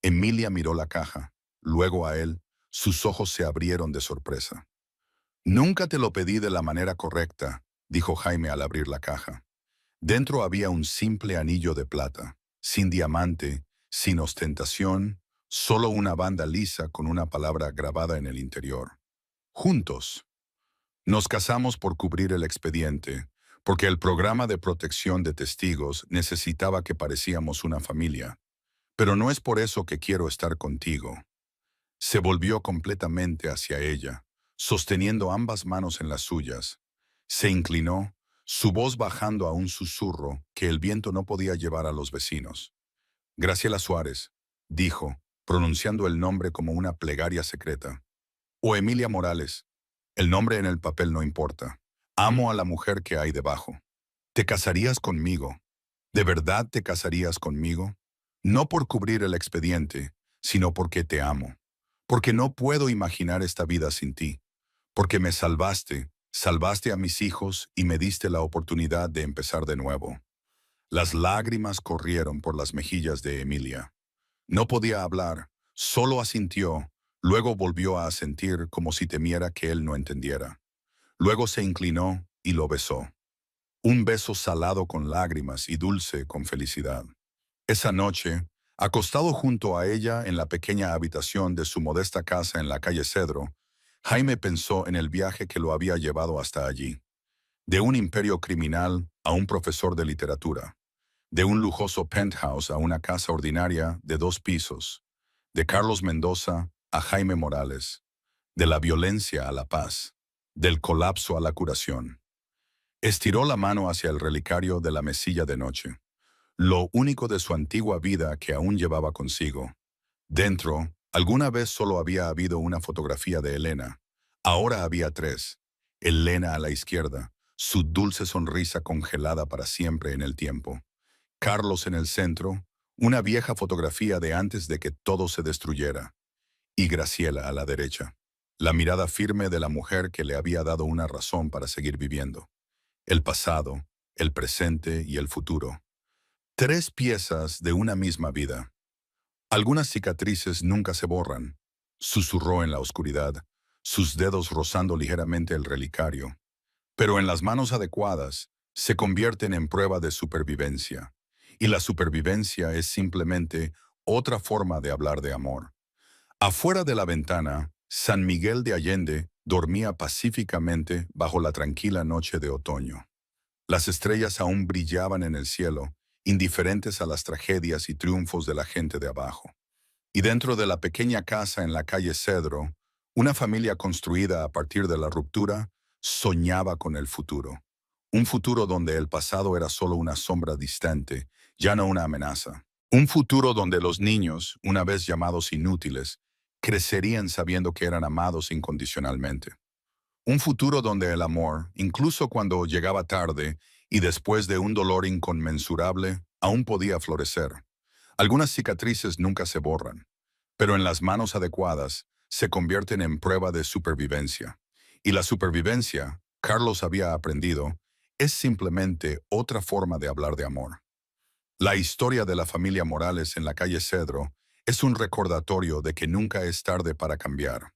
Emilia miró la caja, luego a él, sus ojos se abrieron de sorpresa. Nunca te lo pedí de la manera correcta, dijo Jaime al abrir la caja. Dentro había un simple anillo de plata, sin diamante, sin ostentación, solo una banda lisa con una palabra grabada en el interior. Juntos. Nos casamos por cubrir el expediente, porque el programa de protección de testigos necesitaba que parecíamos una familia. Pero no es por eso que quiero estar contigo. Se volvió completamente hacia ella, sosteniendo ambas manos en las suyas. Se inclinó, su voz bajando a un susurro que el viento no podía llevar a los vecinos. Graciela Suárez, dijo, pronunciando el nombre como una plegaria secreta. O Emilia Morales. El nombre en el papel no importa. Amo a la mujer que hay debajo. ¿Te casarías conmigo? ¿De verdad te casarías conmigo? No por cubrir el expediente, sino porque te amo. Porque no puedo imaginar esta vida sin ti. Porque me salvaste, salvaste a mis hijos y me diste la oportunidad de empezar de nuevo. Las lágrimas corrieron por las mejillas de Emilia. No podía hablar, solo asintió, luego volvió a asentir como si temiera que él no entendiera. Luego se inclinó y lo besó. Un beso salado con lágrimas y dulce con felicidad. Esa noche, acostado junto a ella en la pequeña habitación de su modesta casa en la calle Cedro, Jaime pensó en el viaje que lo había llevado hasta allí. De un imperio criminal a un profesor de literatura. De un lujoso penthouse a una casa ordinaria de 2 pisos. De Carlos Mendoza a Jaime Morales. De la violencia a la paz. Del colapso a la curación. Estiró la mano hacia el relicario de la mesilla de noche. Lo único de su antigua vida que aún llevaba consigo. Dentro, alguna vez solo había habido una fotografía de Elena. Ahora había 3. Elena a la izquierda, su dulce sonrisa congelada para siempre en el tiempo. Carlos en el centro, una vieja fotografía de antes de que todo se destruyera. Y Graciela a la derecha, la mirada firme de la mujer que le había dado una razón para seguir viviendo. El pasado, el presente y el futuro. 3 piezas de una misma vida. Algunas cicatrices nunca se borran, susurró en la oscuridad, sus dedos rozando ligeramente el relicario. Pero en las manos adecuadas, se convierten en prueba de supervivencia. Y la supervivencia es simplemente otra forma de hablar de amor. Afuera de la ventana, San Miguel de Allende dormía pacíficamente bajo la tranquila noche de otoño. Las estrellas aún brillaban en el cielo, indiferentes a las tragedias y triunfos de la gente de abajo. Y dentro de la pequeña casa en la calle Cedro, una familia construida a partir de la ruptura soñaba con el futuro. Un futuro donde el pasado era solo una sombra distante, ya no una amenaza. Un futuro donde los niños, una vez llamados inútiles, crecerían sabiendo que eran amados incondicionalmente. Un futuro donde el amor, incluso cuando llegaba tarde y después de un dolor inconmensurable, aún podía florecer. Algunas cicatrices nunca se borran, pero en las manos adecuadas se convierten en prueba de supervivencia. Y la supervivencia, Carlos había aprendido, es simplemente otra forma de hablar de amor. La historia de la familia Morales en la calle Cedro es un recordatorio de que nunca es tarde para cambiar,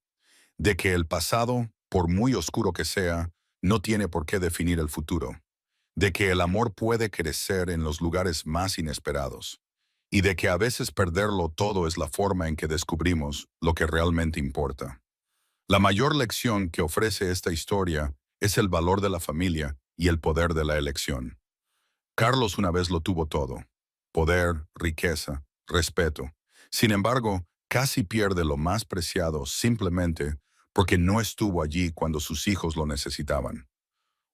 de que el pasado, por muy oscuro que sea, no tiene por qué definir el futuro, de que el amor puede crecer en los lugares más inesperados, y de que a veces perderlo todo es la forma en que descubrimos lo que realmente importa. La mayor lección que ofrece esta historia es el valor de la familia y el poder de la elección. Carlos una vez lo tuvo todo: poder, riqueza, respeto. Sin embargo, casi pierde lo más preciado simplemente porque no estuvo allí cuando sus hijos lo necesitaban.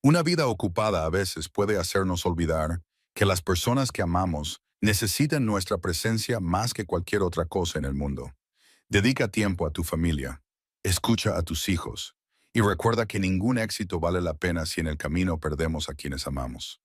Una vida ocupada a veces puede hacernos olvidar que las personas que amamos necesitan nuestra presencia más que cualquier otra cosa en el mundo. Dedica tiempo a tu familia, escucha a tus hijos y recuerda que ningún éxito vale la pena si en el camino perdemos a quienes amamos.